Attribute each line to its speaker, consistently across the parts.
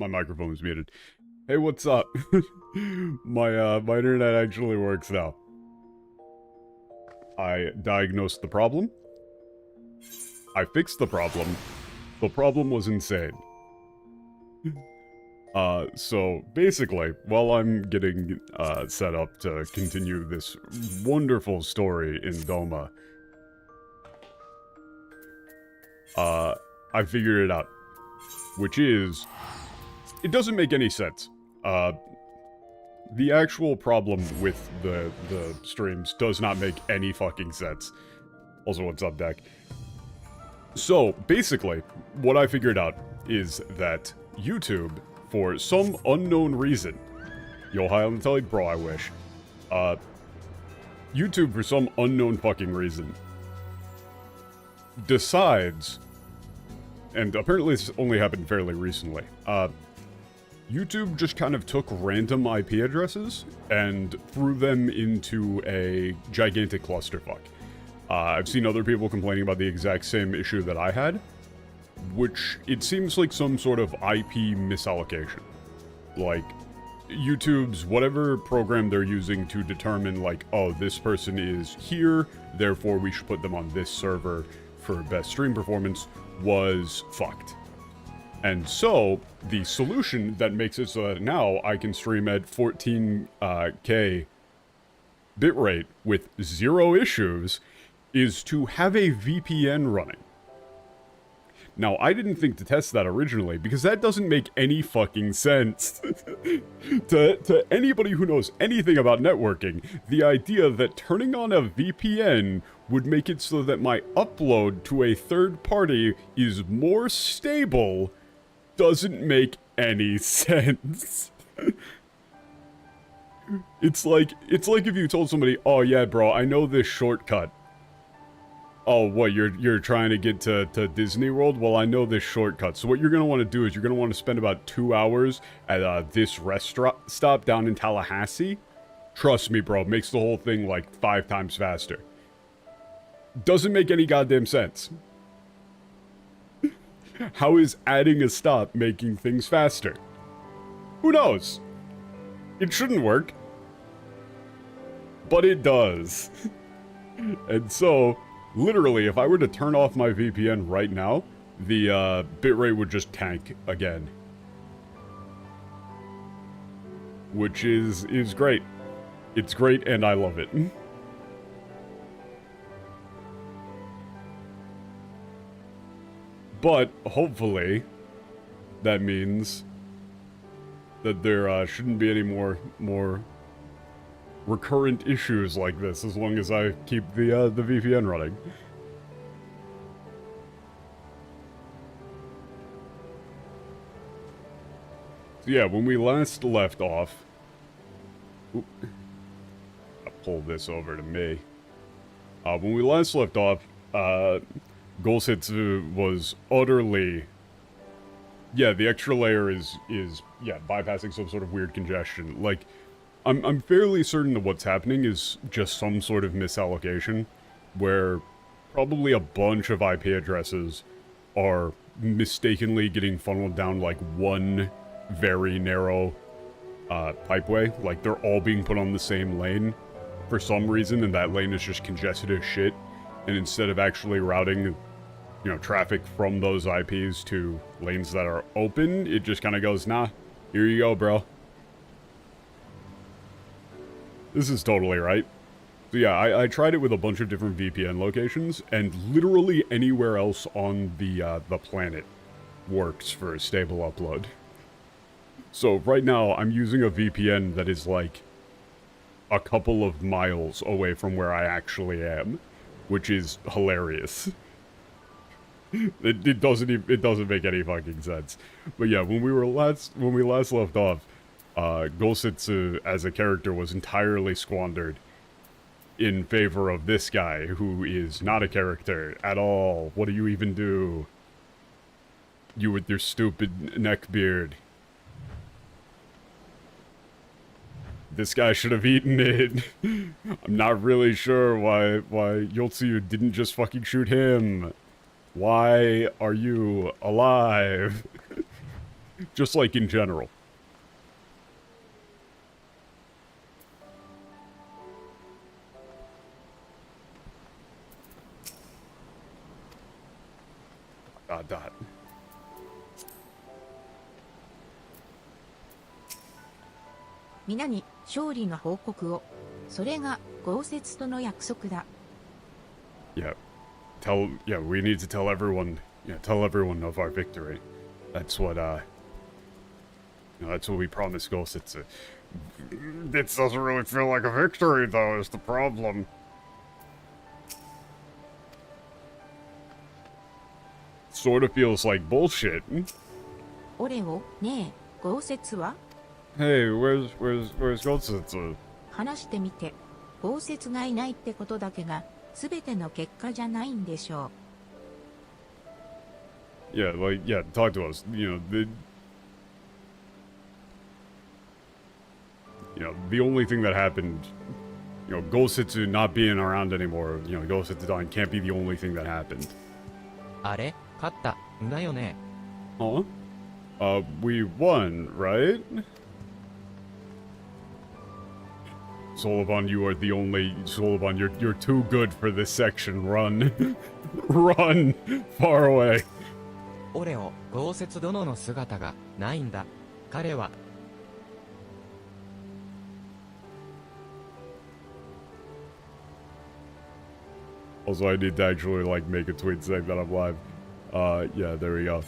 Speaker 1: my microphone's muted. Hey, what's up? My internet actually works now. I diagnosed the problem. I fixed the problem. The problem was insane. So basically, while I'm getting set up to continue this wonderful story in Doma, I figured it out. Which is, it doesn't make any sense. The actual problem with the streams does not make any fucking sense. Also, what's up, Deck? So, basically, what I figured out is that YouTube, for some unknown reason, yo, hi on the telly? Bro, I wish. YouTube, for some unknown fucking reason, decides, and apparently this only happened fairly recently, YouTube just kind of took random IP addresses and threw them into a gigantic clusterfuck. I've seen other people complaining about the exact same issue that I had, which it seems like some sort of IP misallocation. Like, YouTube's whatever program they're using to determine, like, oh, this person is here, therefore we should put them on this server for best stream performance, was fucked. And so, the solution that makes it so that now I can stream at 14K bitrate with 0 issues is to have a VPN running. Now, I didn't think to test that originally, because that doesn't make any fucking sense. to anybody who knows anything about networking, the idea that turning on a VPN would make it so that my upload to a third party is more stable doesn't make any sense. It's like if you told somebody, oh yeah, bro, I know this shortcut. Oh, what, you're trying to get to Disney World? Well, I know this shortcut. So what you're going to want to do is you're going to want to spend about 2 hours at this restaurant stop down in Tallahassee. Trust me, bro, makes the whole thing like 5 times faster. Doesn't make any goddamn sense. How is adding a stop making things faster? Who knows? It shouldn't work. But it does. And so, literally, if I were to turn off my VPN right now, the bitrate would just tank again. Which is great. It's great and I love it. But, hopefully, that means that there shouldn't be any more recurrent issues like this as long as I keep the VPN running. So yeah, when we last left off... Oop, I'll pull this over to me. When we last left off, Golsitsu was utterly... Yeah, the extra layer is bypassing some sort of weird congestion. Like, I'm fairly certain that what's happening is just some sort of misallocation, where probably a bunch of IP addresses are mistakenly getting funneled down like one very narrow pipeway. Like, they're all being put on the same lane for some reason, and that lane is just congested as shit. And instead of actually routing, you know, traffic from those IPs to lanes that are open, it just kind of goes, nah, here you go, bro. This is totally right. So yeah, I tried it with a bunch of different VPN locations, and literally anywhere else on the planet works for a stable upload. So right now, I'm using a VPN that is like a couple of miles away from where I actually am, which is hilarious. It doesn't make any fucking sense. But yeah, when we last left off, Golsitsu as a character was entirely squandered in favor of this guy, who is not a character at all. What do you even do? You with your stupid neck beard. This guy should have eaten it. I'm not really sure why Yotsuyu didn't just fucking shoot him. Why are you alive? Just like in general. Dot.
Speaker 2: 皆に勝利の報告を。それが豪雪との約束だ。
Speaker 1: Yeah. We need to tell everyone, tell everyone of our victory. That's what, that's what we promised Gositsu. It doesn't really feel like a victory, though, is the problem. Sort of feels like bullshit.
Speaker 2: オレオ、ねえ、豪雪は
Speaker 1: Hey, where's Gositsu?
Speaker 2: 話してみて。豪雪がいないってことだけが、すべての結果じゃないんでしょう。
Speaker 1: Yeah, talk to us. The only thing that happened, Gositsu not being around anymore, Gositsu dying can't be the only thing that happened.
Speaker 3: あれ勝ったんだよね。
Speaker 1: Huh? We won, right? Solobon, you are the only... Solobon, you're too good for this section. Run. Run! Far away.
Speaker 3: オレオ、豪雪殿の姿がないんだ。彼は
Speaker 1: Also, I need to actually, make a tweet saying that I'm live. Yeah, there we go.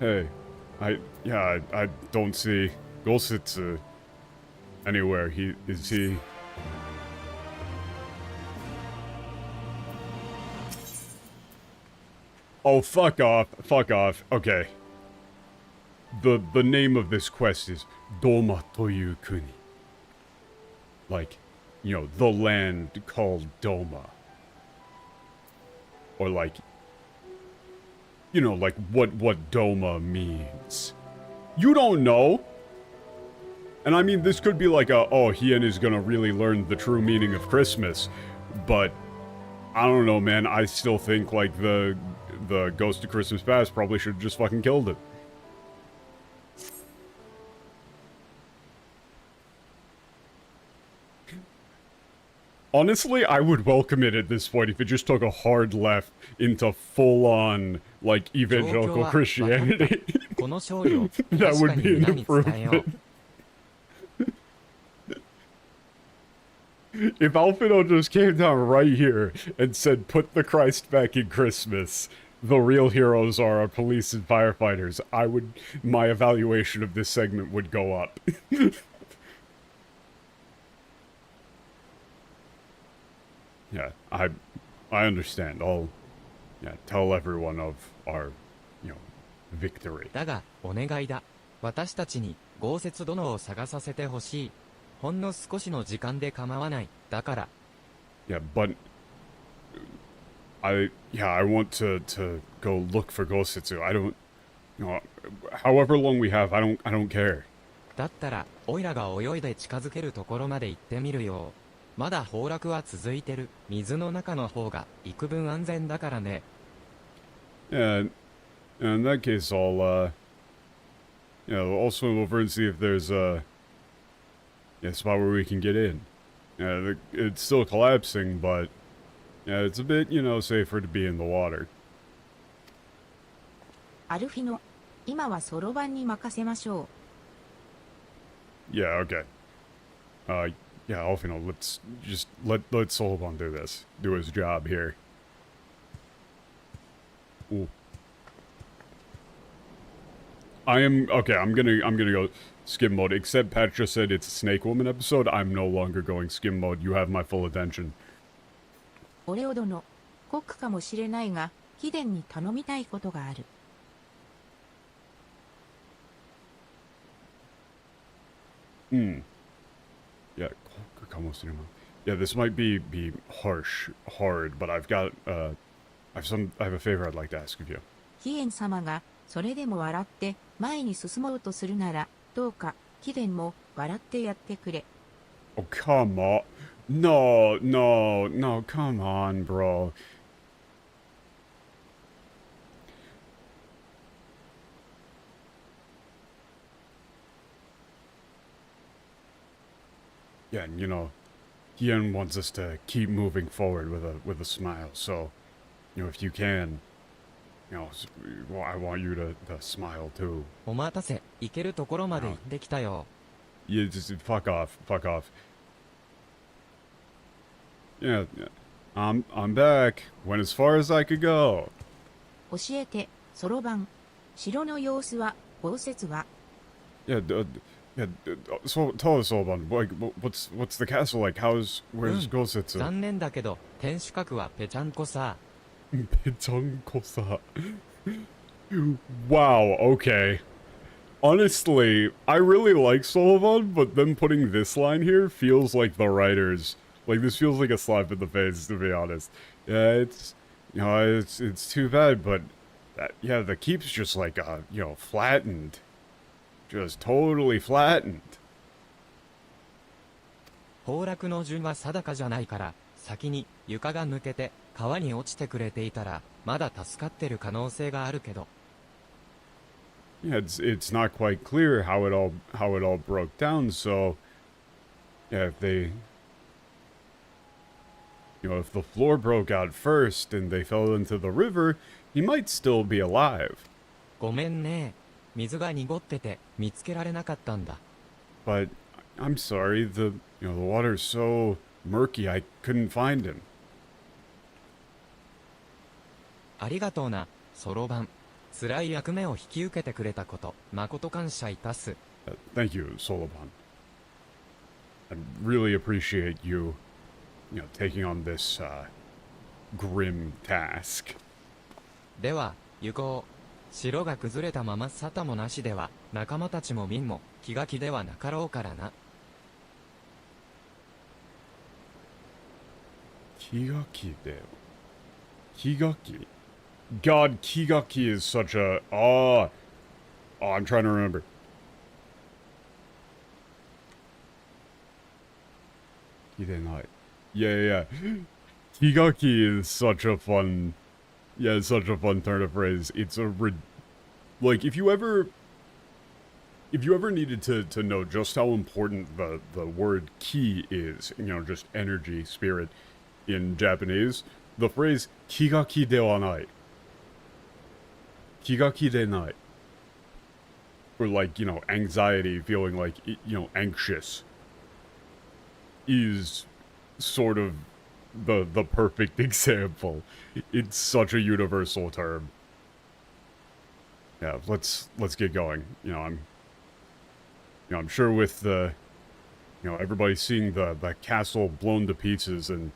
Speaker 1: Hey, I don't see Gositsu anywhere. Is he... Oh, fuck off. Fuck off. Okay. The name of this quest is Doma Toyu Kuni. Like, the land called Doma. Or like, what Doma means. You don't know! And I mean, this could be like Hien is gonna really learn the true meaning of Christmas. But, I don't know, man, I still think, the Ghost of Christmas Past probably should have just fucking killed it. Honestly, I would welcome it at this point if it just took a hard left into full-on, evangelical Christianity. That would be an improvement. If Alfino just came down right here and said, put the Christ back in Christmas, the real heroes are our police and firefighters, my evaluation of this segment would go up. Yeah, I understand. Tell everyone of our, victory.
Speaker 3: だが、お願いだ。私たちに豪雪殿を探させてほしい。ほんの少しの時間で構わない。だから。
Speaker 1: Yeah, but I want to go look for Gositsu. I don't, however long we have, I don't care.
Speaker 3: だったら、オイラが泳いで近づけるところまで行ってみるよ。まだ崩落は続いてる。水の中の方が幾分安全だからね。
Speaker 1: Yeah, in that case, I'll swim over and see if there's a spot where we can get in. Yeah, it's still collapsing, but it's a bit, safer to be in the water.
Speaker 2: アルフィノ、今はそろばんに任せましょ
Speaker 1: う。Yeah, okay. Yeah, Alfino, let's just let Solobon do this. Do his job here. Ooh. I'm gonna go skim mode. Except Pat just said it's a Snake Woman episode. I'm no longer going skim mode. You have my full attention.
Speaker 2: オレオ殿、酷かもしれないが、貴殿に頼みたいことがある。
Speaker 1: Yeah, this might be hard, but I have a favor I'd like to ask of you.
Speaker 2: ヒエン様が、それでも笑って前に進もうとするなら、どうか、貴殿も笑ってやってくれ。
Speaker 1: Oh, come on. No, come on, bro. Yeah, and Hien wants us to keep moving forward with a smile. So, if you can, I want you to smile too.
Speaker 3: お待たせ、行けるところまで行ってきたよ。
Speaker 1: You just fuck off. Yeah, I'm back. Went as far as I could go.
Speaker 2: 教えて、そろばん。城の様子は、豪雪は。
Speaker 1: Yeah, so tell us all about it. Like, what's the castle like? Where's Gosetsu?
Speaker 3: 残念だけど、天守閣はぺちゃんこさ。
Speaker 1: Pechonkosa. Wow, okay. Honestly, I really like Sullivan, but them putting this line here feels like the writers. Like, this feels like a slap in the face, to be honest. Yeah, it's too bad, but the keep's just like, flattened. Just totally flattened.
Speaker 3: 崩落の順は定かじゃないから、先に床が抜けて川に落ちてくれていたら、まだ助かってる可能性があるけど。
Speaker 1: Yeah, it's not quite clear how it all broke down, so yeah, if the floor broke out first and they fell into the river, he might still be alive.
Speaker 3: ごめんね。水が濁ってて見つけられなかったんだ。
Speaker 1: But I'm sorry, the water's so murky I couldn't find him.
Speaker 3: ありがとうな、そろばん。辛い役目を引き受けてくれたこと、誠感謝いたす。
Speaker 1: Thank you, Soloban. I really appreciate you, taking on this grim task.
Speaker 3: では、行こう。城が崩れたまま沙汰もなしでは、仲間たちも民も気が気ではなかろうからな。
Speaker 1: Kigaki deo. Kigaki? God, Kigaki is such a... I'm trying to remember. Hidenai. Yeah. Kigaki is such a fun... Yeah, it's such a fun turn of phrase. It's like, if you ever needed to know just how important the word ki is, just energy, spirit, in Japanese, the phrase kigaki de wa nai. Kigaki de nai. Or like, anxiety, feeling like, anxious, is sort of the perfect example. It's such a universal term. Yeah, let's get going. I'm sure with the everybody seeing the castle blown to pieces and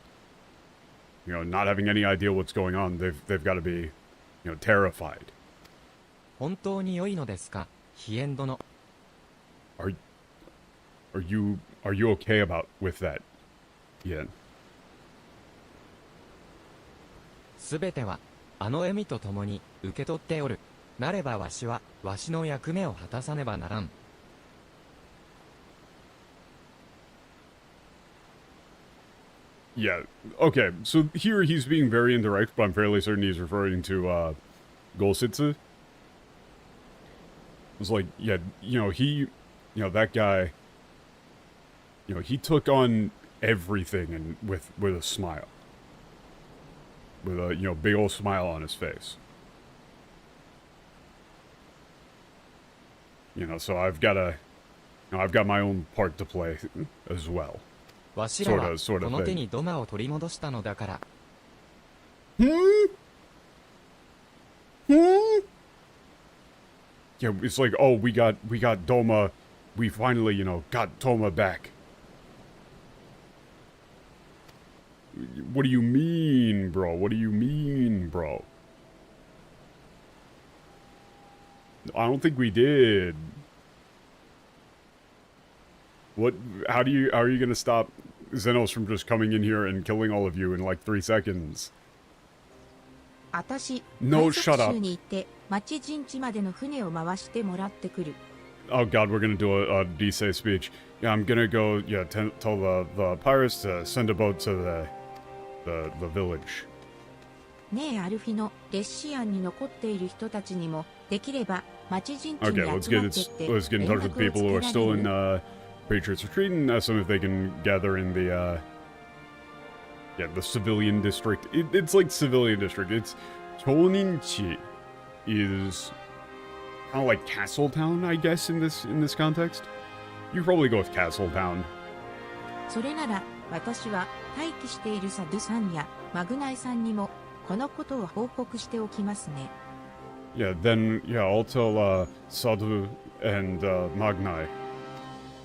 Speaker 1: not having any idea what's going on, they've got to be terrified.
Speaker 3: 本当に良いのですか、ヒエン殿。
Speaker 1: Are you okay with that, Yen?
Speaker 3: すべては、あの笑みと共に受け取っておる。なればわしは、わしの役目を果たさねばならん。
Speaker 1: Yeah, okay, so here he's being very indirect, but I'm fairly certain he's referring to, Golsitsu. It's like, yeah, that guy, he took on everything and with a smile. With a, big old smile on his face. So I've got my own part to play as well.
Speaker 3: わしらは、
Speaker 1: sort of
Speaker 3: この手に土間を取り戻したのだから。
Speaker 1: Yeah, it's like, oh, we got Doma. We finally, got Doma back. What do you mean, bro? What do you mean, bro? I don't think we did. What? How are you gonna stop Xenos from just coming in here and killing all of you in like 3 seconds?
Speaker 2: 私、
Speaker 1: No,
Speaker 2: 海賊
Speaker 1: shut up.
Speaker 2: 州に行って町陣地までの船を回してもらってくる。
Speaker 1: Oh god, we're gonna do a Disei speech. Yeah, I'm gonna go, tell the pirates to send a boat to the village.
Speaker 2: ねえアルフィのレッシアンに残っている人たちにもできれば町陣地に
Speaker 1: Okay,
Speaker 2: 集まってって
Speaker 1: let's get in touch with people who are still in Patriots retreat and ask them if they can gather in the, yeah, the civilian district. It's like civilian district. It's Choninchi is kind of like Castletown, I guess, in this context. You probably go with Castletown.
Speaker 2: それなら、私は待機しているサドゥさんやマグナイさんにもこのことを報告しておきますね。
Speaker 1: Yeah, then, yeah, I'll tell, Sadhu and, Magnai.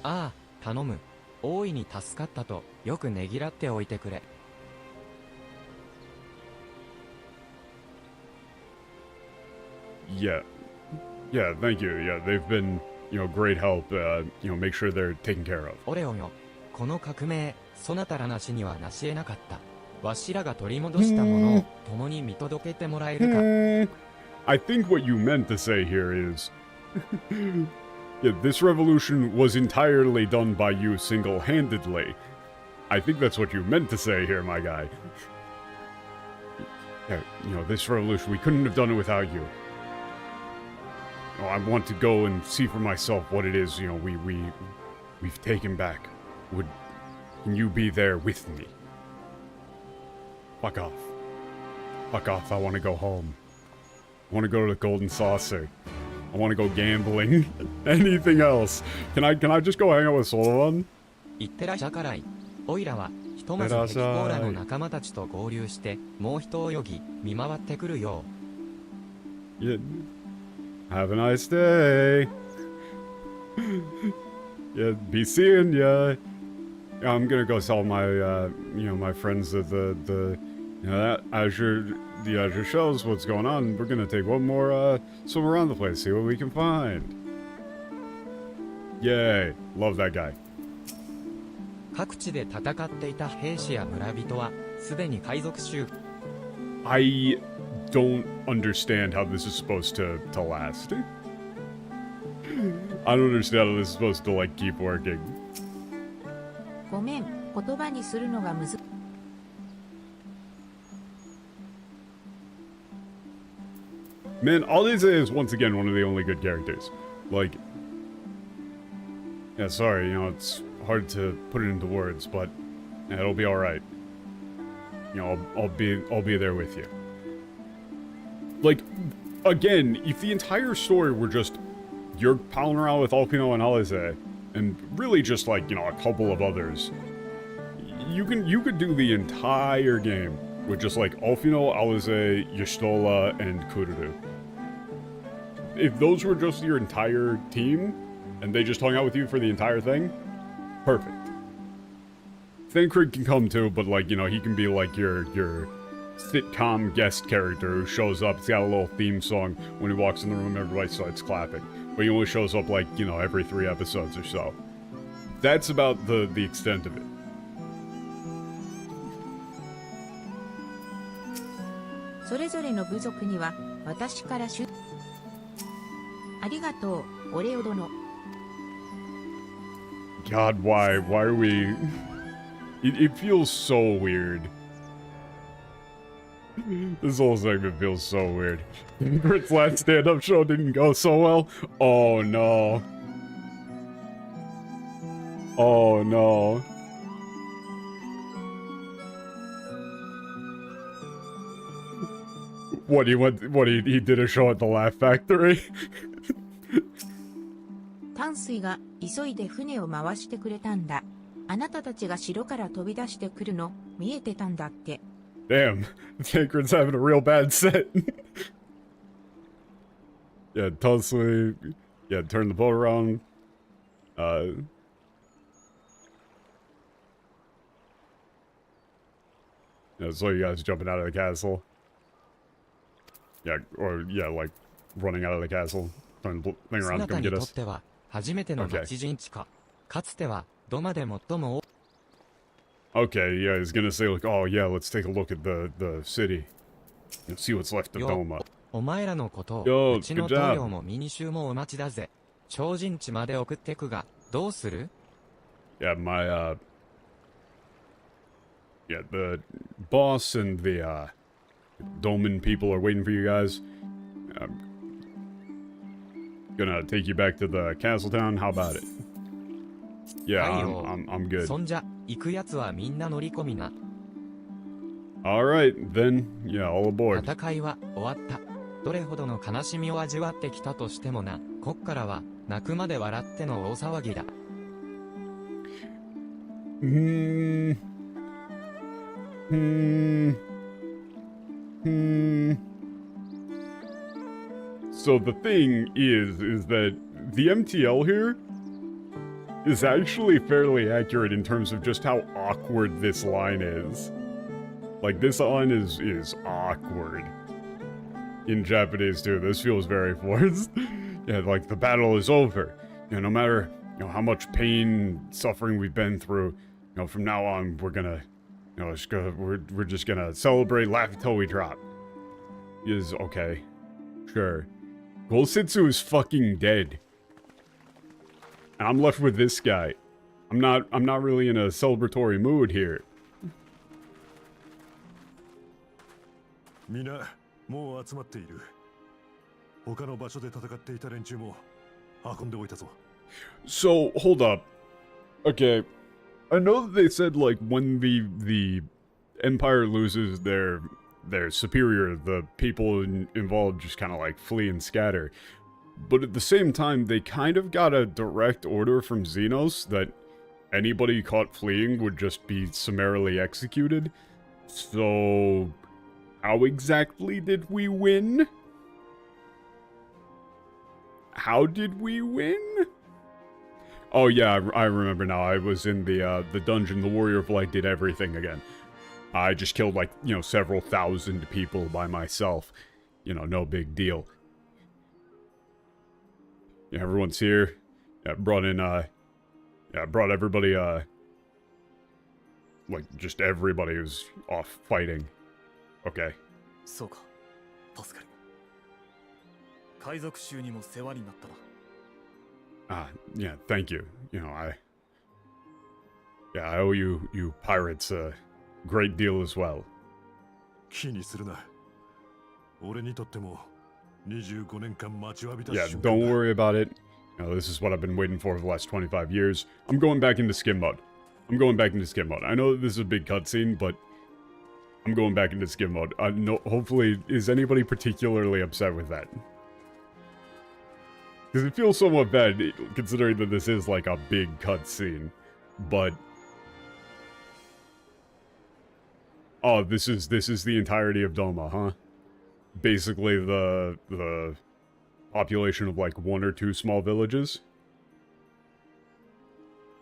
Speaker 3: ああ、頼む。大いに助かったと、よくねぎらっておいてくれ。
Speaker 1: Yeah. Yeah, thank you. Yeah, they've been, great help. Make sure they're taken care of.
Speaker 3: オレオよ。この革命、そなたらなしには成し得なかった。わしらが取り戻したものを共に見届けてもらえるか。
Speaker 1: I think what you meant to say here is, yeah, this revolution was entirely done by you single-handedly. I think that's what you meant to say here, my guy. Yeah, this revolution, we couldn't have done it without you. I want to go and see for myself what it is, we've taken back. Can you be there with me? Fuck off. Fuck off, I want to go home. I want to go to the Golden Saucer. I want to go gambling. Anything else. Can I just go hang out with Solomon?
Speaker 3: いってらっしゃからい。おいらは、ひとまず敵コーラの仲間たちと合流して、もう一泳ぎ、見回ってくるよ。
Speaker 1: Yeah. Have a nice day. Yeah, be seeing ya. I'm gonna go tell my, my friends that that the Azure shells what's going on. We're gonna take one more, swim around the place, see what we can find. Yay. Love that guy.
Speaker 3: 各地で戦っていた兵士や村人は、すでに海賊衆。
Speaker 1: I don't understand how this is supposed to last. I don't understand how this is supposed to, keep working.
Speaker 2: ごめん、言葉にするのがむず。
Speaker 1: Man, Alize is once again one of the only good characters. Yeah, sorry, it's hard to put it into words, but yeah, it'll be all right. I'll be there with you. Again, if the entire story were just you're palling around with Alpino and Alize, and really just a couple of others, you could do the entire game with just Alfino, Alize, Y'shtola, and Kururu. If those were just your entire team, and they just hung out with you for the entire thing, perfect. Thancred can come too, but he can be your sitcom guest character who shows up. He's got a little theme song. When he walks in the room, everybody starts clapping. But he only shows up every 3 episodes or so. That's about the extent of it.
Speaker 2: それぞれの部族には私からありがとう、オレオ殿。
Speaker 1: God, why are we... It feels so weird. This whole segment feels so weird. Kurt's last stand-up show didn't go so well. Oh no. Oh no. He did a show at the Laugh Factory?
Speaker 2: 淡水が急いで船を回してくれたんだ。あなたたちが城から飛び出してくるの見えてたんだって。
Speaker 1: Damn, Tancred's having a real bad set. Yeah, Tulsi. Yeah, turn the boat around. Yeah, so you guys jumping out of the castle. Yeah, or running out of the castle. Turn the thing around to come get us. Okay, yeah, he's gonna say oh yeah, let's take a look at the city. See what's left of Doma.
Speaker 3: お前らのことを、
Speaker 1: Yo,
Speaker 3: うちの
Speaker 1: good
Speaker 3: 棟
Speaker 1: job.
Speaker 3: 梁もミニ衆もお待ちだぜ。超人地まで送ってくが、どうする？
Speaker 1: Yeah, yeah, the boss and the, Doman people are waiting for you guys. I'm gonna take you back to the castle town. How about it? Yeah,
Speaker 3: はいよ。
Speaker 1: I'm good.
Speaker 3: そんじゃ、行くやつはみんな乗り込みな。
Speaker 1: Alright, then, yeah, all aboard.
Speaker 3: 戦いは終わった。どれほどの悲しみを味わってきたとしてもな、こっからは泣くまで笑っての大騒ぎだ。
Speaker 1: Hmm. Hmm. Hmm. So the thing is that the MTL here is actually fairly accurate in terms of just how awkward this line is. Like, this line is awkward. In Japanese, too. This feels very forced. Yeah, like, the battle is over. You know, no matter, you know, how much pain, suffering we've been through, you know, from now on, we're gonna, you know, we're just gonna celebrate, laugh until we drop. Is okay. Sure. Golsitsu is fucking dead. And I'm left with this guy. I'm not really in a celebratory mood here.
Speaker 4: みな、もう集まっている。他の場所で戦っていた連中も運んでおいたぞ。
Speaker 1: So, hold up. Okay. I know that they said, like, when the Empire loses their superior, the people involved just kind of, like, flee and scatter. But at the same time, they kind of got a direct order from Xenos that anybody caught fleeing would just be summarily executed. So, how exactly did we win? How did we win? Oh yeah, I remember now. I was in the dungeon. The Warrior of Light did everything again. I just killed, like, you know, several thousand people by myself. You know, no big deal. Yeah, everyone's here. Yeah, brought in, yeah, brought everybody, like, just everybody who's off fighting. Okay.
Speaker 5: そうか、助かる。海賊衆にも世話になったな。
Speaker 1: Yeah, thank you. You know, I owe you pirates a great deal as well.
Speaker 4: 気にするな。俺にとっても25年間待ちわびた
Speaker 1: Yeah,
Speaker 4: 瞬間
Speaker 1: don't
Speaker 4: だ。
Speaker 1: worry about it. You know, this is what I've been waiting for the last 25 years. I'm going back into skim mode. I'm going back into skim mode. I know this is a big cutscene, but I'm going back into skim mode. No, hopefully, is anybody particularly upset with that? Because it feels somewhat bad, considering that this is like a big cutscene. But oh, this is the entirety of Doma, huh? Basically, the population of like 1 or 2 small villages.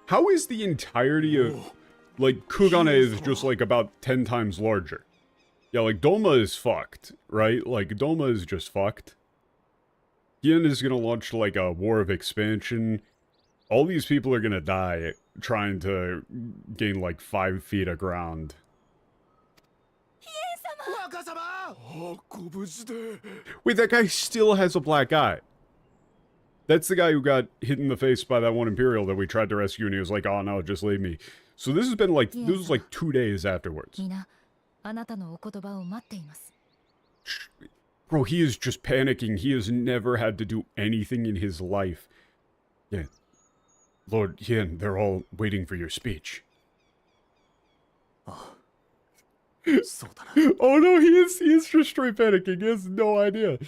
Speaker 1: How is the entirety of, like, Kugane is just like about 10 times larger? Yeah, like Doma is fucked, right? Like Doma is just fucked. Hien is gonna launch like a war of expansion. All these people are gonna die trying to gain like 5 feet of ground. Wait, that guy still has a black eye. That's the guy who got hit in the face by that one Imperial that we tried to rescue, and he was like, oh no, just leave me. So this has been like, this was like 2 days afterwards.
Speaker 6: みな、あなたのお言葉を待っています。
Speaker 1: Bro, he is just panicking. He has never had to do anything in his life. Yeah. Lord Hien, they're all waiting for your speech.
Speaker 5: そうだな。
Speaker 1: Oh no, he is just straight panicking. He has no idea.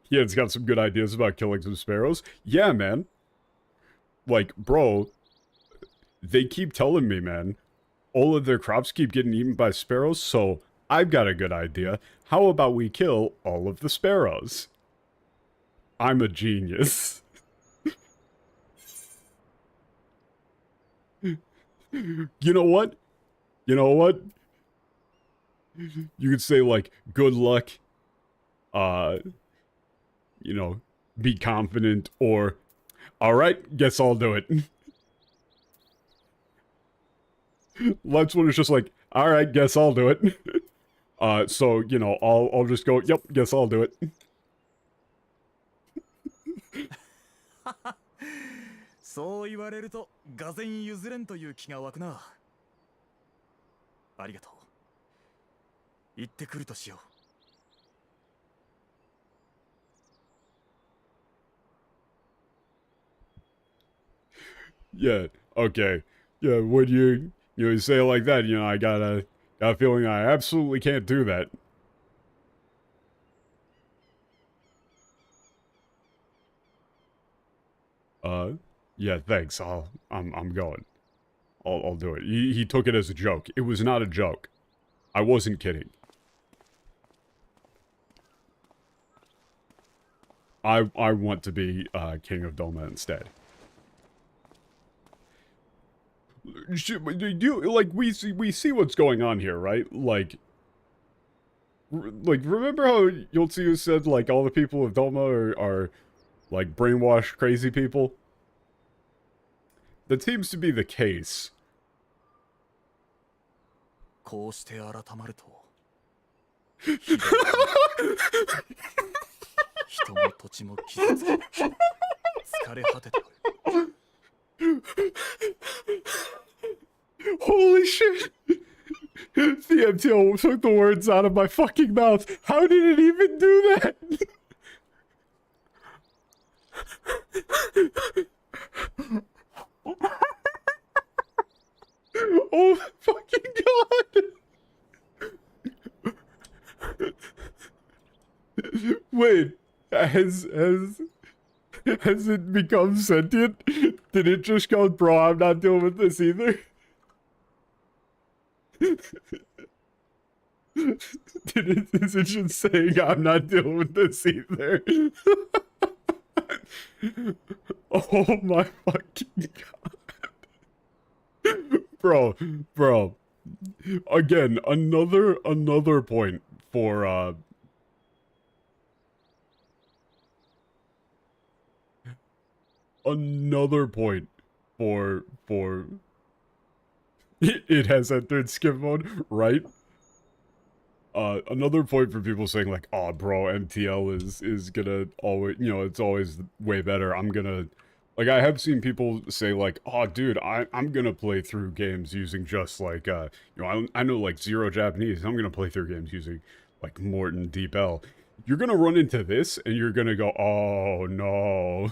Speaker 1: Hien's got some good ideas about killing some sparrows. Yeah, man. Like, bro, they keep telling me, man, all of their crops keep getting eaten by sparrows, so I've got a good idea. How about we kill all of the sparrows? I'm a genius. You know what? You know what? You could say, like, good luck, you know, be confident, or, alright, guess I'll do it. Last one is just like, alright, guess I'll do it. So, you know, I'll just go, yep, guess I'll do it.
Speaker 5: そう言われると、がぜん譲れんという気が湧くな。ありがとう。行ってくるとしよう。
Speaker 1: Yeah, Okay. Yeah, when you say it like that, I got a feeling I absolutely can't do that. Yeah, thanks. I'm going. I'll do it. He took it as a joke. It was not a joke. I wasn't kidding. I want to be King of Doma instead. Like we see what's going on here, right? Like remember how Yotsuyu said like all the people of Doma are like brainwashed crazy people? That seems to be the case.
Speaker 5: こうして改まると人も土地も傷つき疲れ果てておる
Speaker 1: Holy shit! The MTL took the words out of my fucking mouth. How did it even do that? Oh my fucking god! Wait, has it become sentient? Did it just go, bro, I'm not dealing with this either? Is it just saying I'm not dealing with this either? Oh my fucking god. Bro. Again, another point for another point for it has entered skip mode, right? Another point for people saying like, oh bro, MTL is gonna always, it's always way better. I'm gonna, like, I have seen people say like, oh dude, I'm gonna play through games using just like, I know like zero Japanese. I'm gonna play through games using like Morton Deep L. You're gonna run into this and you're gonna go, oh no.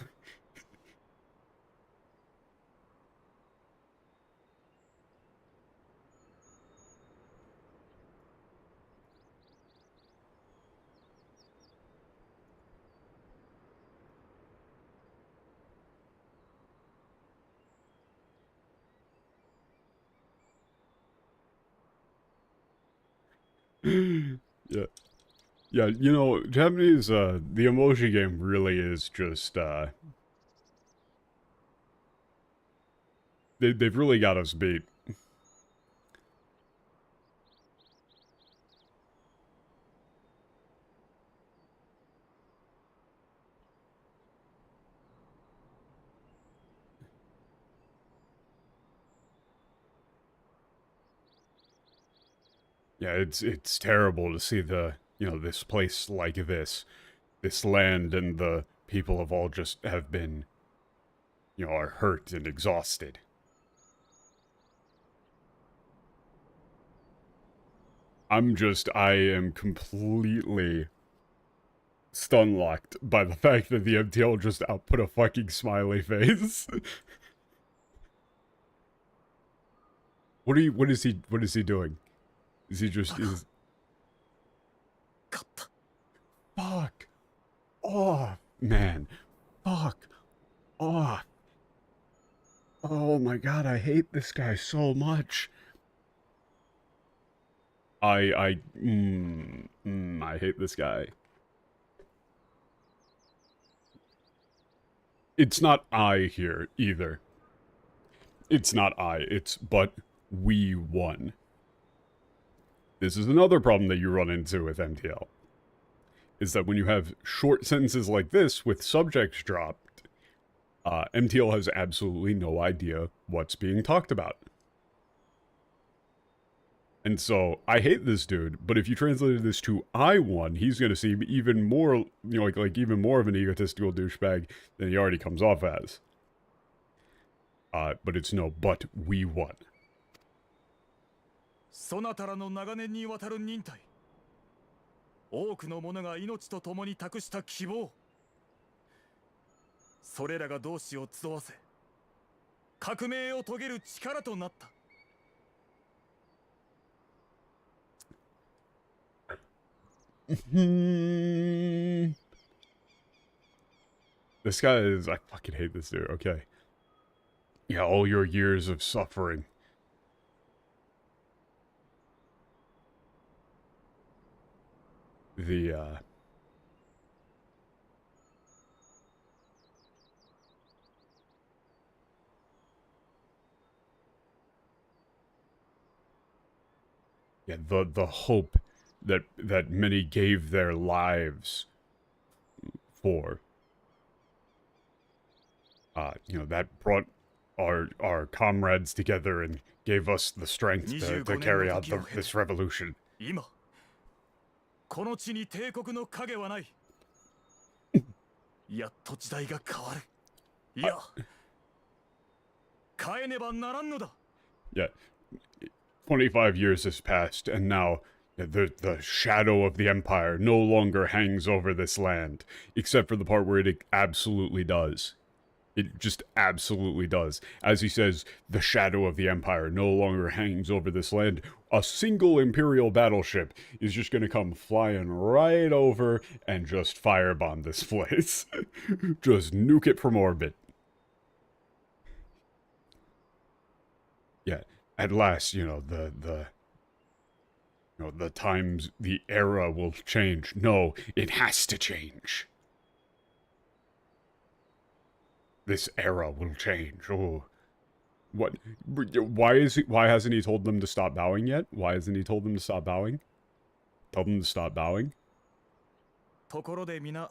Speaker 1: Yeah. Yeah, Japanese, the emoji game really is just, they've really got us beat. Yeah, it's terrible to see this place like this land and the people have all just have been, are hurt and exhausted. I am completely stun-locked by the fact that the MTL just output a fucking smiley face. What is he doing? Is he just, fuck off, man. Fuck off. Oh my god, I hate this guy so much. I hate this guy. It's not I here, either. It's not I, it's but we won. This is another problem that you run into with MTL. Is that when you have short sentences like this with subjects dropped, MTL has absolutely no idea what's being talked about. And so, I hate this dude, but if you translated this to I won, he's gonna seem even more, like even more of an egotistical douchebag than he already comes off as. But it's no, but we won.
Speaker 5: そなたらの長年にわたる忍耐、多くの者が命と共に託した希望、それらが同志を集わせ、革命を遂げる力となった。
Speaker 1: This guy is... I fucking hate this dude. Okay. Yeah, all your years of suffering. The, Yeah, the hope that many gave their lives for. You know, that brought our comrades together and gave us the strength to carry out this revolution.
Speaker 5: 今この地に帝国の影はない。やっと時代が変わる。いや、変えねばならんのだ。
Speaker 1: Yeah, 25 years has passed, and now the shadow of the Empire no longer hangs over this land, except for the part where it absolutely does. It just absolutely does. As he says, the shadow of the Empire no longer hangs over this land. A single Imperial battleship is just gonna come flying right over and just firebomb this place. Just nuke it from orbit. Yeah, at last, you know, the times, the era will change. No, it has to change. This era will change. Oh, what? Why hasn't he told them to stop bowing yet? Why hasn't he told them to stop bowing? Tell them to stop bowing.
Speaker 5: ところで皆、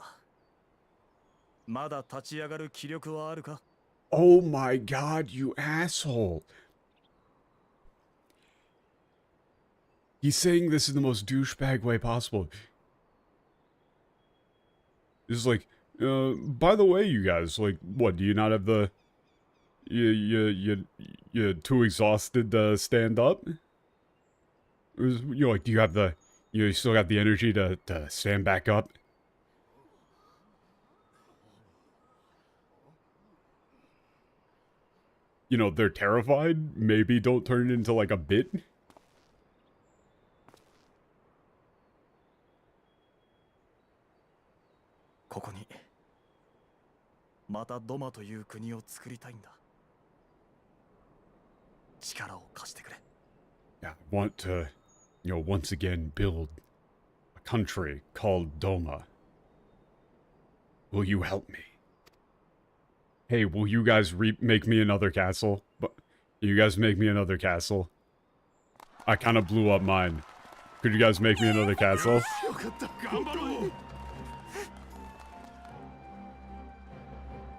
Speaker 5: まだ立ち上がる気力はあるか?
Speaker 1: Oh my god, you asshole. He's saying this in the most douchebag way possible. This is like, by the way, you guys, like, what, do you not have the... You're too exhausted to stand up? You know, like, do you have the... You still got the energy to stand back up? You know, they're terrified. Maybe don't turn it into, like, a bit. Yeah, I want to, you know, once again build a country called Doma. Will you help me? Hey, will you guys make me another castle? You guys make me another castle? I kind of blew up mine. Could you guys make me another castle?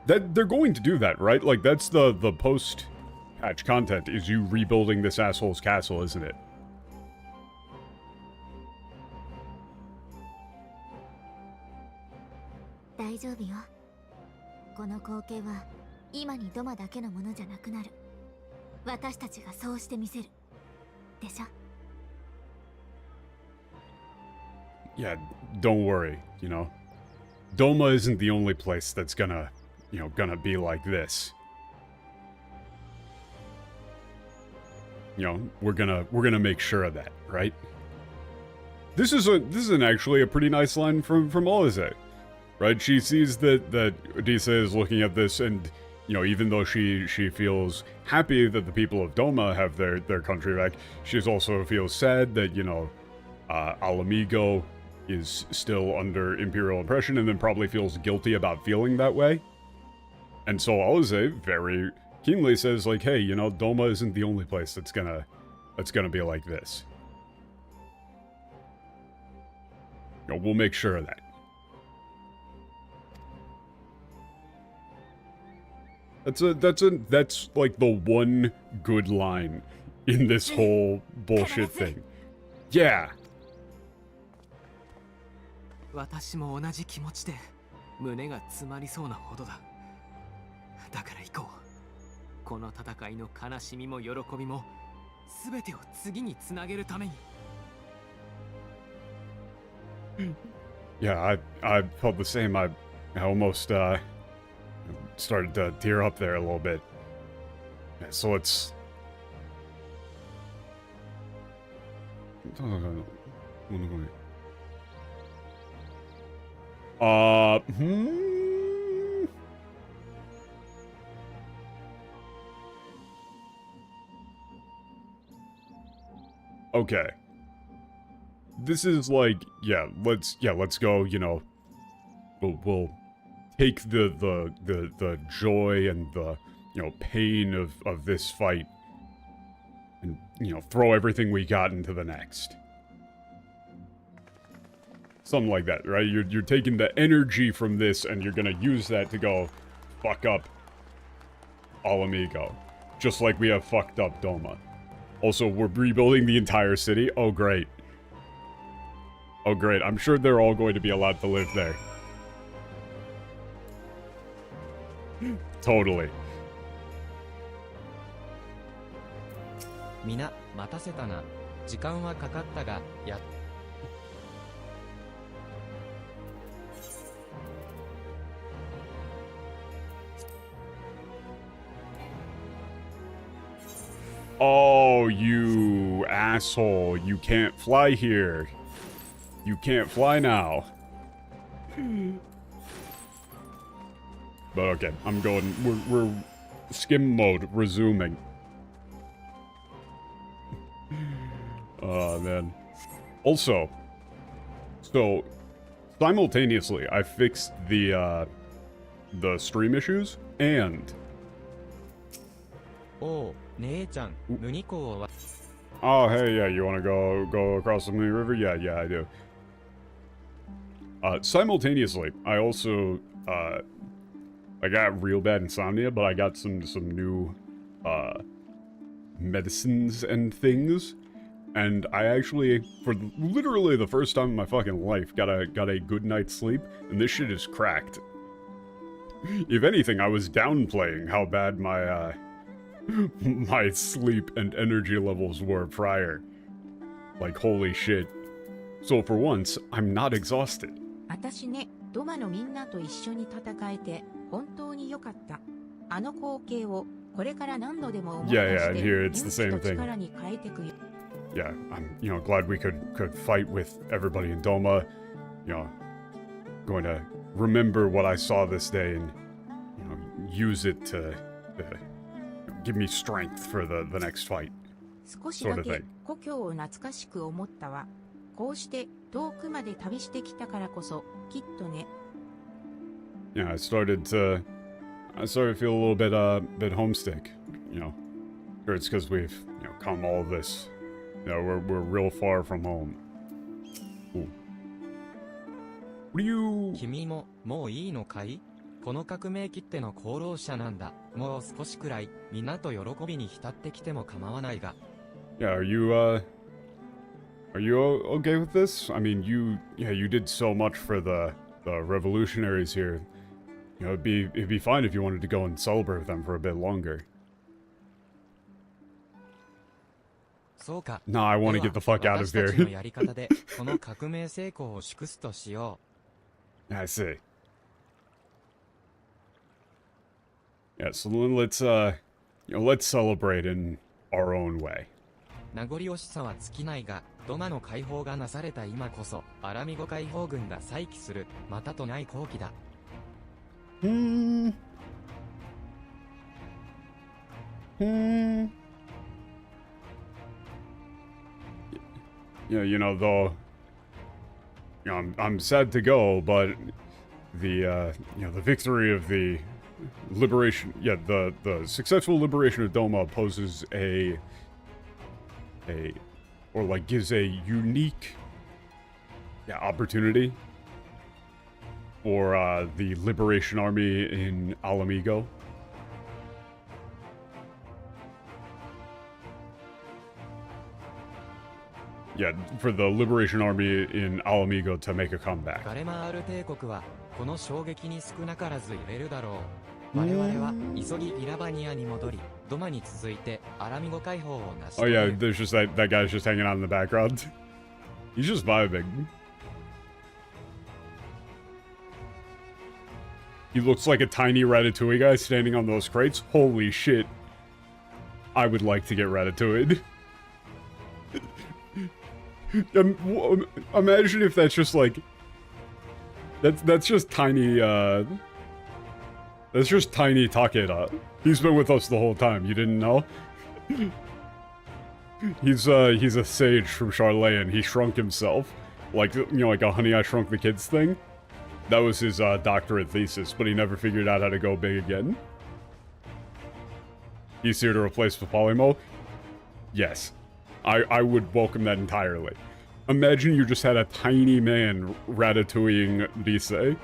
Speaker 1: They're going to do that, right? Like, that's the post-patch content, is you rebuilding this asshole's castle, isn't it? Yeah, don't worry, you know. Doma isn't the only place that's gonna be like this. You know, we're gonna make sure of that, right? This is actually a pretty nice line from Alize, right? She sees that Odisa is looking at this, and you know, even though she feels happy that the people of Doma have their country back, she also feels sad that, you know, Mhigo is still under Imperial oppression, and then probably feels guilty about feeling that way. And so Alize very keenly says, like, hey, you know, Doma isn't the only place that's gonna be like this. You know, we'll make sure of that. That's like the one good line in this whole bullshit thing. Yeah.
Speaker 7: 私も同じ気持ちで胸が詰まりそうなほどだ。だから行こう。この戦いの悲しみも喜びも全てを次につなげるために。
Speaker 1: Yeah, I felt the same. I almost started to tear up there a little bit. Yeah, so let's... Okay. This is like, let's go, you know, we'll take the joy and the, you know, pain of this fight and, you know, throw everything we got into the next. Something like that, right? You're taking the energy from this and you're gonna use that to go fuck up Alamigo. Just like we have fucked up Doma. Also, we're rebuilding the entire city. Oh, great. Oh, great. I'm sure they're all going to be allowed to live there. Totally.
Speaker 3: みな、待たせたな。時間はかかったが、や。
Speaker 1: Oh, you asshole. You can't fly here. You can't fly now. But okay, I'm going. We're skim mode resuming. Oh, man. Also, so simultaneously, I fixed the stream issues and.
Speaker 3: おう、姉ちゃん、ムニコは。
Speaker 1: Oh, hey, yeah, you wanna go across the Mini River? Yeah, I do. Simultaneously, I also, I got real bad insomnia, but I got some new, medicines and things, and I actually, for literally the first time in my fucking life, got a good night's sleep, and this shit is cracked. If anything, I was downplaying how bad my, my sleep and energy levels were prior. Like, holy shit. So for once, I'm not exhausted.
Speaker 2: 私ね、ドマのみんなと一緒に戦えて本当に良かった。あの光景をこれから何度でも思い出して、勇気と力に変えてくよ。
Speaker 1: Yeah, I'm, you know, glad we could fight with everybody in Doma. You know, going to remember what I saw this day and, you know, use it to give me strength for the next fight.
Speaker 2: 少しだけ故郷を懐かしく思ったわ。こうして遠くまで旅してきたからこそ、きっとね。
Speaker 1: Yeah, I started to feel a little bit homesick. You know, sure it's because we've, you know, come all this. You know, we're real far from home. Ooh. What do you?
Speaker 3: 君も、もういいのかい？この革命きっての功労者なんだ。もう少しくらい、皆と喜びに浸ってきても構わないが。
Speaker 1: Yeah, are you okay with this? I mean, you did so much for the revolutionaries here. You know, it'd be fine if you wanted to go and celebrate with them for a bit longer.
Speaker 3: そうか。
Speaker 1: Nah, I want to get the fuck out of
Speaker 3: 私たち
Speaker 1: here.
Speaker 3: のやり方で、この革命成功を祝すとしよ
Speaker 1: I see. Yeah, so then let's let's celebrate in our own way.
Speaker 3: う。名残惜しさは尽きないが、ドマの解放がなされた今こそ、アラミゴ解放軍が再起する、またとない好機だ。
Speaker 1: Yeah, you know, though, you know, I'm sad to go, but the you know, the victory of the liberation, the successful liberation of Doma poses or like gives a unique opportunity for the Liberation Army in Alamigo. Yeah, for the Liberation Army in Alamigo to make a comeback.
Speaker 3: ガレマール帝国は、この衝撃に少なからず揺れるだろう。我々は、急ぎイラバニアに戻り、ドマに続いて、アラミゴ解放を成し遂
Speaker 1: Oh
Speaker 3: げ
Speaker 1: yeah,
Speaker 3: る。
Speaker 1: there's just that guy's just hanging out in the background. He's just vibing. He looks like a tiny Ratatouille guy standing on those crates. Holy shit. I would like to get ratatouille. Imagine if that's just like... That's just tiny, that's just tiny Takeda. He's been with us the whole time, you didn't know? He's a sage from Charlotte, and he shrunk himself. Like, you know, like a Honey, I Shrunk the Kids thing. That was his, doctorate thesis, but he never figured out how to go big again. He's here to replace Papalymo? Yes. I would welcome that entirely. Imagine you just had a tiny man ratatouilleing Rise.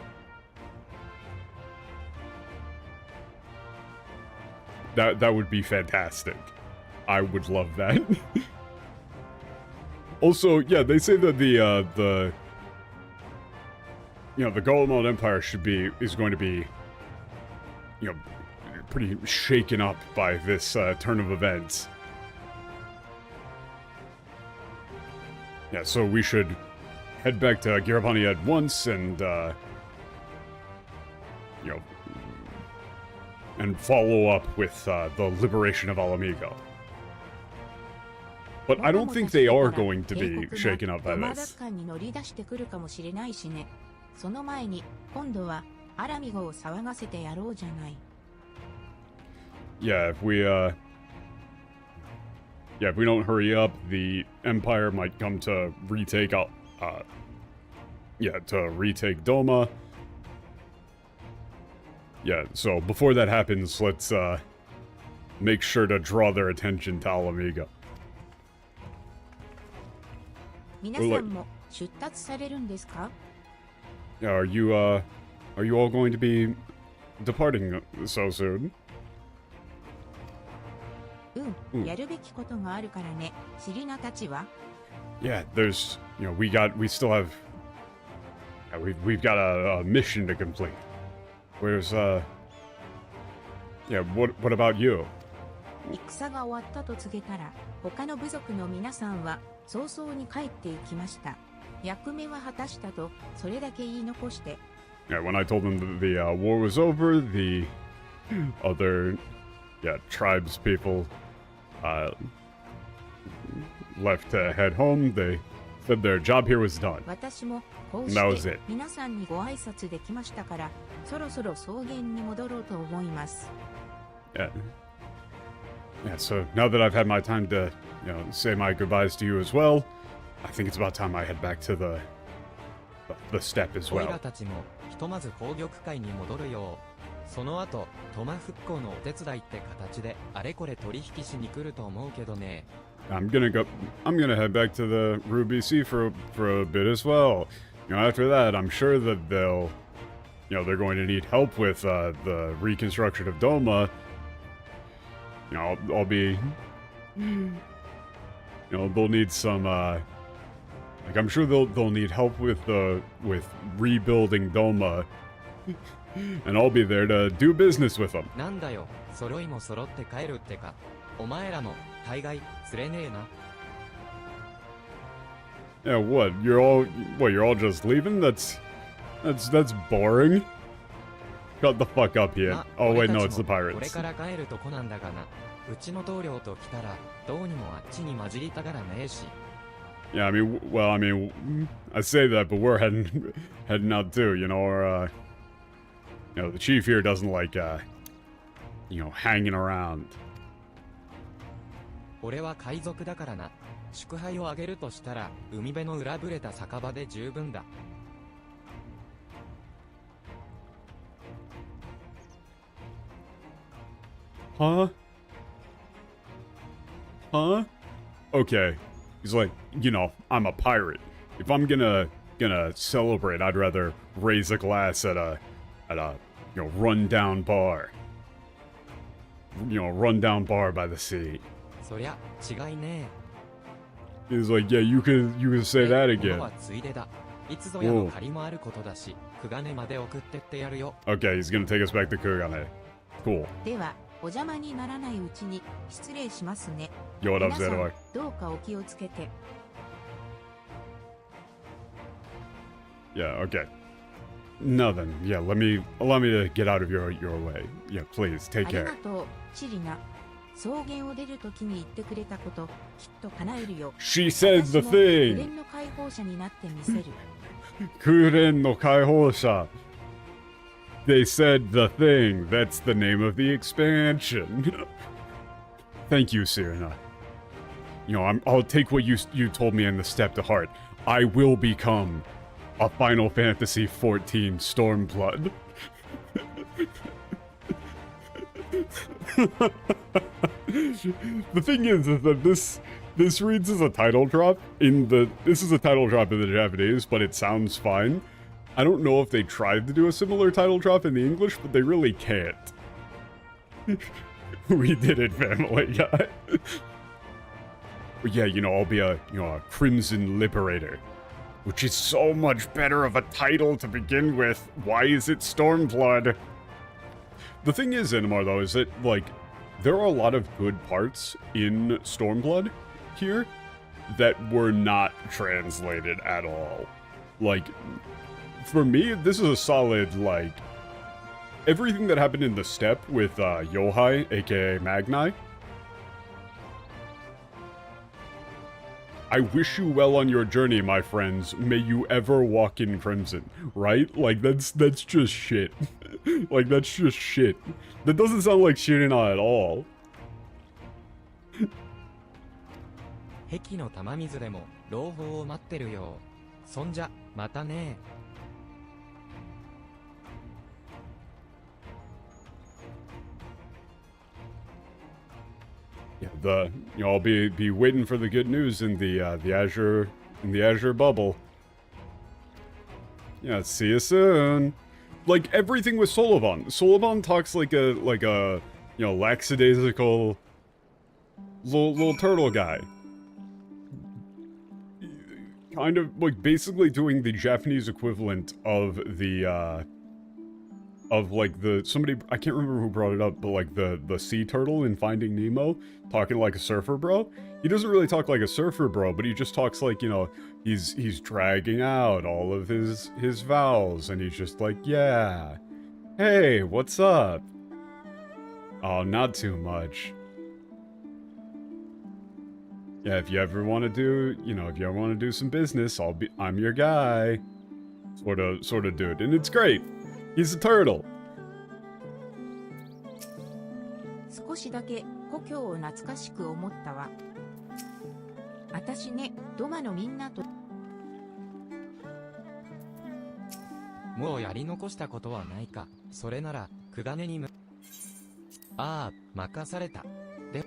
Speaker 1: That would be fantastic. I would love that. Also, yeah, they say that the you know, the Golemon Empire is going to be, you know, pretty shaken up by this turn of events. Yeah, so we should head back to Girabani at once and, you know, and follow up with the liberation of Alamigo. But I don't think they are going to be shaken up by this. Yeah, if we don't hurry up, the Empire might come to retake retake Doma. Yeah, so before that happens, let's make sure to draw their attention to Alamigo. Yeah, are you all going to be departing so soon? Yeah, there's, you know, we still have, we've got a mission to complete. Where's, yeah, what about you? Yeah, when I told them that the war was over, the other, tribes people left to head home. They said their job here was done. And that was it. Yeah, so now that I've had my time to, you know, say my goodbyes to you as well, I think it's about time I head back to the steppe as well. I'm gonna head back to the Ruby Sea for a bit as well. You know, after that, I'm sure that they're going to need help with the reconstruction of Doma. You know, I'll be, you know, they'll need some, like, I'm sure they'll need help with rebuilding Doma, and I'll be there to do business with them. Yeah, what? You're all just leaving? That's boring. Shut the fuck up here. Oh wait, no, it's the pirates. Yeah, I mean, I say that, but we're heading out too, you know, or, you know, the chief here doesn't like, you know, hanging around. Huh? Okay. He's like, you know, I'm a pirate. If I'm gonna celebrate, I'd rather raise a glass at a you know, rundown bar. You know, rundown bar by the sea. He's like, yeah, you can say that again. Whoa. Okay, he's gonna take us back to Kugane. Cool. Yo, what up, Zedor? Yeah, okay. No then, yeah, allow me to get out of your way. Yeah, please, take care.
Speaker 2: 草原を出るときに言ってくれたこと、きっと叶えるよ。
Speaker 1: She said the
Speaker 2: 私も紅
Speaker 1: thing.
Speaker 2: の解放者になってみせる。
Speaker 1: Kuren no Kaihosha. They said the thing. That's the name of the expansion. Thank you, Sirena. You know, I'll take what you told me in the step to heart. I will become a Final Fantasy XIV Stormblood. The thing is that this reads as a title drop this is a title drop in the Japanese, but it sounds fine. I don't know if they tried to do a similar title drop in the English, but they really can't. We did it, Family Guy. But yeah, you know, I'll be a Crimson Liberator, which is so much better of a title to begin with. Why is it Stormblood? The thing is, Inamar, though, is that, like, there are a lot of good parts in Stormblood here that were not translated at all. Like, for me, this is a solid, like, everything that happened in the steppe with Yohai, aka Magnai. I wish you well on your journey, my friends. May you ever walk in crimson, right? Like, that's just shit. Like, that's just shit. That doesn't sound like Shirina at all.
Speaker 3: 壁の玉水でも朗報を待ってるよ。そんじゃまたね。
Speaker 1: Yeah, I'll be waiting for the good news in the Azure bubble. Yeah, see you soon. Like everything with Solovon. Solovon talks like a lackadaisical little turtle guy. Kind of like basically doing the Japanese equivalent of the somebody, I can't remember who brought it up, but like the sea turtle in Finding Nemo, talking like a surfer bro. He doesn't really talk like a surfer bro, but he just talks like, you know, he's dragging out all of his vowels, and he's just like, yeah, hey, what's up? Oh, not too much. Yeah, if you ever want to do, if you ever want to do some business, I'm your guy. Sort of dude, and it's great. He's a turtle.
Speaker 2: 少しだけ故郷を懐かしく思ったわ。あたしね、ドマのみんなと。
Speaker 3: もうやり残したことはないか。それなら、クガネにああ、任された。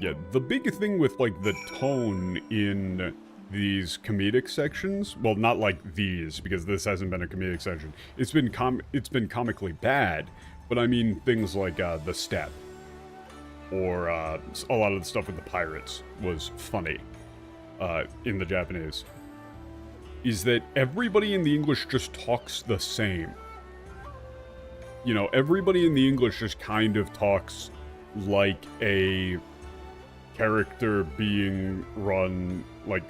Speaker 1: Yeah, the big thing with, like, the tone in these comedic sections, well, not like these, because this hasn't been a comedic section. It's been comically bad, but I mean things like, the steppe, or, a lot of the stuff with the pirates was funny, in the Japanese, is that everybody in the English just talks the same. You know, everybody in the English just kind of talks like a character being run like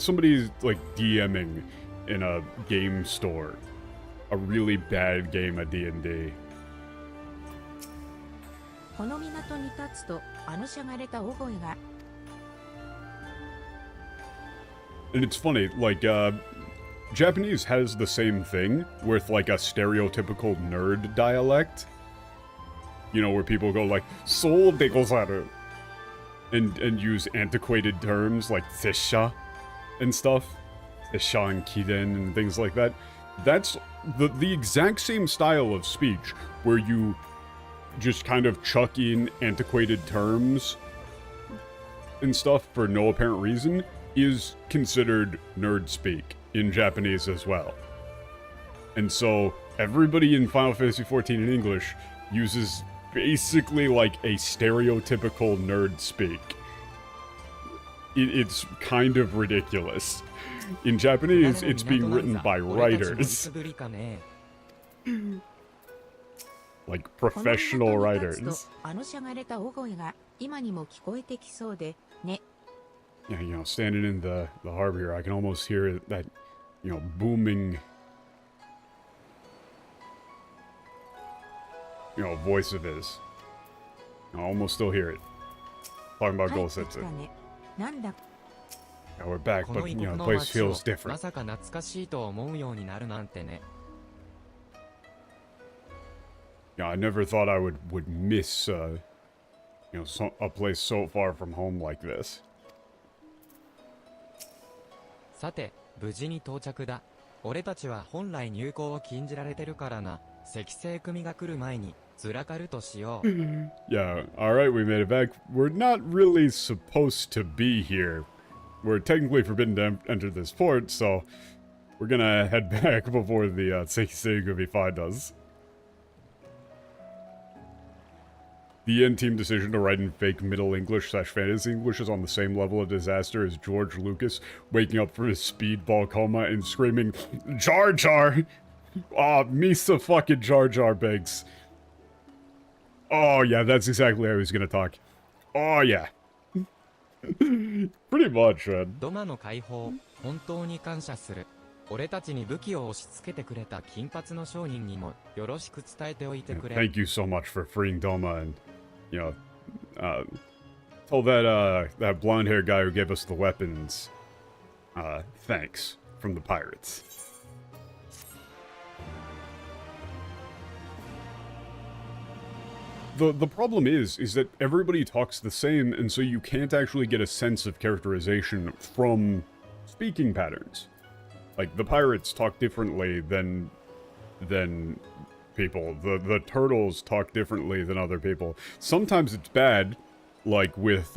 Speaker 1: somebody's like DMing in a game store, a really bad game of D&D.
Speaker 2: この港に立つとあのしゃがれた大声が。
Speaker 1: And it's funny, like Japanese has the same thing with like a stereotypical nerd dialect. You know, where people go like "Soul de gozaru." And use antiquated terms like Sesha and stuff. Sesha and Kiden and things like that. That's the exact same style of speech where you just kind of chuck in antiquated terms and stuff for no apparent reason is considered nerd speak in Japanese as well. And so everybody in Final Fantasy XIV in English uses basically like a stereotypical nerd speak. It's kind of ridiculous. In Japanese, it's being written by writers. Like professional writers. Yeah, you know, standing in the harbor here, I can almost hear that, you know, booming, you know, voice of his. I almost still hear it. talking about
Speaker 2: 帰ってき
Speaker 1: Gosetsu.
Speaker 2: たね。なんだ
Speaker 1: Yeah, we're back,
Speaker 3: この
Speaker 1: but
Speaker 3: 異
Speaker 1: you
Speaker 3: 国
Speaker 1: know, the
Speaker 3: の
Speaker 1: place
Speaker 3: 街を
Speaker 1: feels
Speaker 3: ま
Speaker 1: different.
Speaker 3: さか懐かしいと思うようになるなんてね。
Speaker 1: Yeah, I never thought I would miss a place so far from home like this.
Speaker 3: さて、無事に到着だ。俺たちは本来入港を禁じられてるからな。赤星組が来る前にずらかるとしよう。
Speaker 1: Yeah, alright, we made it back. We're not really supposed to be here. We're technically forbidden to enter this port, so we're gonna head back before the Seikisei find us. The end team decision to write in fake Middle English/Fantasy English is on the same level of disaster as George Lucas waking up from his speedball coma and screaming, Jar Jar! Ah, Misa fucking Jar Jar Binks. Oh yeah, that's exactly how he's gonna talk. Oh yeah. Pretty much, man.
Speaker 3: ドマの解放、本当に感謝する。俺たちに武器を押し付けてくれた金髪の商人にもよろしく伝えておいてくれ。
Speaker 1: Thank you so much for freeing Doma and, you know, tell that blonde-haired guy who gave us the weapons, thanks from the pirates. The problem is that everybody talks the same, and so you can't actually get a sense of characterization from speaking patterns. Like, the pirates talk differently than people. The turtles talk differently than other people. Sometimes it's bad, like with,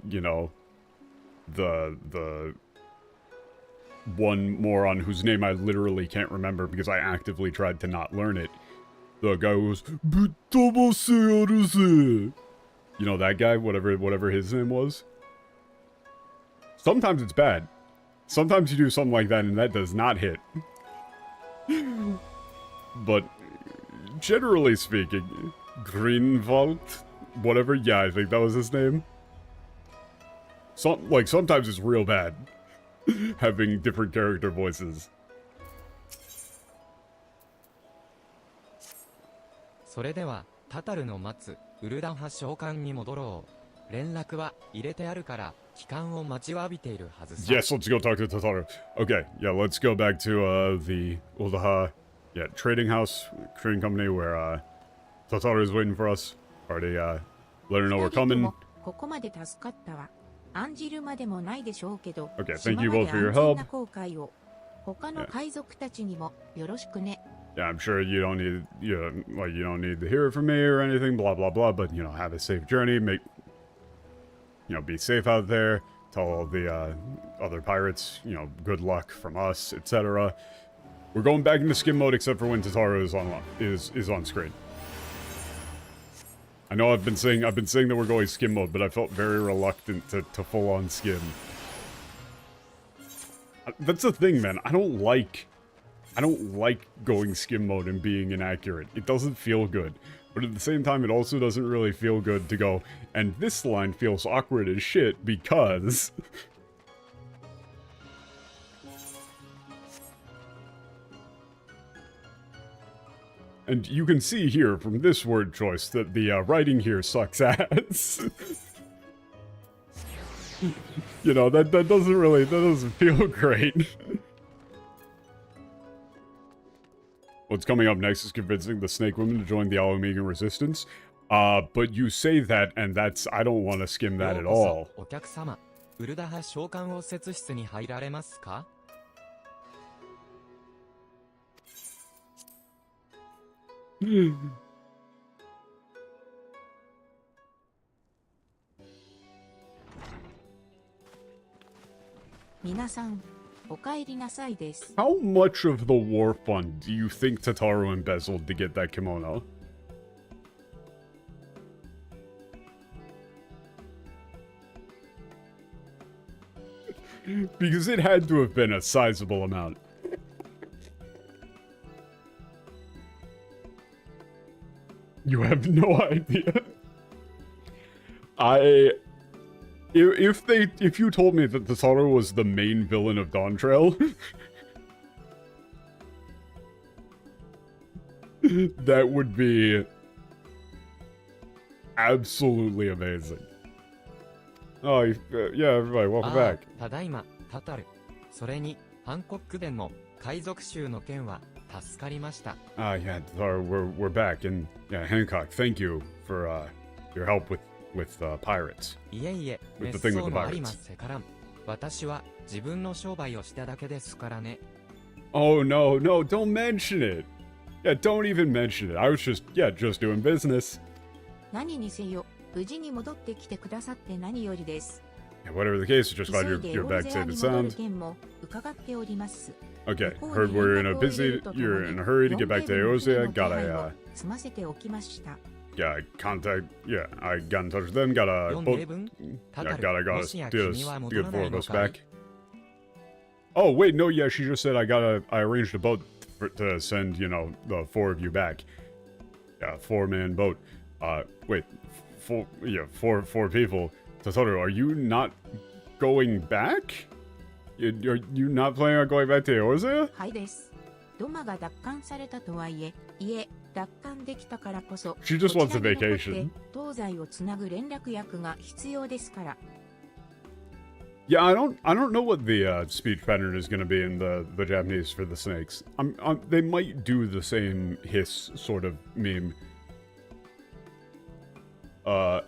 Speaker 1: you know, the one moron whose name I literally can't remember because I actively tried to not learn it. The guy who goes, you know that guy, whatever his name was? Sometimes it's bad. Sometimes you do something like that and that does not hit. But generally speaking, Greenwald, whatever, yeah, I think that was his name. Sometimes it's real bad having different character voices.
Speaker 3: それでは、タタルの待つウルダン派召喚に戻ろう。連絡は入れてあるから、帰還を待ちわびているはずさ。
Speaker 1: Yes, let's go talk to Tataru. Okay, yeah, let's go back to the Uldaha, trading company where Tataru is waiting for us. Already let her know we're coming.
Speaker 2: ここまで助かったわ。案じるまでもないでしょうけど、
Speaker 1: Okay,
Speaker 2: 島
Speaker 1: thank you
Speaker 2: まで
Speaker 1: both for your
Speaker 2: 安全
Speaker 1: help.
Speaker 2: な航海を。他の海賊たちにもよろしくね。
Speaker 1: Yeah, I'm sure you don't need to hear it from me or anything, blah blah blah. But you know, have a safe journey. Be safe out there. Tell all the other pirates, good luck from us, etc. We're going back into skim mode except for when Tataru is on screen. I know I've been saying that we're going skim mode, but I felt very reluctant to full on skim. That's the thing, man. I don't like going skim mode and being inaccurate. It doesn't feel good. But at the same time, it also doesn't really feel good to go, and this line feels awkward as shit because... And you can see here from this word choice that the writing here sucks ass. That doesn't feel great. What's coming up next is convincing the Snake Women to join the Alamegan Resistance. But you say that, and I don't want to skim that at all.
Speaker 3: お客様、ウルダ派召喚応接室に入られますか?
Speaker 1: How much of the war fund do you think Tataru embezzled to get that kimono? Because it had to have been a sizable amount. You have no idea. If you told me that Tataru was the main villain of Dawn Trail, that would be absolutely amazing. Oh, yeah, everybody, welcome back.
Speaker 3: ただいま、タタル。それに、ハンコック伝の海賊衆の件は助かりました。
Speaker 1: Yeah, we're back, and yeah, Hancock, thank you for your help with pirates.
Speaker 3: いえいえ、
Speaker 1: With
Speaker 3: 滅
Speaker 1: the thing with
Speaker 3: 相
Speaker 1: the
Speaker 3: のありま
Speaker 1: pirates.
Speaker 3: すせからん。私は自分の商売をしただけですからね。
Speaker 1: Oh no, don't mention it. Yeah, don't even mention it. I was just doing business.
Speaker 2: 何にせよ、無事に戻ってきてくださって何よりです。
Speaker 1: Yeah, whatever the case, just glad
Speaker 2: 急いで
Speaker 1: you're
Speaker 2: 大
Speaker 1: back
Speaker 2: 勢
Speaker 1: safe
Speaker 2: に
Speaker 1: and
Speaker 2: 戻る
Speaker 1: sound.
Speaker 2: 件も伺っております。
Speaker 1: Okay,
Speaker 2: 向こう
Speaker 1: heard
Speaker 2: に
Speaker 1: you're
Speaker 2: 連
Speaker 1: in a
Speaker 2: 絡を入れ
Speaker 1: busy,
Speaker 2: るとともに
Speaker 1: you're in a hurry to get back to
Speaker 2: ロン
Speaker 1: Eosia.
Speaker 2: ペイの手
Speaker 1: Gotta
Speaker 2: 配を済ませておきました。
Speaker 1: yeah, I got in touch with them. Got a
Speaker 3: 読ん
Speaker 1: boat.
Speaker 3: で分、タ
Speaker 1: Yeah,
Speaker 3: タル。
Speaker 1: got
Speaker 3: も
Speaker 1: us
Speaker 3: しや
Speaker 1: to
Speaker 3: 君は
Speaker 1: get
Speaker 3: 戻
Speaker 1: four
Speaker 3: らない
Speaker 1: of
Speaker 3: の
Speaker 1: us
Speaker 3: かい
Speaker 1: back. Oh wait, no, yeah, she just said I arranged a boat to send, the 4 of you back. Yeah, 4-man boat. Wait, four people. Totoro, are you not going back? Are you not planning on going back to Eorzea?
Speaker 2: はいです。ドマが奪還されたとはいえ、奪還できたからこそ、
Speaker 1: She just
Speaker 2: こ
Speaker 1: wants
Speaker 2: ち
Speaker 1: a
Speaker 2: らに残って
Speaker 1: vacation.
Speaker 2: 東西をつなぐ連絡役が必要ですから。
Speaker 1: Yeah, I don't know what the speech pattern is going to be in the Japanese for the snakes. They might do the same hiss sort of meme. Yeah,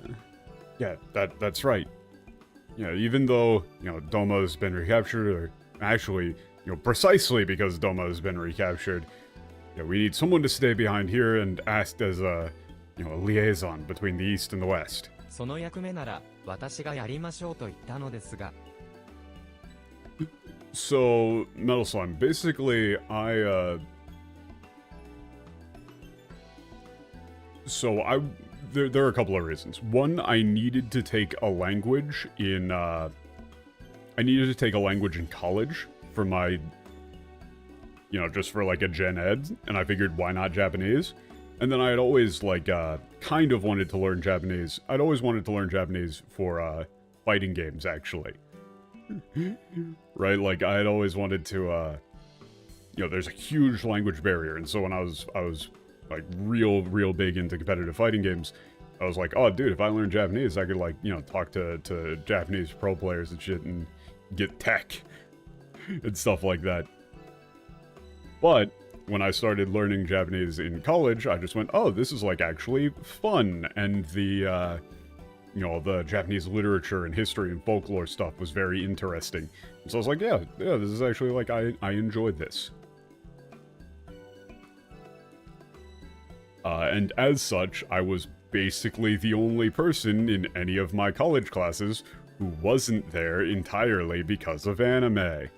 Speaker 1: that's right. Yeah, even though, Doma's been recaptured, or actually, precisely because Doma has been recaptured, we need someone to stay behind here and act as a liaison between the East and the West.
Speaker 3: その役目なら私がやりましょうと言ったのですが。
Speaker 1: So, Metal Slime, basically, there are a couple of reasons. One, I needed to take a language in college for my, just for like a gen ed, and I figured why not Japanese? And then I had always kind of wanted to learn Japanese. I'd always wanted to learn Japanese for fighting games, actually. Right? Like, I had always wanted to, there's a huge language barrier, and so when I was like real big into competitive fighting games, I was like, oh dude, if I learn Japanese, I could talk to Japanese pro players and shit and get tech and stuff like that. But when I started learning Japanese in college, I just went, oh, this is actually fun, and the Japanese literature and history and folklore stuff was very interesting. And so I was like, yeah, this is actually I enjoyed this. And as such, I was basically the only person in any of my college classes who wasn't there entirely because of anime.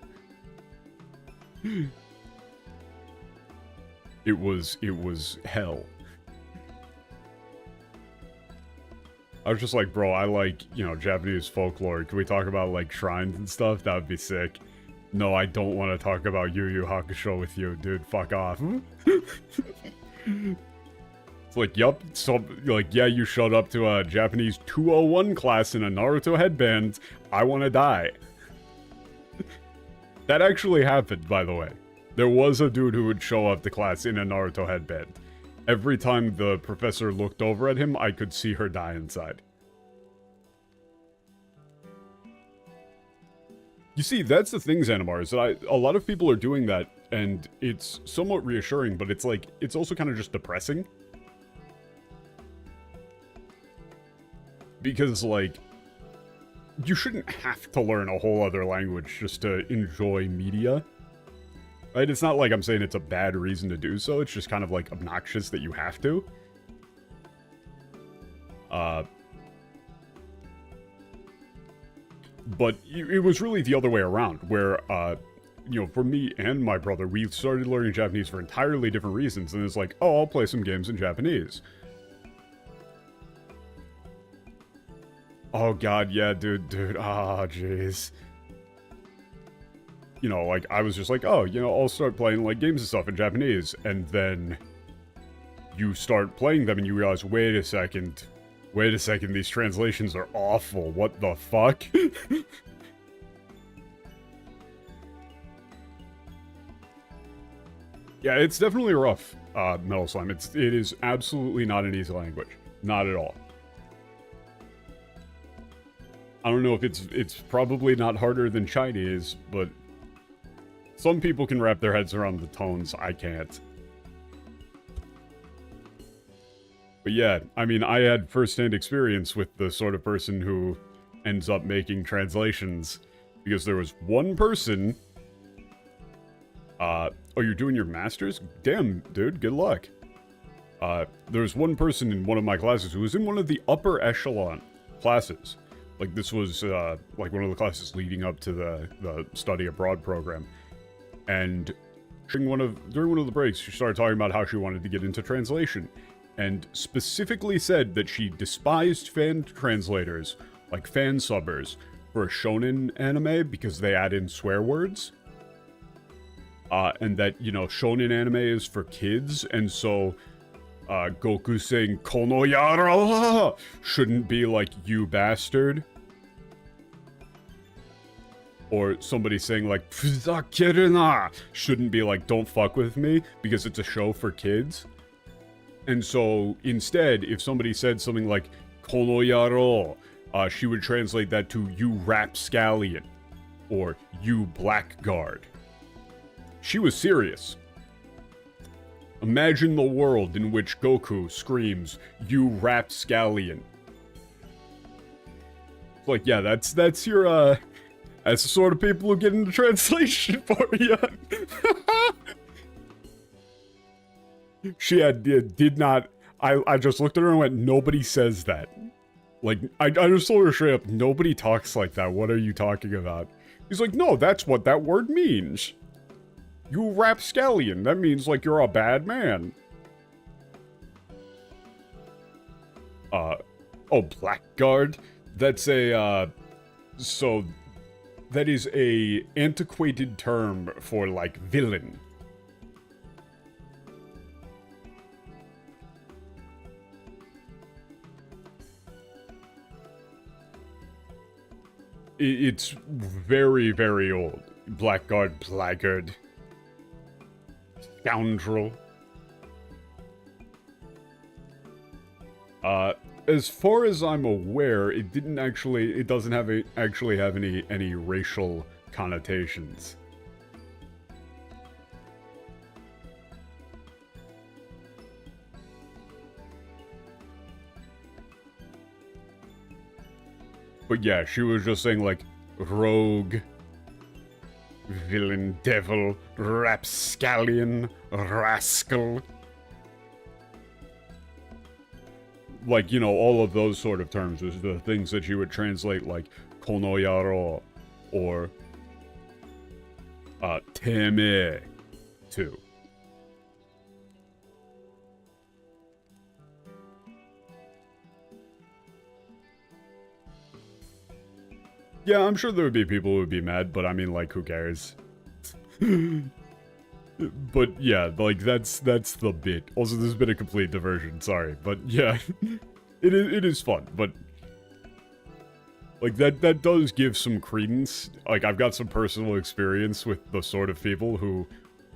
Speaker 1: It was hell. I was just like, bro, I like, Japanese folklore. Can we talk about, shrines and stuff? That would be sick. No, I don't want to talk about Yu Yu Hakusho with you, dude. Fuck off. It's like, yup. So, yeah, you showed up to a Japanese 201 class in a Naruto headband. I want to die. That actually happened, by the way. There was a dude who would show up to class in a Naruto headband. Every time the professor looked over at him, I could see her die inside. You see, that's the thing, Xanamar, is that a lot of people are doing that, and it's somewhat reassuring, but it's it's also kind of just depressing. Because, you shouldn't have to learn a whole other language just to enjoy media. Right? It's not like I'm saying it's a bad reason to do so, it's just kind of, obnoxious that you have to. But it was really the other way around, where, for me and my brother, we started learning Japanese for entirely different reasons, and it's like, oh, I'll play some games in Japanese. Oh god, yeah, dude, jeez. I was just like, oh, I'll start playing, games and stuff in Japanese, and then you start playing them and you realize, wait a second, these translations are awful, what the fuck? Yeah, it's definitely rough, Metal Slime. It is absolutely not an easy language. Not at all. I don't know if it's probably not harder than Chinese, but some people can wrap their heads around the tones. I can't. But yeah, I mean, I had first-hand experience with the sort of person who ends up making translations, because there was one person... oh, you're doing your master's? Damn, dude, good luck. There was one person in one of my classes who was in one of the upper echelon classes. Like, this was, like, one of the classes leading up to the study abroad program. And during one of the breaks, she started talking about how she wanted to get into translation. And specifically said that she despised fan translators, like fan subbers, for a shonen anime because they add in swear words. And that, you know, shonen anime is for kids, and so Goku saying "Kono yara" shouldn't be like "you bastard," or somebody saying like "fuzakeru na" shouldn't be like "don't fuck with me" because it's a show for kids. And so instead, if somebody said something like "Kono yaro," she would translate that to "you rapscallion" or "you blackguard." She was serious. Imagine the world in which Goku screams, "You rapscallion." Like, yeah, that's your, that's the sort of people who get into translation for you. She did not, I just looked at her and went, nobody says that. Like, I just told her straight up, nobody talks like that, what are you talking about? He's like, no, that's what that word means. You rapscallion, that means like you're a bad man. Oh, blackguard? That's a, so, that is a antiquated term for, like, villain. It's very, very old. Blackguard, blackguard. Scoundrel. As far as I'm aware, it doesn't actually have any racial connotations. But yeah, she was just saying like, rogue, villain, devil, rapscallion, rascal. Like, you know, all of those sort of terms was the things that you would translate like kono yaro or teme to. Yeah, I'm sure there would be people who would be mad, but I mean, like, who cares? But yeah, like, that's the bit. Also, this has been a complete diversion, sorry. But yeah, it is fun, but... Like, that does give some credence. Like, I've got some personal experience with the sort of people who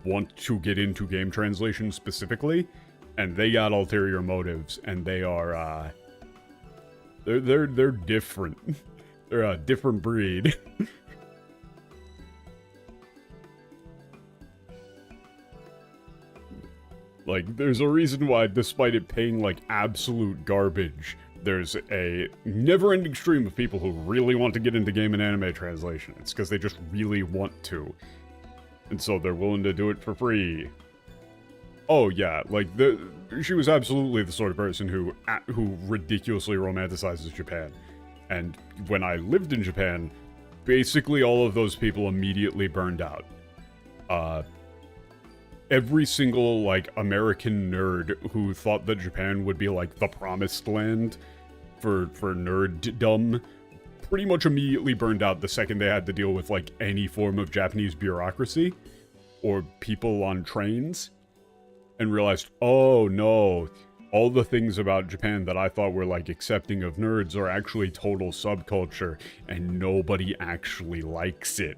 Speaker 1: want to get into game translation specifically, and they got ulterior motives, and they are, they're different. They're a different breed. Like, there's a reason why, despite it paying, like, absolute garbage, there's a never-ending stream of people who really want to get into game and anime translation. It's because they just really want to. And so they're willing to do it for free. Oh, yeah, like, she was absolutely the sort of person who ridiculously romanticizes Japan. And when I lived in Japan, basically all of those people immediately burned out. Every single, like, American nerd who thought that Japan would be, like, the promised land for nerddom pretty much immediately burned out the second they had to deal with, like, any form of Japanese bureaucracy or people on trains and realized, oh, no, all the things about Japan that I thought were, like, accepting of nerds are actually total subculture and nobody actually likes it.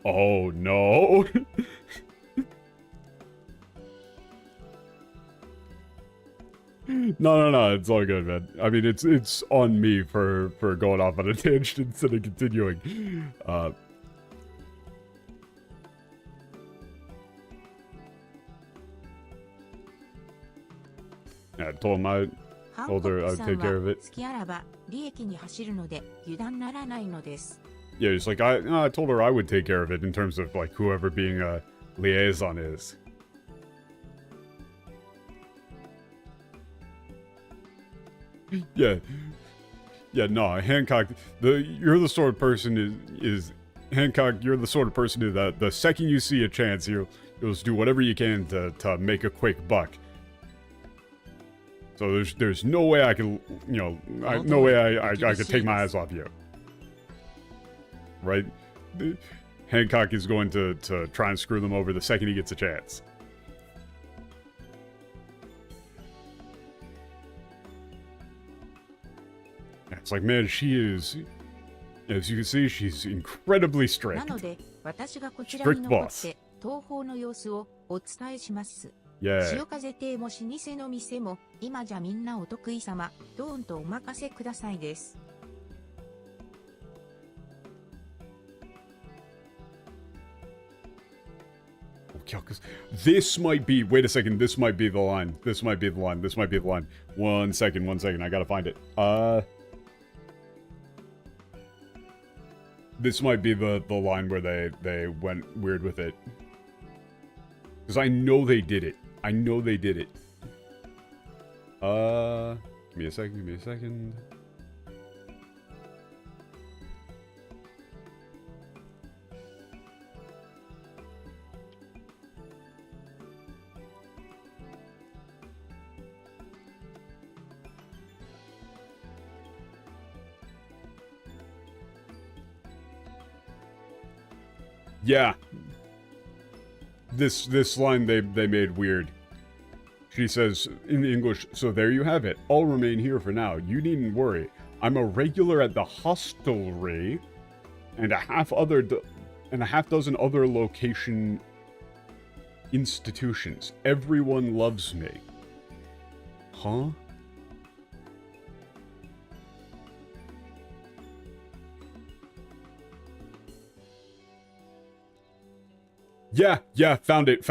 Speaker 1: Oh, no. No, it's all good, man. I mean, it's on me for going off on a tangent instead of continuing. Yeah, I told him I told her I'd take care of it.
Speaker 2: 好きあらば利益に走るので油断ならないのです。
Speaker 1: Yeah, it's like I told her I would take care of it in terms of like whoever being a liaison is. Yeah, no, Hancock. You're the sort of person is Hancock. You're the sort of person who the second you see a chance, you'll just do whatever you can to make a quick buck. So there's no way I can, no way I could take my eyes off you. Right? Hancock is going to try and screw them over the second he gets a chance. It's like, man, she is, as you can see, she's incredibly strict.
Speaker 2: なので私がこちらに残って東方の様子をお伝えします。
Speaker 1: Yeah.
Speaker 2: 潮風亭も老舗の店も今じゃみんなお得意様、ドーンとお任せくださいです。
Speaker 1: This might be, wait a second, this might be the line. This might be the line. This might be the line. One second, I gotta find it. This might be the line where they went weird with it. Because I know they did it. Give me a second. Yeah. This line they made weird. She says in English, "So there you have it. I'll remain here for now. You needn't worry. I'm a regular at the hostelry and a half dozen other location institutions. Everyone loves me." Huh? Yeah, found it.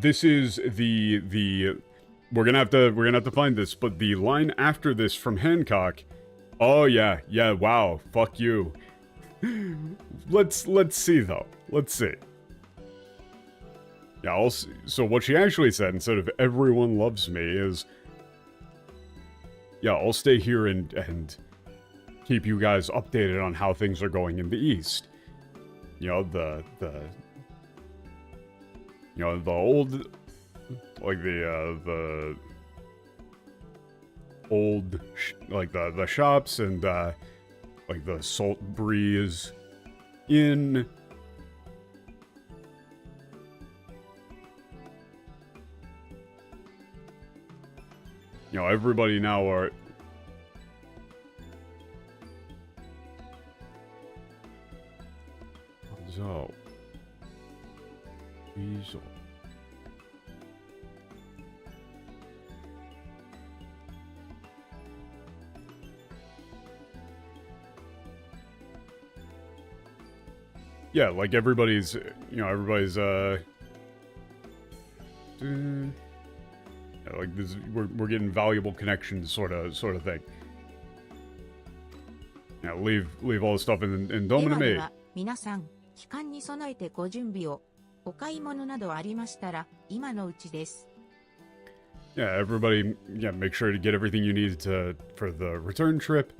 Speaker 1: This is the we're gonna have to find this, but the line after this from Hancock. Oh yeah, wow, fuck you. Let's see though. Let's see. Yeah, so what she actually said instead of "everyone loves me" is, yeah, I'll stay here and keep you guys updated on how things are going in the East. You know, the old, like the old, like the shops and like the Salt Breeze Inn. You know, everybody now are. So. Weasel. Yeah, like everybody's, yeah, like this, we're getting valuable connections, sort of thing. Yeah, leave all the stuff in Dome to me.
Speaker 2: 皆さん、帰還に備えてご準備を。お買い物などありましたら、今のうちです。
Speaker 1: Yeah, everybody, make sure to get everything you need for the return trip.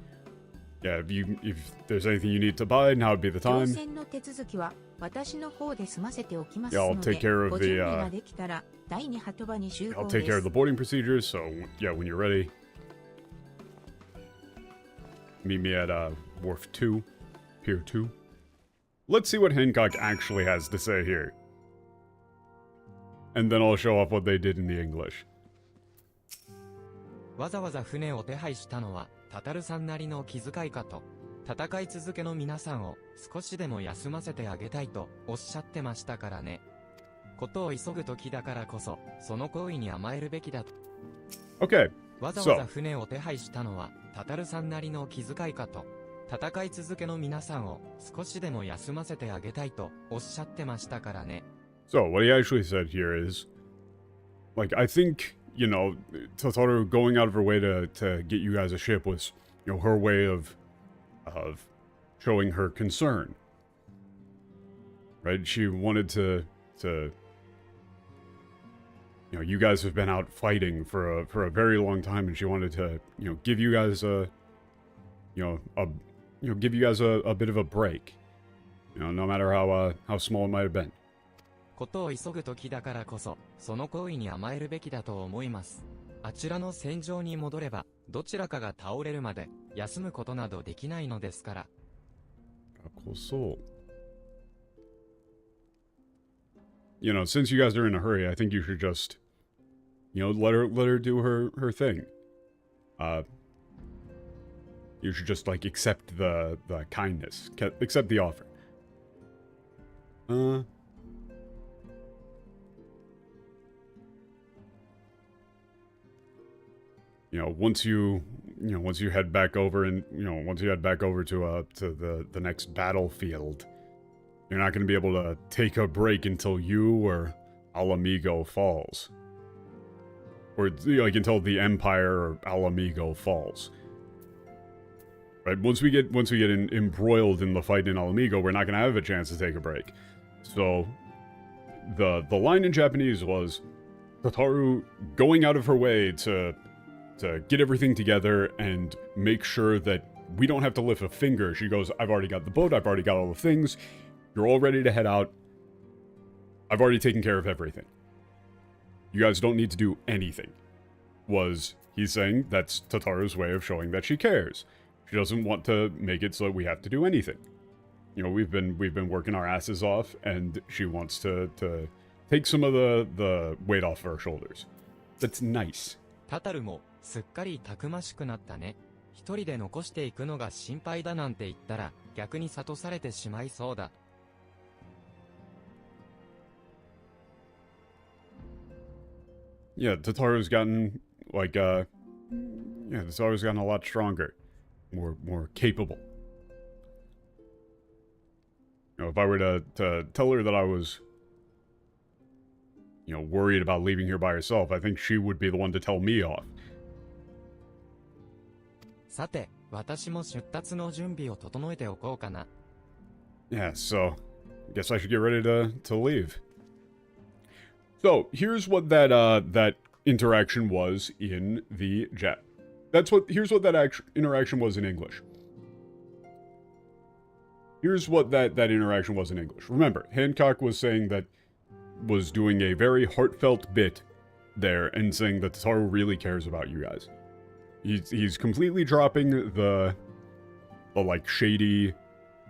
Speaker 1: Yeah, if there's anything you need to buy, now would be the time.
Speaker 2: 乗船の手続きは私の方で済ませておきます
Speaker 1: Yeah,
Speaker 2: の
Speaker 1: I'll
Speaker 2: で、
Speaker 1: take care of
Speaker 2: ご
Speaker 1: the
Speaker 2: 準備ができたら第二波場に集
Speaker 1: I'll
Speaker 2: 合
Speaker 1: take
Speaker 2: で
Speaker 1: care of
Speaker 2: す
Speaker 1: the。boarding procedures. So yeah, when you're ready, meet me at Wharf 2, Pier 2. Let's see what Hancock actually has to say here. And then I'll show off what they did in the English.
Speaker 3: わざわざ船を手配したのは、タタルさんなりの気遣いかと。戦い続けの皆さんを少しでも休ませてあげたいとおっしゃってましたからね。ことを急ぐ時だからこそ、その行為に甘えるべきだと。
Speaker 1: Okay,
Speaker 3: わざわざ
Speaker 1: so,
Speaker 3: 船を手配したのは、タタルさんなりの気遣いかと。戦い続けの皆さんを少しでも休ませてあげたいとおっしゃってましたからね。
Speaker 1: so what he actually said here is, like, I think, you know, Totoro going out of her way to get you guys a ship was, you know, her way of showing her concern. Right? She wanted to, you know, you guys have been out fighting for a very long time, and she wanted to, you know, give you guys a bit of a break. You know, no matter how small it might have been.
Speaker 3: ことを急ぐ時だからこそ、その行為に甘えるべきだと思います。あちらの戦場に戻れば、どちらかが倒れるまで休むことなどできないのですから。
Speaker 1: You know, since you guys are in a hurry, I think you should just, you know, let her do her thing. You should just, like, accept the kindness. Accept the offer. You know, once you head back over and, you know, once you head back over to the next battlefield, you're not going to be able to take a break until you or Mhigo falls. Or, like, until the Empire or Mhigo falls. Right? Once we get embroiled in the fight in Mhigo, we're not going to have a chance to take a break. So, the line in Japanese was Tataru going out of her way to get everything together and make sure that we don't have to lift a finger. She goes, I've already got the boat, I've already got all the things. You're all ready to head out. I've already taken care of everything. You guys don't need to do anything. He's saying that's Tataru's way of showing that she cares. She doesn't want to make it so that we have to do anything. You know, we've been working our asses off, and she wants to take some of the weight off of our shoulders. That's nice.
Speaker 3: タタルもすっかりたくましくなったね。一人で残していくのが心配だなんて言ったら逆に諭されてしまいそうだ。
Speaker 1: Yeah, Tataru's gotten, like, Tataru's gotten a lot stronger. More capable. You know, if I were to tell her that I was, you know, worried about leaving here by herself, I think she would be the one to tell me off.
Speaker 3: さて、私も出立の準備を整えておこうかな。
Speaker 1: Yeah, so, guess I should get ready to leave. So, here's what that interaction was in the Jap. Here's what that interaction was in English. Here's what that interaction was in English. Remember, Hancock was doing a very heartfelt bit there and saying that Tataru really cares about you guys. He's completely dropping the like shady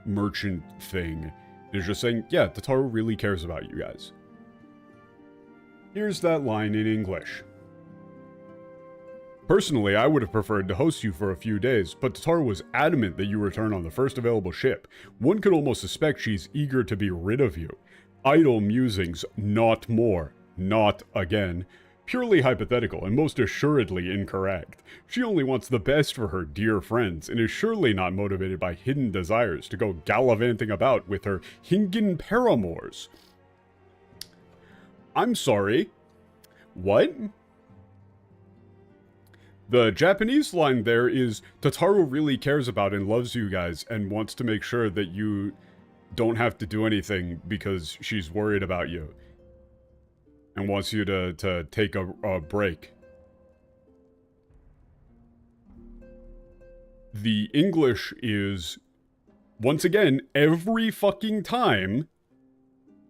Speaker 1: merchant thing. He's just saying, yeah, Tataru really cares about you guys. Here's that line in English. Personally, I would have preferred to host you for a few days, but Tataru was adamant that you return on the first available ship. One could almost suspect she's eager to be rid of you. Idle musings, not more. Not again. Purely hypothetical and most assuredly incorrect. She only wants the best for her dear friends and is surely not motivated by hidden desires to go gallivanting about with her Hingen paramours. I'm sorry. What? The Japanese line there is, Tataru really cares about and loves you guys and wants to make sure that you don't have to do anything because she's worried about you. And wants you to take a break. The English is, once again, every fucking time,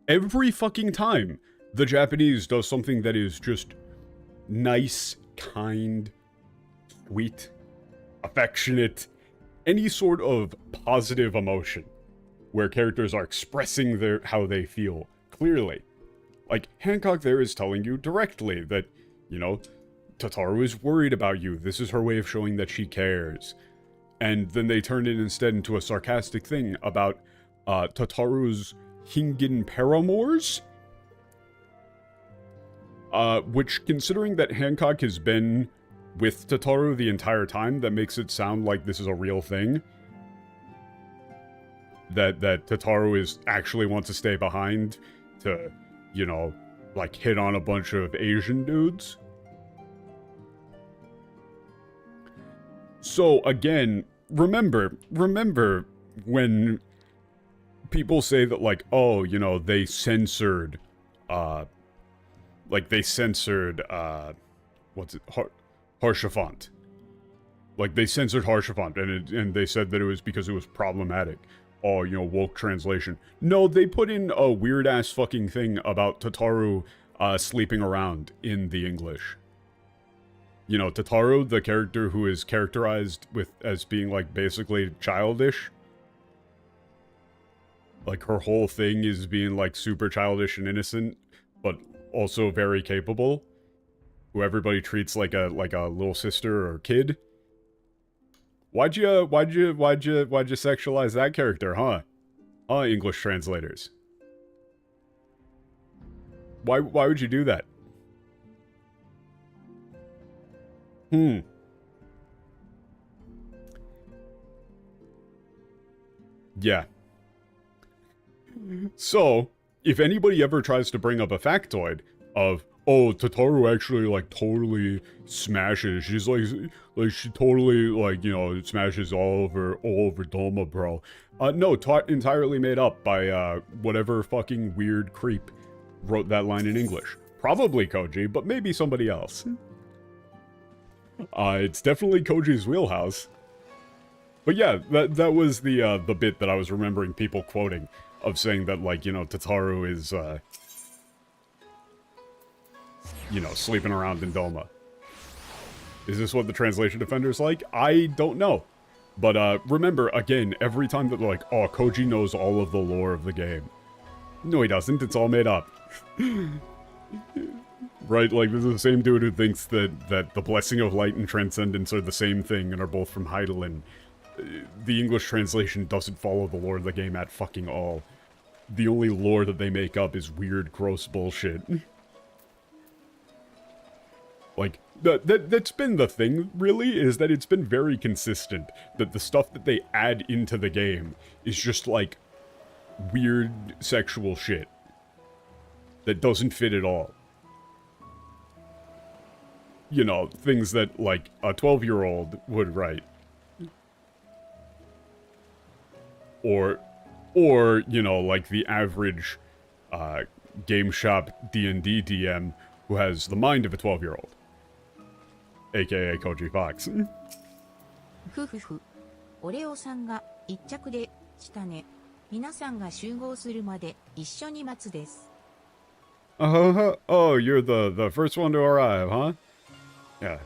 Speaker 1: the Japanese does something that is just nice, kind, sweet, affectionate, any sort of positive emotion where characters are expressing how they feel clearly. Like, Hancock there is telling you directly that, you know, Tataru is worried about you. This is her way of showing that she cares. And then they turn it instead into a sarcastic thing about Tataru's Hingen paramours? Which, considering that Hancock has been with Tataru the entire time, that makes it sound like this is a real thing. That Tataru actually wants to stay behind to, you know, like hit on a bunch of Asian dudes. So again, remember when people say that, like, oh, you know, they censored, what's it, Harshafont. Like, they censored Harshafont, and they said that it was because it was problematic. Oh, you know, woke translation. No, they put in a weird-ass fucking thing about Tataru, sleeping around in the English. You know, Tataru, the character who is characterized as being, like, basically childish. Like, her whole thing is being, like, super childish and innocent, but also very capable. Who everybody treats like a little sister or kid. Why'd you sexualize that character, huh? English translators. Why would you do that? Yeah. So, if anybody ever tries to bring up a factoid of, oh, Tataru actually, like, totally smashes. She's like she totally, like, you know, smashes all over Doma, bro. No, entirely made up by, whatever fucking weird creep wrote that line in English. Probably Koji, but maybe somebody else. It's definitely Koji's wheelhouse. But yeah, that was the bit that I was remembering people quoting, of saying that, like, you know, Tataru is, you know, sleeping around in Doma. Is this what the translation defender's like? I don't know. But, remember, again, every time that, like, oh, Koji knows all of the lore of the game. No, he doesn't. It's all made up. Right? Like, this is the same dude who thinks that the Blessing of Light and Transcendence are the same thing and are both from Heidelin. The English translation doesn't follow the lore of the game at fucking all. The only lore that they make up is weird, gross bullshit. Like, that's been the thing, really, is that it's been very consistent. That the stuff that they add into the game is just, like, weird sexual shit. That doesn't fit at all. You know, things that, like, a 12-year-old would write. Or, you know, like the average, game shop D&D DM who has the mind of a 12-year-old. AKA Koji Fox.
Speaker 2: ふふふ。オレオさんが一着でしたね。皆さんが集合するまで一緒に待つです。
Speaker 1: Oh, you're the first one to arrive, huh? Yeah.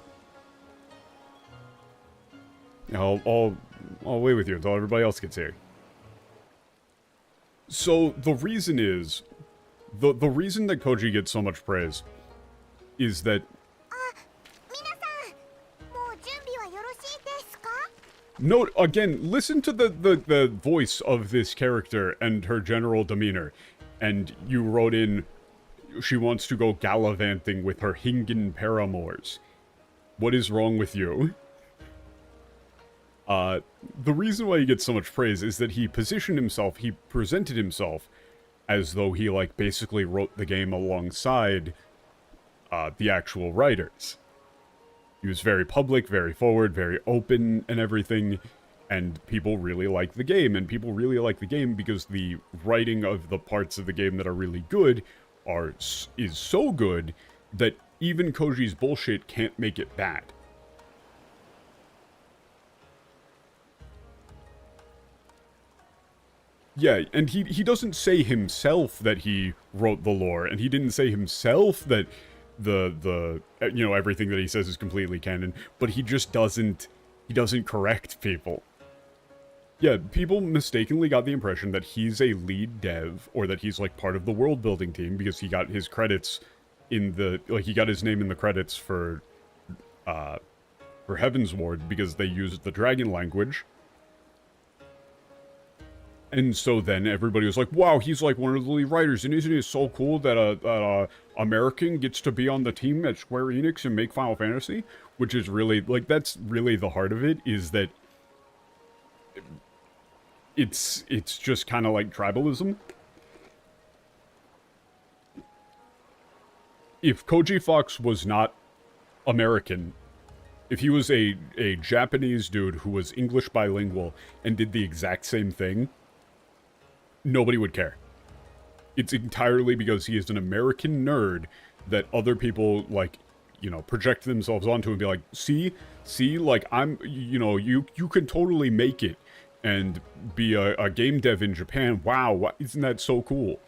Speaker 1: I'll wait with you until everybody else gets here. So, the reason is, the reason that Koji gets so much praise is that... Note, again, listen to the voice of this character and her general demeanor. And you wrote in, she wants to go gallivanting with her Hingen paramours. What is wrong with you? The reason why he gets so much praise is that he presented himself as though he, like, basically wrote the game alongside, the actual writers. He was very public, very forward, very open, and everything, and people really like the game, and people really like the game because the writing of the parts of the game that are really good is so good that even Koji's bullshit can't make it bad. Yeah, and he doesn't say himself that he wrote the lore, and he didn't say himself that the you know, everything that he says is completely canon, but he just doesn't correct people. Yeah, people mistakenly got the impression that he's a lead dev, or that he's, like, part of the world building team, because he got his credits in the, like, he got his name in the credits for Heavensward, because they used the dragon language. And so then everybody was like, wow, he's like one of the lead writers, and isn't it so cool that American gets to be on the team at Square Enix and make Final Fantasy, which is really, like, that's really the heart of it, is that it's just kind of like tribalism. If Koji Fox was not American, if he was a Japanese dude who was English bilingual and did the exact same thing, nobody would care. It's entirely because he is an American nerd that other people, like, you know, project themselves onto and be like, see, like, I'm, you know, you can totally make it and be a game dev in Japan. Wow, isn't that so cool?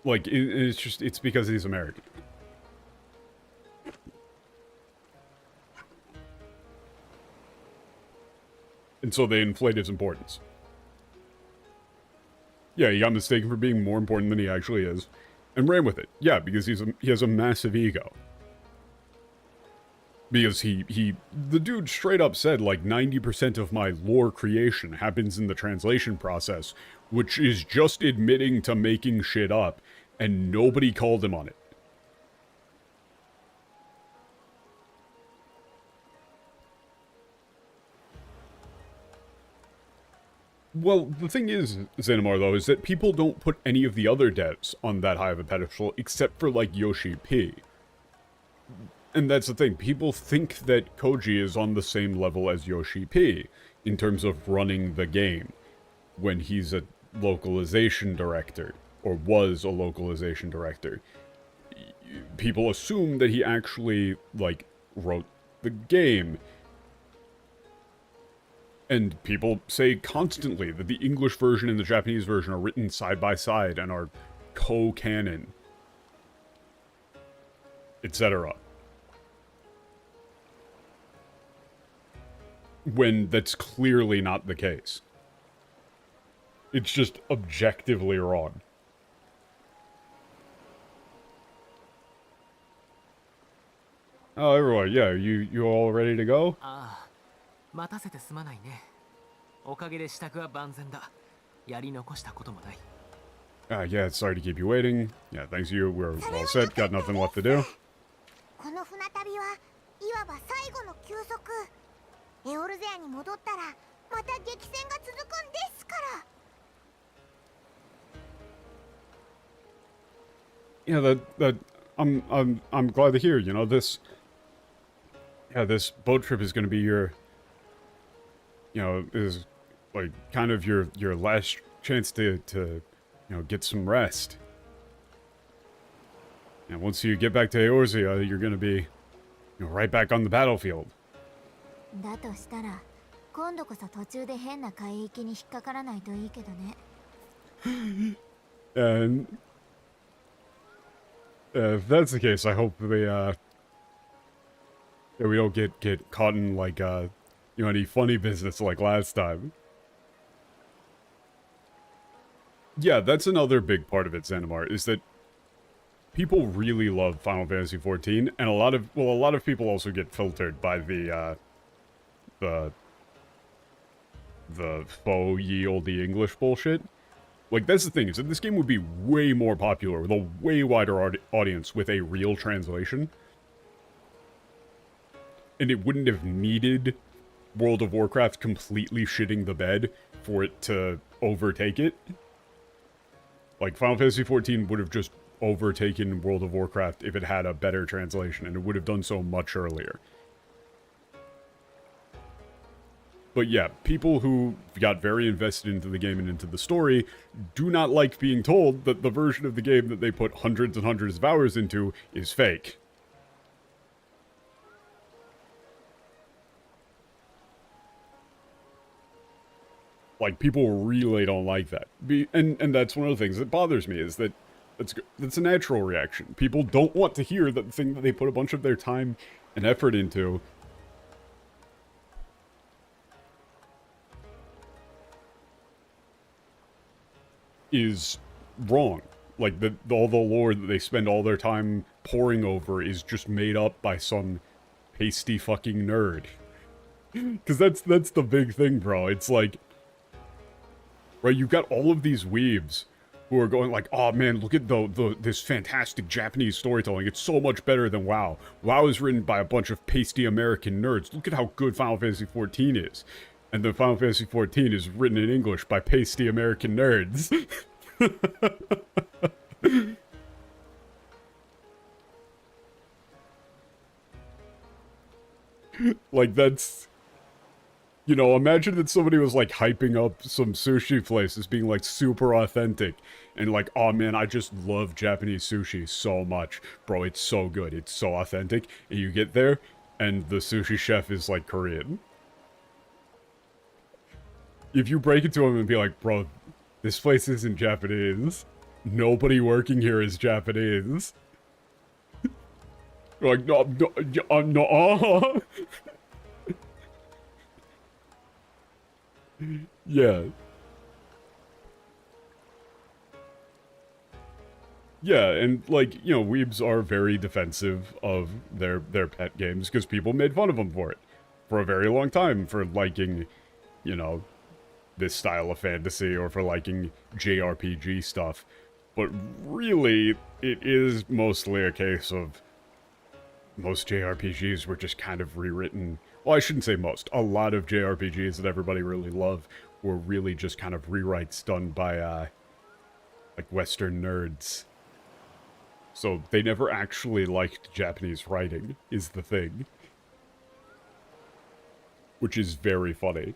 Speaker 1: Like, it's because he's American. And so they inflate his importance. Yeah, he got mistaken for being more important than he actually is, and ran with it. Yeah, because he has a massive ego. Because the dude straight up said, like, 90% of my lore creation happens in the translation process, which is just admitting to making shit up, and nobody called him on it. Well, the thing is, Xenomar, though, is that people don't put any of the other devs on that high of a pedestal, except for, like, Yoshi P. And that's the thing, people think that Koji is on the same level as Yoshi P, in terms of running the game, when he's a localization director, or was a localization director. People assume that he actually, like, wrote the game. And people say constantly that the English version and the Japanese version are written side by side and are co-canon, etc. When that's clearly not the case. It's just objectively wrong. Oh, everyone, yeah, you all ready to go?
Speaker 7: 待たせてすまないね。おかげで支度は万全だ。やり残したこともない。
Speaker 1: Yeah, sorry to keep you waiting. Yeah, thanks to you, we're all set, got nothing left to do.
Speaker 8: この船旅はいわば最後の休息。エオルゼアに戻ったらまた激戦が続くんですから。
Speaker 1: Yeah, that I'm glad to hear, you know, this boat trip is going to be your, you know, is like kind of your last chance to you know, get some rest. And once you get back to Eorzea, you're going to be, you know, right back on the battlefield.
Speaker 8: だとしたら今度こそ途中で変な海域に引っかからないといいけどね。
Speaker 1: And if that's the case, I hope that we don't get caught in, like, you know, any funny business like last time. Yeah, that's another big part of it, Xenomar, is that people really love Final Fantasy XIV, and a lot of people also get filtered by the faux ye olde English bullshit. Like, that's the thing, is that this game would be way more popular with a way wider audience with a real translation. And it wouldn't have needed World of Warcraft completely shitting the bed for it to overtake it. Like, Final Fantasy XIV would have just overtaken World of Warcraft if it had a better translation, and it would have done so much earlier. But yeah, people who got very invested into the game and into the story do not like being told that the version of the game that they put hundreds and hundreds of hours into is fake. Like, people really don't like that. And that's one of the things that bothers me, is that that's a natural reaction. People don't want to hear that the thing that they put a bunch of their time and effort into is wrong. Like, all the lore that they spend all their time poring over is just made up by some pasty fucking nerd. Because that's the big thing, bro. It's like, right, you've got all of these weebs who are going like, oh man, look at this fantastic Japanese storytelling. It's so much better than WoW. WoW is written by a bunch of pasty American nerds. Look at how good Final Fantasy XIV is. And then Final Fantasy XIV is written in English by pasty American nerds. Like, that's... You know, imagine that somebody was, like, hyping up some sushi place as being, like, super authentic. And, like, oh, man, I just love Japanese sushi so much. Bro, it's so good. It's so authentic. And you get there, and the sushi chef is, like, Korean. If you break it to him and be like, bro, this place isn't Japanese. Nobody working here is Japanese. You're like, no. Yeah. Yeah, and, like, you know, weebs are very defensive of their pet games because people made fun of them for it for a very long time, for liking, you know, this style of fantasy or for liking JRPG stuff. But really, it is mostly a case of most JRPGs were just kind of rewritten. Well, I shouldn't say most. A lot of JRPGs that everybody really loved were really just kind of rewrites done by, like, Western nerds. So they never actually liked Japanese writing, is the thing. Which is very funny.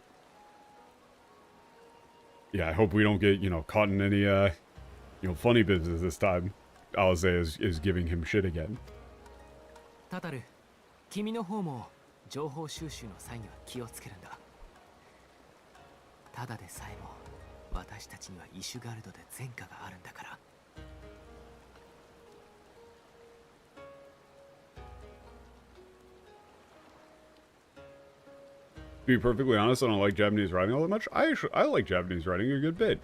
Speaker 1: Yeah, I hope we don't get, you know, caught in any, you know, funny business this time. Alize is giving him shit again.
Speaker 7: タタル、君の方も情報収集の際には気をつけるんだ。ただでさえも私たちにはイシュガルドで前科があるんだから。
Speaker 1: To be perfectly honest, I don't like Japanese writing all that much. I like Japanese writing a good bit.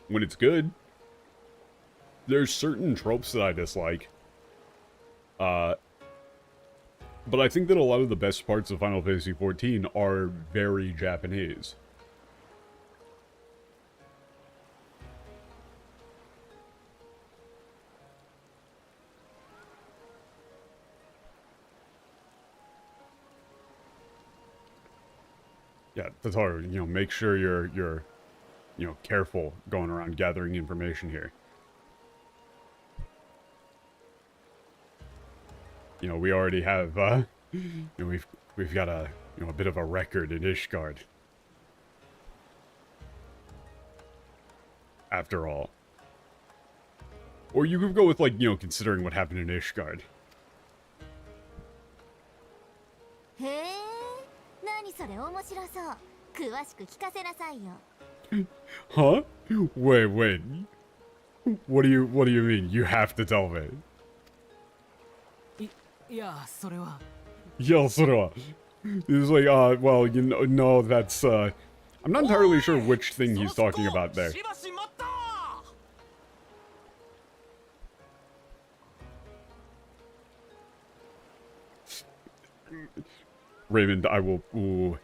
Speaker 1: When it's good. There's certain tropes that I dislike. But I think that a lot of the best parts of Final Fantasy XIV are very Japanese. Yeah, Tataru, you know, make sure you're, you know, careful going around gathering information here. You know, we already have, you know, we've got a, you know, a bit of a record in Ishgard. After all. Or you could go with, like, you know, considering what happened in Ishgard.
Speaker 8: へえ、何それ面白そう。詳しく聞かせなさいよ。
Speaker 1: Huh? Wait. What do you mean? You have to tell me.
Speaker 7: いや、それは。
Speaker 1: Yeah, so he's like, well, you know, no, that's, I'm not entirely sure which thing he's talking about there. Raymond, I will, ooh.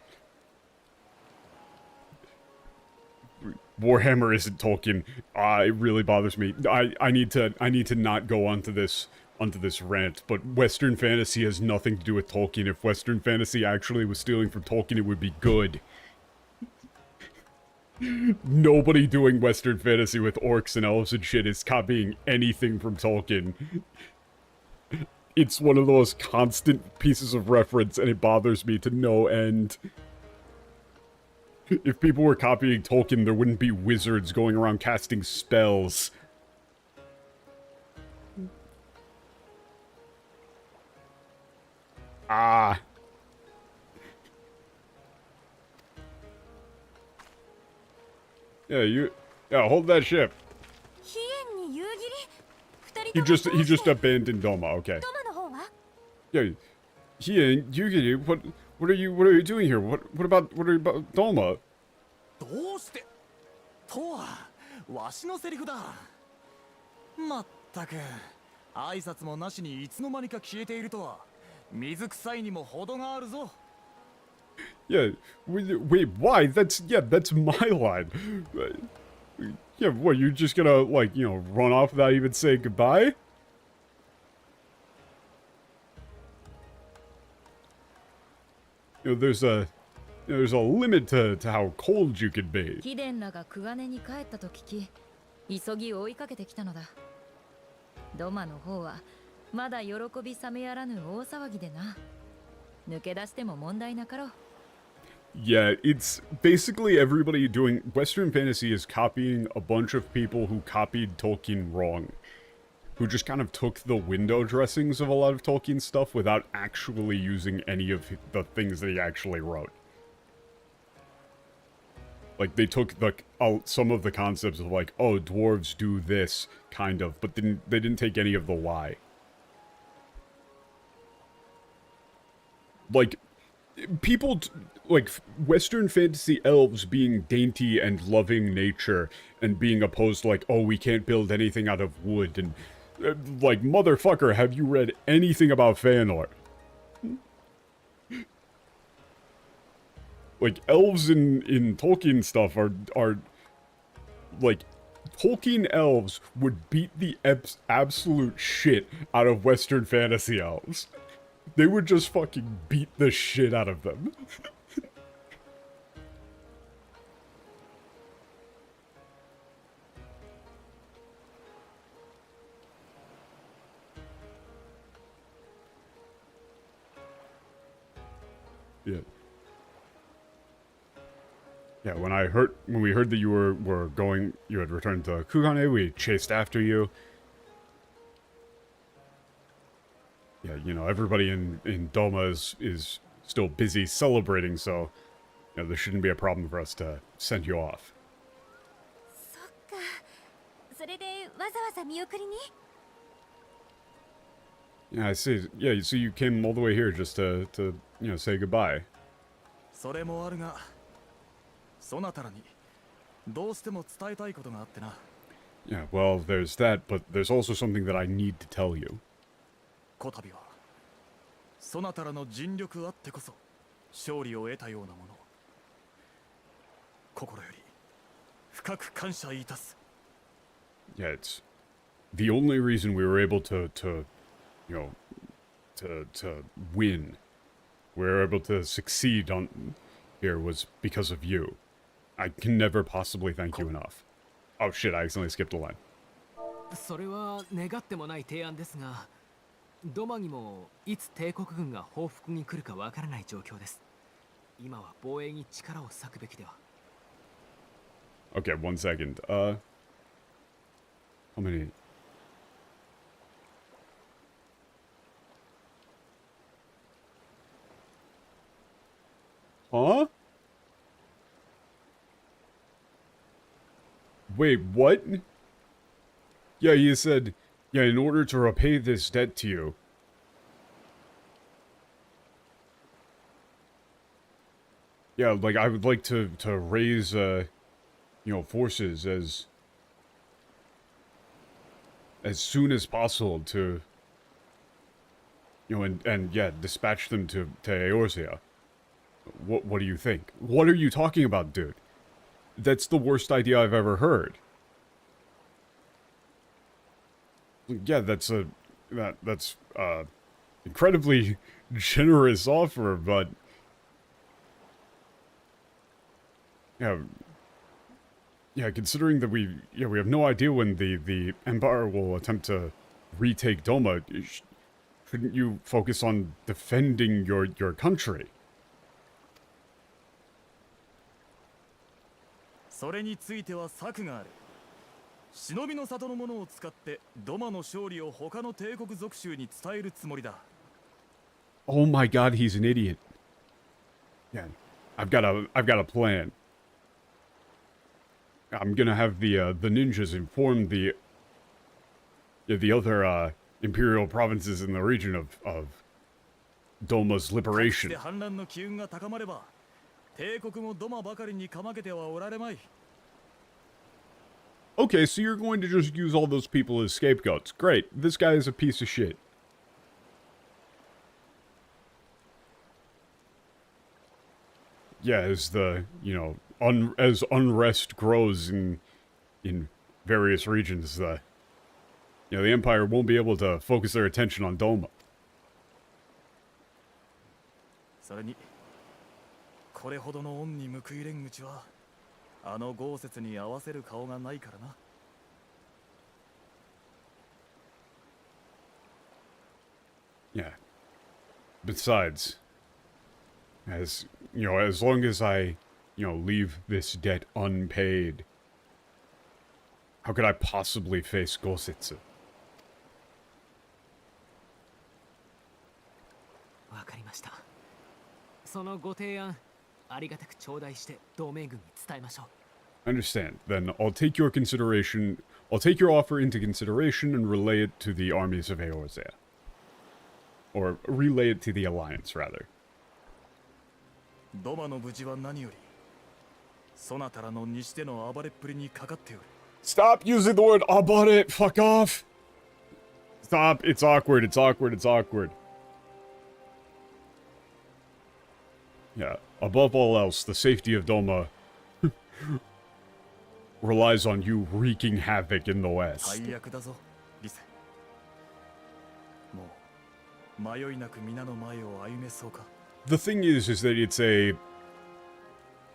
Speaker 1: Warhammer isn't Tolkien. It really bothers me. I need to not go onto this rant, but Western fantasy has nothing to do with Tolkien. If Western fantasy actually was stealing from Tolkien, it would be good. Nobody doing Western fantasy with orcs and elves and shit is copying anything from Tolkien. It's one of the most constant pieces of reference, and it bothers me to no end. If people were copying Tolkien, there wouldn't be wizards going around casting spells. Ah. Yeah, hold that ship. He just abandoned Doma, okay. Yeah, Yugiri, what are you doing here? What about Doma?
Speaker 5: どうしてとはわしのセリフだ。まったく挨拶もなしにいつの間にか消えているとは水臭いにも程があるぞ。
Speaker 1: Yeah, wait, why? That's my line. Yeah, what, you're just gonna, like, you know, run off without even saying goodbye? You know, there's a limit to how cold you can be.
Speaker 6: 貴殿らがクガネに帰ったと聞き、急ぎ追いかけてきたのだ。ドマの方はまだ喜び冷めやらぬ大騒ぎでな。抜け出しても問題なかろう。
Speaker 1: Yeah, it's basically everybody doing Western fantasy is copying a bunch of people who copied Tolkien wrong. Who just kind of took the window dressings of a lot of Tolkien stuff without actually using any of the things that he actually wrote. Like, they took some of the concepts of, like, oh, dwarves do this, kind of, but they didn't take any of the why. Like, people, like, Western fantasy elves being dainty and loving nature, and being opposed to, like, oh, we can't build anything out of wood, and, like, motherfucker, have you read anything about Fëanor? Like, elves in Tolkien stuff are, like, Tolkien elves would beat the absolute shit out of Western fantasy elves. They would just fucking beat the shit out of them. Yeah. Yeah, when we heard that you had returned to Kugane, we chased after you. Yeah, you know, everybody in Doma is still busy celebrating, so, you know, there shouldn't be a problem for us to send you off.
Speaker 8: そっか。それでわざわざ見送りに？
Speaker 1: Yeah, I see. Yeah, so you came all the way here just to you know, say goodbye.
Speaker 5: それもあるが、そなたらにどうしても伝えたいことがあってな。
Speaker 1: Yeah, well, there's that, but there's also something that I need to tell you.
Speaker 5: こたびはそなたらの尽力あってこそ勝利を得たようなもの。心より深く感謝いたす。
Speaker 1: Yeah, it's the only reason we were able to you know, to win. We were able to succeed on here was because of you. I can never possibly thank you enough. Oh shit, I accidentally skipped a line.
Speaker 7: それは願ってもない提案ですが、ドマにもいつ帝国軍が報復に来るかわからない状況です。今は防衛に力を割くべきでは。
Speaker 1: Okay, 1 second. How many? Huh? Wait, what? Yeah, you said, yeah, in order to repay this debt to you. Yeah, like, I would like to raise, you know, forces as soon as possible to, you know, and yeah, dispatch them to Eorzea. What do you think? What are you talking about, dude? That's the worst idea I've ever heard. Yeah, that's incredibly generous offer, but yeah, considering that we have no idea when the Empire will attempt to retake Doma, shouldn't you focus on defending your country?
Speaker 5: それについては策がある。忍びの里のものを使ってドマの勝利を他の帝国属州に伝えるつもりだ。
Speaker 1: Oh my god, he's an idiot. Yeah, I've got a plan. I'm gonna have the ninjas inform the other imperial provinces in the region of Doma's liberation.
Speaker 5: 反乱の機運が高まれば、帝国もドマばかりにかまけてはおられまい。
Speaker 1: Okay, so you're going to just use all those people as scapegoats. Great. This guy is a piece of shit. Yeah, as the, you know, as unrest grows in in various regions, the Empire won't be able to focus their attention on Doma.
Speaker 5: それにこれほどの恩に報いれんうちはあの豪雪に合わせる顔がないからな。
Speaker 1: Yeah. Besides, as as long as I, leave this debt unpaid, how could I possibly face Gosetsu?
Speaker 7: わかりました。そのご提案、ありがたく頂戴して同盟軍に伝えましょう。
Speaker 1: I understand. Then I'll take your offer into consideration and relay it to the armies of Eorzea. Or relay it to the Alliance, rather.
Speaker 5: ドマの無事は何よりそなたらの西での暴れっぷりにかかっておる。
Speaker 1: Stop using the word abare! Fuck off! Stop! It's awkward, it's awkward, it's awkward. Yeah, above all else, the safety of Doma relies on you wreaking havoc in the West.
Speaker 5: 最悪だぞ、リセ。もう迷いなく皆の前を歩めそうか。
Speaker 1: The thing is that it's a...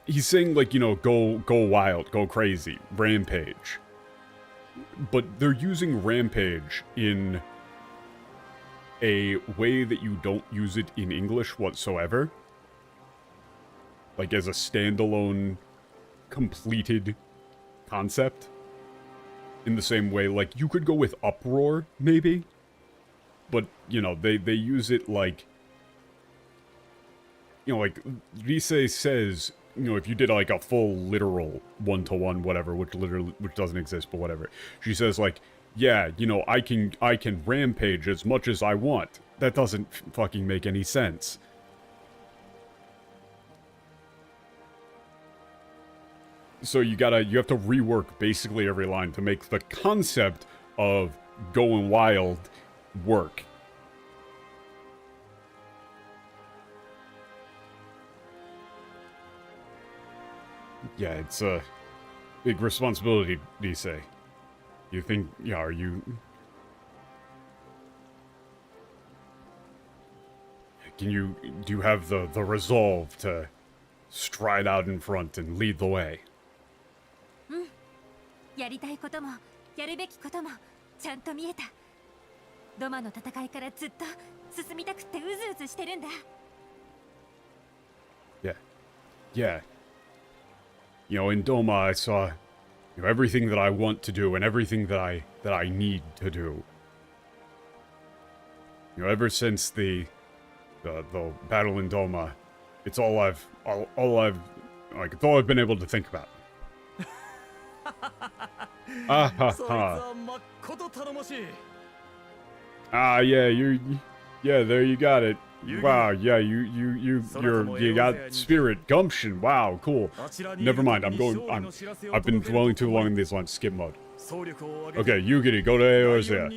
Speaker 1: He's saying, like, go wild, go crazy, rampage. But they're using rampage in a way that you don't use it in English whatsoever. Like, as a standalone, completed concept. In the same way, like, you could go with uproar, maybe? But, they use it like... like, Rise says, if you did, like, a full literal one-to-one whatever, which doesn't exist, but whatever. She says, like, yeah, I can rampage as much as I want. That doesn't fucking make any sense. So you have to rework basically every line to make the concept of going wild work. Yeah, it's a big responsibility, Rise. You think, are you... do you have the resolve to stride out in front and lead the way?
Speaker 9: やりたいこともやるべきこともちゃんと見えた。ドマの戦いからずっと進みたくってうずうずしてるんだ。
Speaker 1: Yeah. In Doma, I saw, everything that I want to do and everything that I need to do. Ever since the battle in Doma, it's all I've been able to think about. Ah ha ha. Ah yeah, there you got it. Wow, yeah, you got spirit, gumption. Wow, cool. Never mind, I've been dwelling too long in these lines. Skip mode. Okay, Yugiri, go to Eorzea.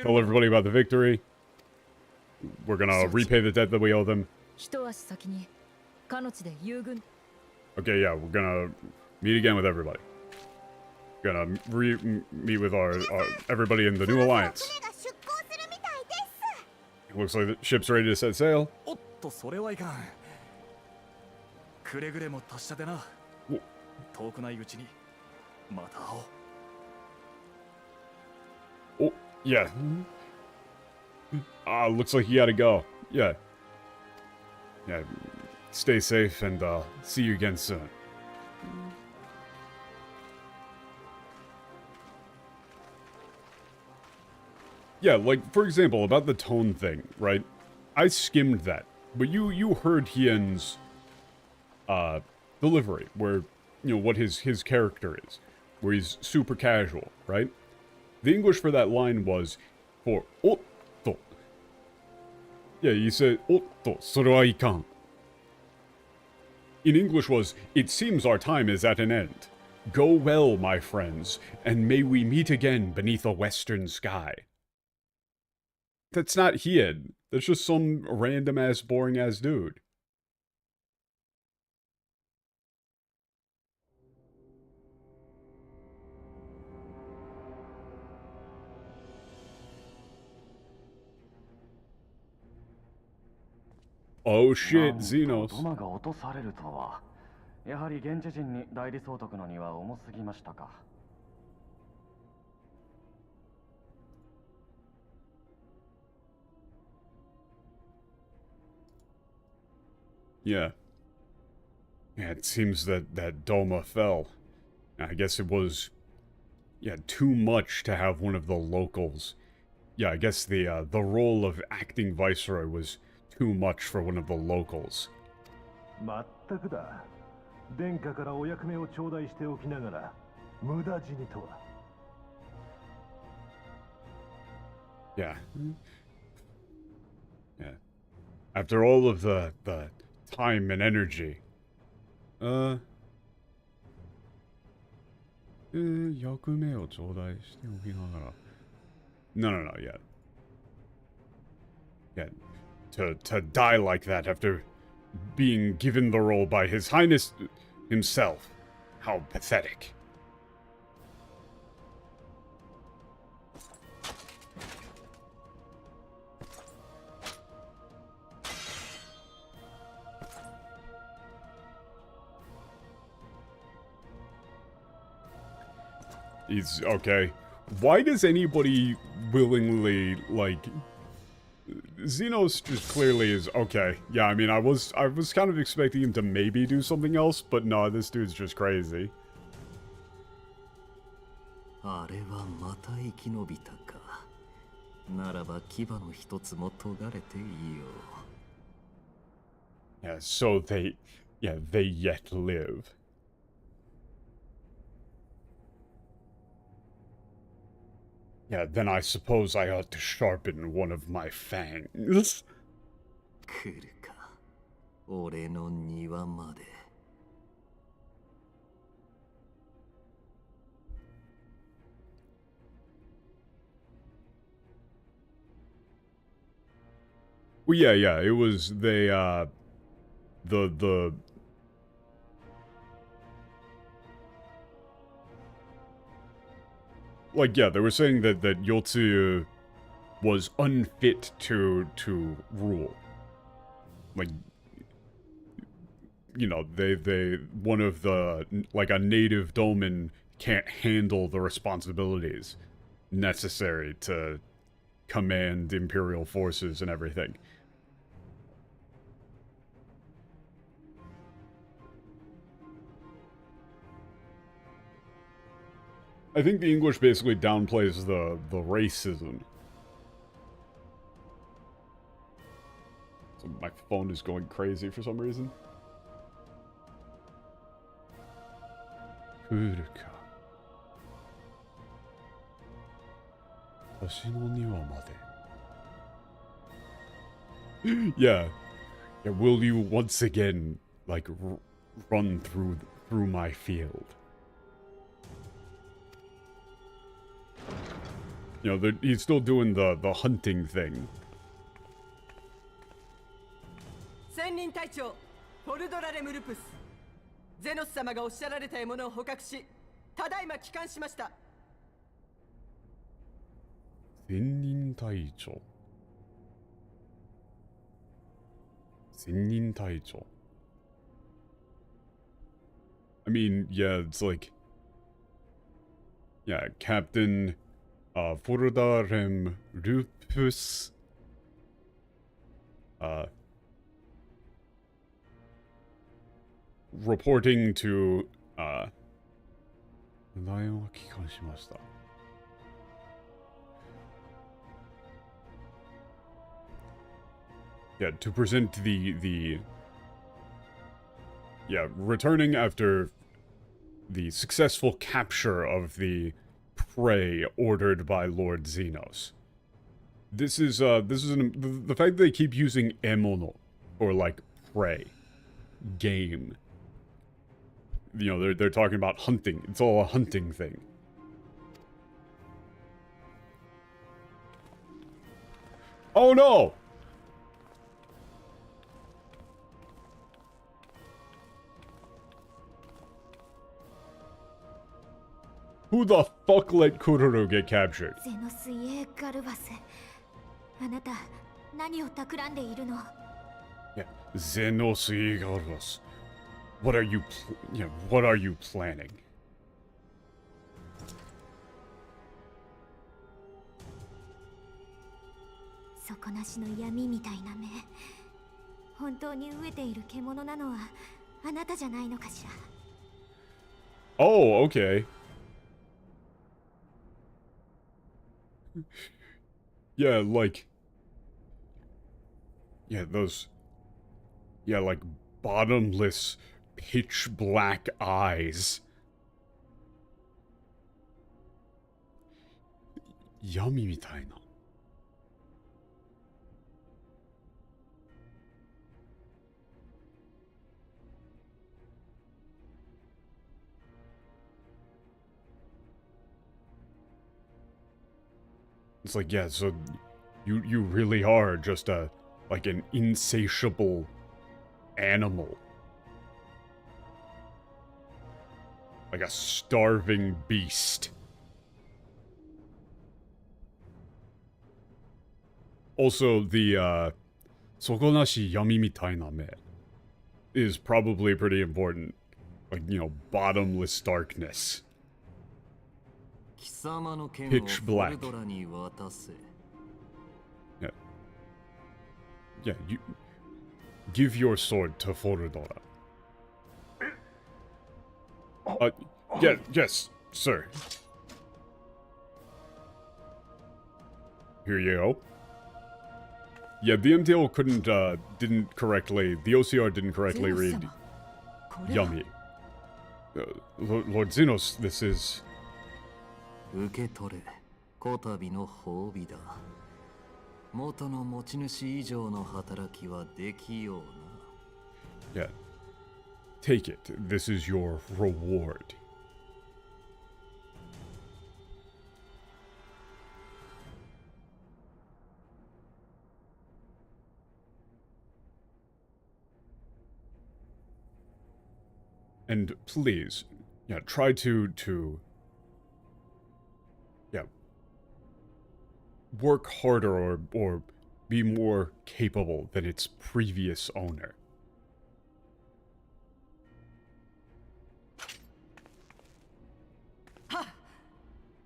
Speaker 1: Tell everybody about the victory. We're gonna repay the debt that we owe them. Okay, yeah, we're gonna meet again with everybody. Gonna meet with our everybody in the new alliance. Looks like the ship's ready to set sail. Oh, yeah. Looks like you gotta go. Yeah. Yeah. Stay safe and see you again soon. Yeah, like, for example, about the tone thing, right? I skimmed that, but you heard Hien's delivery, where, what his character is, where he's super casual, right? The English for that line was, for otto. Yeah, you said, otto, sore wa ikan. In English was, it seems our time is at an end. Go well, my friends, and may we meet again beneath a western sky. That's not Hien. That's just some random-ass, boring-ass dude. Oh shit, Xenos.
Speaker 10: ドマが落とされるとは、やはり現地人に代理総督のには重すぎましたか。
Speaker 1: Yeah. Yeah, it seems that Doma fell. I guess it was, yeah, too much to have one of the locals. Yeah, I guess the role of acting viceroy was too much for one of the locals.
Speaker 4: まったくだ。殿下からお役目を頂戴しておきながら、無駄死にとは。
Speaker 1: Yeah. Yeah. After all of the time and energy. 役目を頂戴しておきながら。No, yeah. Yeah. To die like that after being given the role by His Highness himself. How pathetic. He's okay. Why does anybody willingly, like... Xenos just clearly is okay. Yeah, I mean, I was kind of expecting him to maybe do something else, but no, this dude's just crazy.
Speaker 11: あれはまた生き延びたか。ならば牙の一つも研がれていいよ。
Speaker 1: Yeah, so they yet live. Yeah, then I suppose I ought to sharpen one of my fangs.
Speaker 11: 来るか。俺の庭まで。
Speaker 1: Well, yeah, it was they, the like, yeah, they were saying that Yotsu was unfit to rule. Like, you know, they one of the, like, a native doman can't handle the responsibilities necessary to command imperial forces and everything. I think the English basically downplays the racism. So my phone is going crazy for some reason. Furuka. Tashi no niwa made. Yeah. Yeah, will you once again, like, run through my field? You know, he's still doing the hunting thing.
Speaker 12: 仙人隊長ポルドラレムルプスゼノス様がおっしゃられた獲物を捕獲しただいま帰還しました。
Speaker 1: 仙人隊長。仙人隊長。I mean, yeah, it's like, yeah, Captain Fordarem Rupus. Reporting to, yeah, to present yeah, returning after the successful capture of the prey ordered by Lord Xenos. This is the fact that they keep using emono, or like prey, game. You know, they're talking about hunting. It's all a hunting thing. Oh no! Who the fuck let Kururu get captured?
Speaker 8: ゼノスイエガルバス、あなた何を企んでいるの？
Speaker 1: Yeah. Zenos Igaros. What are you, what are you planning?
Speaker 8: 底なしの闇みたいな目。本当に飢えている獣なのはあなたじゃないのかしら。
Speaker 1: Oh, okay. Yeah, like... Yeah, those... Yeah, like, bottomless, pitch-black eyes. Yummy みたいな. It's like, yeah, so you really are just like an insatiable animal. Like a starving beast. Also, the, sokonashi yami mitai na me is probably pretty important. Like, bottomless darkness. Pitch black. Yeah. Yeah, you... Give your sword to Forudora. Yeah, yes, sir. Here you go. Yeah, the MTL didn't correctly... The OCR didn't correctly read... Yummy. Lord Xenos, this is...
Speaker 11: 受け取れ、こたびの褒美だ。元の持ち主以上の働きはできような。
Speaker 1: Yeah. Take it. This is your reward. And please, yeah, try to work harder or be more capable than its previous owner.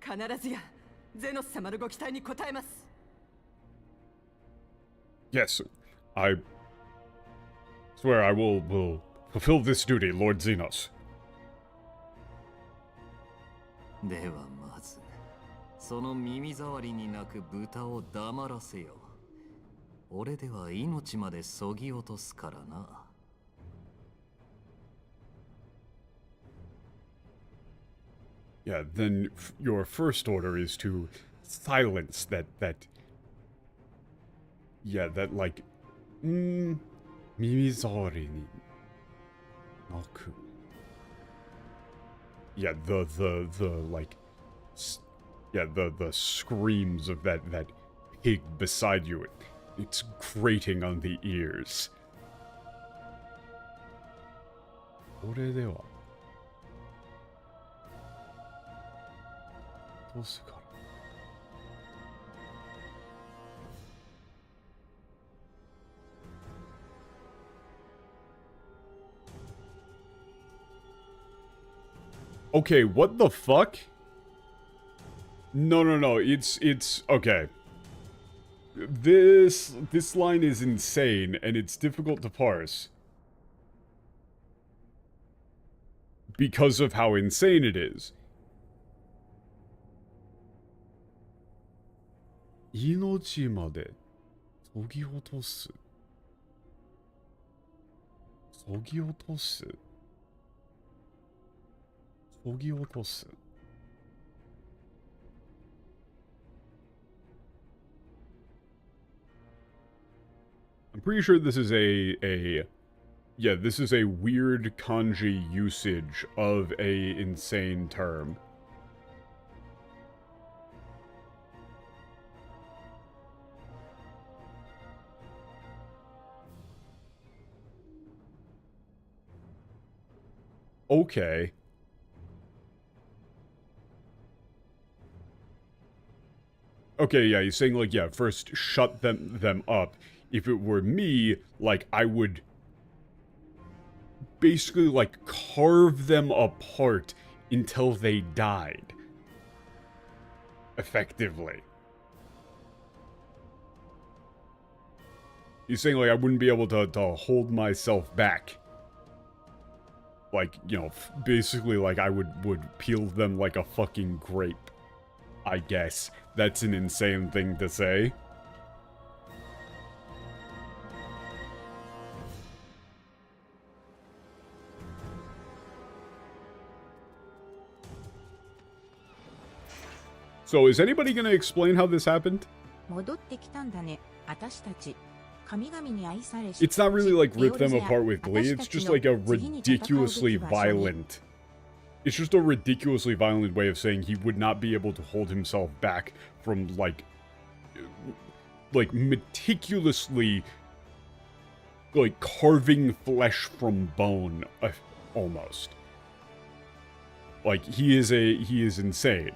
Speaker 12: 必ずやゼノス様のご期待に応えます。
Speaker 1: Yes, I swear I will fulfill this duty, Lord Xenos.
Speaker 11: ではまず、その耳障りに鳴く豚を黙らせよ。俺では命までそぎ落とすからな。
Speaker 1: Yeah, then your first order is to silence that like, mimizari ni naku. Yeah, the like, yeah, the screams of that pig beside you. It's grating on the ears. これではどうすか。Okay, what the fuck? No, it's okay. This line is insane and it's difficult to parse. Because of how insane it is. 命までそぎ落とす。そぎ落とす。そぎ落とす。I'm pretty sure this is yeah, this is a weird kanji usage of a insane term. Okay. Okay, yeah, he's saying, like, yeah, first shut them up. If it were me, like, I would basically, like, carve them apart until they died. Effectively. He's saying, like, I wouldn't be able to hold myself back. Like, you know, basically, like, I would peel them like a fucking grape. I guess. That's an insane thing to say. So, is anybody gonna explain how this happened? It's not really like rip them apart with glee, it's just like a ridiculously violent... It's just a ridiculously violent way of saying he would not be able to hold himself back from, like meticulously, like, carving flesh from bone, almost. Like, he is insane.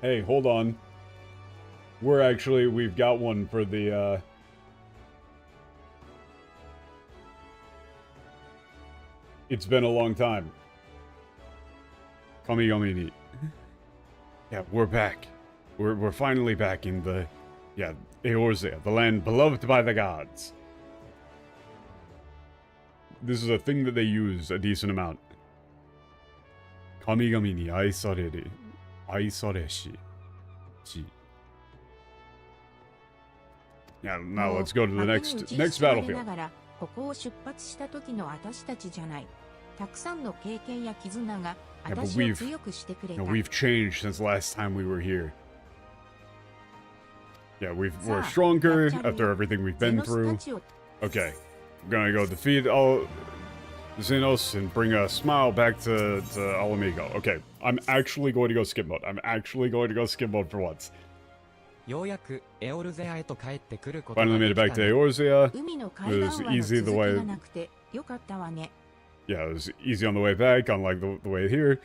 Speaker 1: Hey, hold on. We've got one for the, It's been a long time. Kami-Yomini. Yeah, we're back. We're finally back in the, Eorzea, the land beloved by the gods. This is a thing that they use a decent amount. Kami-Gami ni aisareshi. Yeah, now let's go to the next battlefield. Yeah, but we've changed since last time we were here. Yeah, we're stronger after everything we've been through. Okay, we're gonna go defeat all Xenos and bring a smile back to Alamigo. Okay, I'm actually going to go skip mode. I'm actually going to go skip mode for once. Finally made it back to Eorzea. It was easy the way... Yeah, it was easy on the way back, unlike the way here.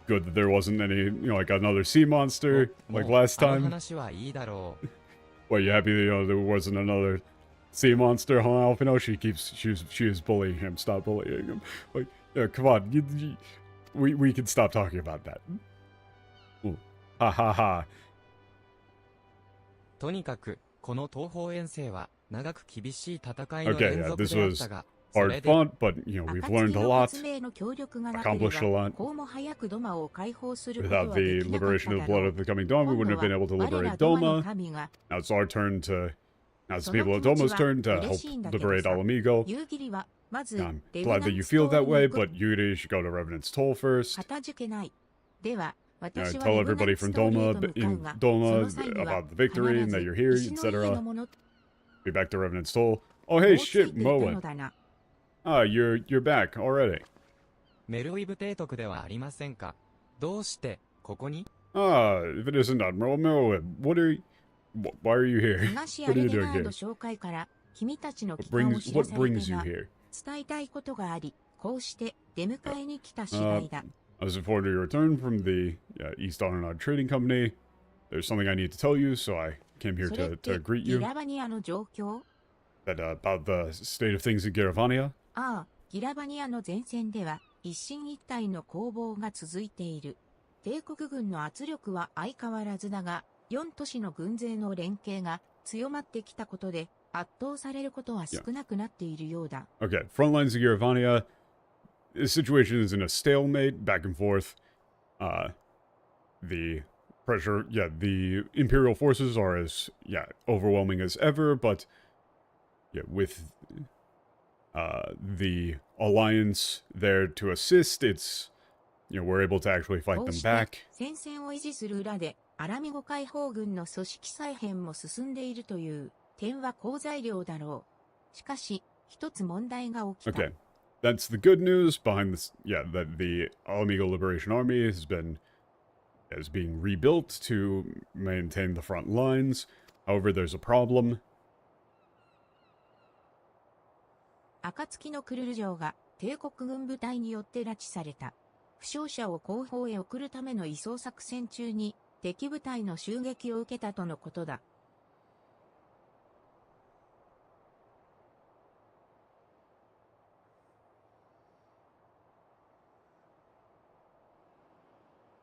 Speaker 1: Good that there wasn't any, you know, like another sea monster, like last time. Well, you happy that, there wasn't another sea monster, huh, Alpino? She is bullying him. Stop bullying him. Like, yeah, come on. We can stop talking about that. Ooh. Ha ha ha. Okay, yeah, this was hard fought, but, we've learned a lot, accomplished a lot. Without the liberation of the blood of the coming dawn, we wouldn't have been able to liberate Doma. Now it's our turn to... Now it's the people of Doma's turn to help liberate Alamigo. I'm glad that you feel that way, but Yuri should go to Revenant's Toll first. Tell everybody from Doma about the victory and that you're here, etc. Be back to Revenant's Toll. Oh hey, shit, Moen. Ah, you're back already. Ah, if it isn't Admiral Moen, why are you here? What are you doing here? What brings you here? I was informed of your return from the East Aranad Trading Company. There's something I need to tell you, so I came here to greet you. That about the state of things in Giravania? Okay, front lines of Giravania. The situation is in a stalemate, back and forth. The pressure, the Imperial forces are as, overwhelming as ever, but, with, the Alliance there to assist, it's, we're able to actually fight them back. Okay, that's the good news behind this, that the Alamigo Liberation Army is being rebuilt to maintain the front lines. However, there's a problem.
Speaker 2: 敵部隊の襲撃を受けたとのことだ。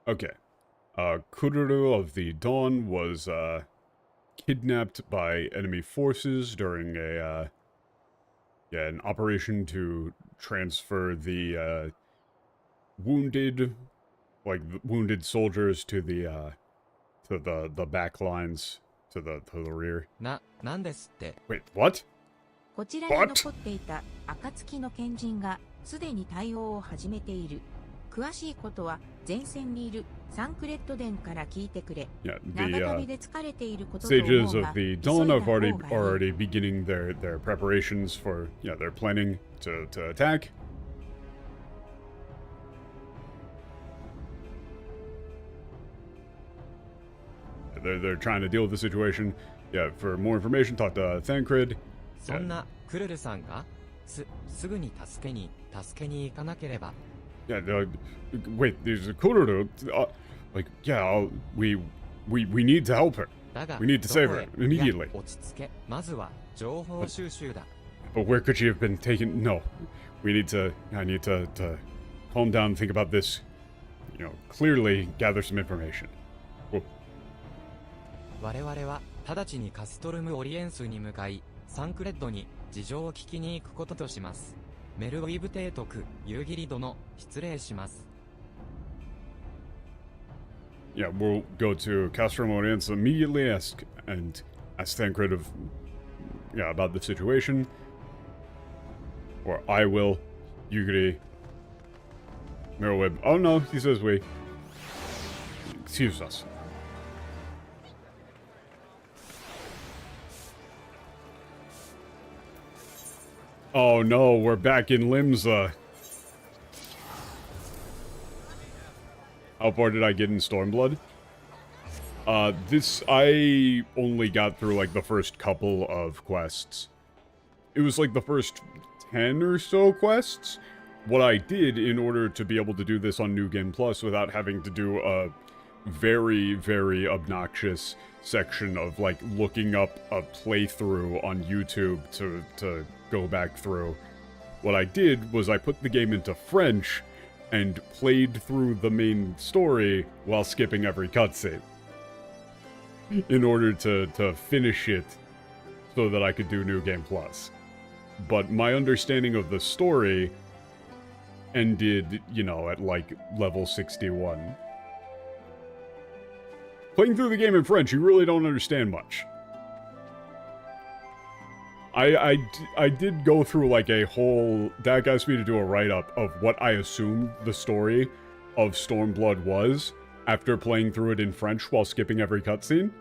Speaker 1: Okay. Kururu of the Dawn was, kidnapped by enemy forces during an operation to transfer the, wounded soldiers to the back lines, to the rear.
Speaker 3: なんですって。
Speaker 1: Wait, what?
Speaker 2: こちらに残っていた暁の賢人がすでに対応を始めている。詳しいことは前線にいるサンクレッド殿から聞いてくれ。
Speaker 1: Yeah,
Speaker 2: 長
Speaker 1: the
Speaker 2: 旅で疲れていることと思うが、
Speaker 1: sages of the
Speaker 2: 急い
Speaker 1: Dawn
Speaker 2: だ
Speaker 1: are
Speaker 2: 方がいい。
Speaker 1: already beginning their preparations for, their planning to attack. They're trying to deal with the situation. Yeah, for more information, talk to Thancred.
Speaker 3: そんなクルルさんがすぐに助けに行かなければ。
Speaker 1: Yeah, wait, there's a Kururu. We need to help her.
Speaker 3: だが
Speaker 1: We need to save
Speaker 3: どこ
Speaker 1: her
Speaker 3: へ
Speaker 1: immediately.
Speaker 3: いや落ち着け。まずは情報収集だ。
Speaker 1: But where could she have been taken? No, I need to calm down, think about this. Clearly gather some information.
Speaker 3: 我々は直ちにカストルム・オリエンスに向かい、サンクレッドに事情を聞きに行くこととします。メルウィブ提督、ユーギリ殿、失礼します。
Speaker 1: Yeah, we'll go to Castrum Oriense immediately, ask Thancred about the situation. Or I will. Yugiri. Merowib. Oh no, he says we. Excuse us. Oh no, we're back in Limsa. How far did I get in Stormblood? I only got through, the first couple of quests. It was, the first 10 or so quests. What I did in order to be able to do this on New Game Plus without having to do a very, very obnoxious section of, looking up a playthrough on YouTube to go back through. What I did was I put the game into French and played through the main story while skipping every cutscene. In order to finish it so that I could do New Game Plus. But my understanding of the story ended, at level 61. Playing through the game in French, you really don't understand much. I did go through, a whole... Dak asked me to do a write-up of what I assumed the story of Stormblood was after playing through it in French while skipping every cutscene.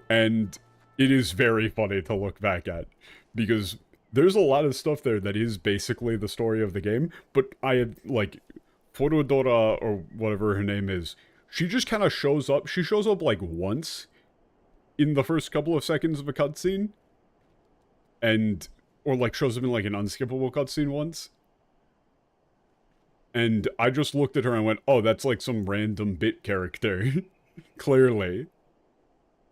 Speaker 1: And it is very funny to look back at, because there's a lot of stuff there that is basically the story of the game, but I had, Forodora, or whatever her name is, she just kind of shows up. She shows up, once in the first couple of seconds of a cutscene, or shows up in an unskippable cutscene once. And I just looked at her and went, oh, that's some random bit character. Clearly.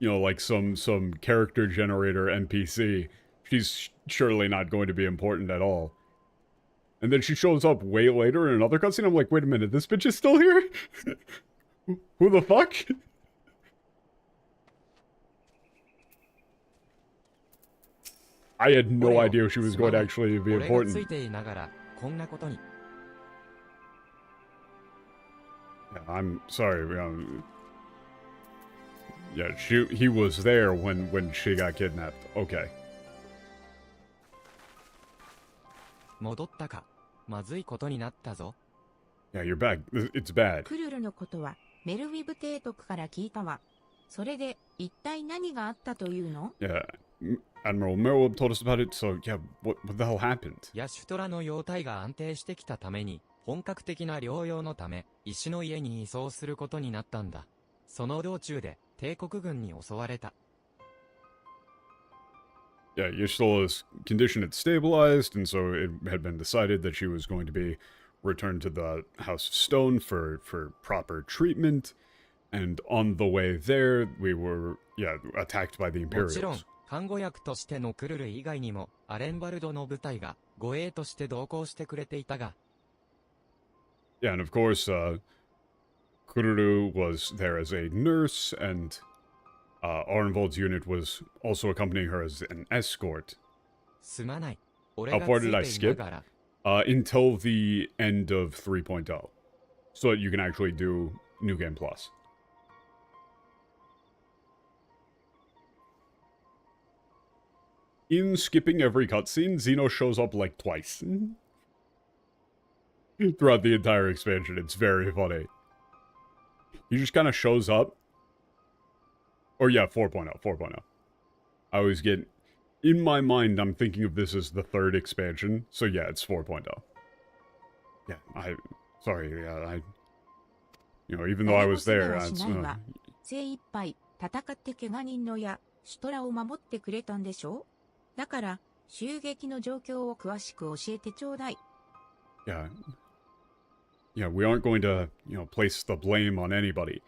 Speaker 1: Some character generator NPC. She's surely not going to be important at all. And then she shows up way later in another cutscene. I'm like, wait a minute, this bitch is still here? Who the fuck? I had no idea she was going to actually be important. Yeah, I'm sorry. Yeah, he was there when she got kidnapped. Okay.
Speaker 3: 戻ったか。まずいことになったぞ。
Speaker 1: Yeah, you're back. It's bad.
Speaker 2: クルルのことはメルウィブ提督から聞いたわ。それで一体何があったというの？
Speaker 1: Yeah, Admiral Merweb told us about it, so yeah, what the hell happened?
Speaker 3: ヤシュトラの容態が安定してきたために、本格的な療養のため、石の家に移送することになったんだ。その道中で帝国軍に襲われた。
Speaker 1: Yeah, Yishtola's condition had stabilized, and so it had been decided that she was going to be returned to the House of Stone for proper treatment, and on the way there, we were, attacked by the
Speaker 3: もちろん
Speaker 1: Imperials.
Speaker 3: 看護役としてのクルル以外にもアレンバルドの部隊が護衛として同行してくれていたが
Speaker 1: Yeah, and of course, Kururu was there as a nurse, and Arnvold's unit was also accompanying her as an escort.
Speaker 3: すまない俺
Speaker 1: How
Speaker 3: が
Speaker 1: far
Speaker 3: つ
Speaker 1: did
Speaker 3: い
Speaker 1: I
Speaker 3: ていな
Speaker 1: skip?
Speaker 3: がら
Speaker 1: Until the end of 3.0. So that you can actually do New Game Plus. In skipping every cutscene, Xeno shows up like twice. Throughout the entire expansion, it's very funny. He just kind of shows up. Or yeah, 4.0, 4.0. I always get... In my mind, I'm thinking of this as the third expansion, so yeah, it's 4.0. Yeah, sorry, yeah, even though I was there,
Speaker 2: 精一杯戦って怪我人のやシュトラを守ってくれたんでしょう？だから襲撃の状況を詳しく教えてちょうだい。
Speaker 1: Yeah, we aren't going to, place the blame on anybody.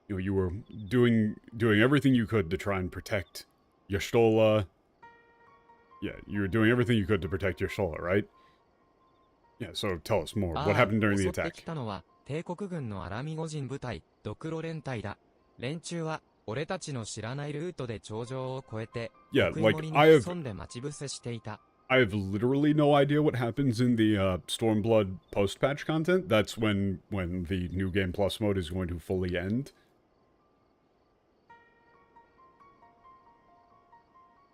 Speaker 1: You were doing everything you could to try and protect Y'shtola. Yeah, you were doing everything you could to protect Y'shtola, right? Yeah, so tell us more. What happened during the
Speaker 3: 襲って
Speaker 1: attack?
Speaker 3: きたのは帝国軍のアラミゴ人部隊ドクロ連隊だ連中は俺たちの知らないルートで頂上を越えて
Speaker 1: Yeah,
Speaker 3: 奥
Speaker 1: like,
Speaker 3: 森に
Speaker 1: I have
Speaker 3: 潜んで待ち伏せしていた
Speaker 1: I have literally no idea what happens in the Stormblood post-patch content. That's when the New Game Plus mode is going to fully end.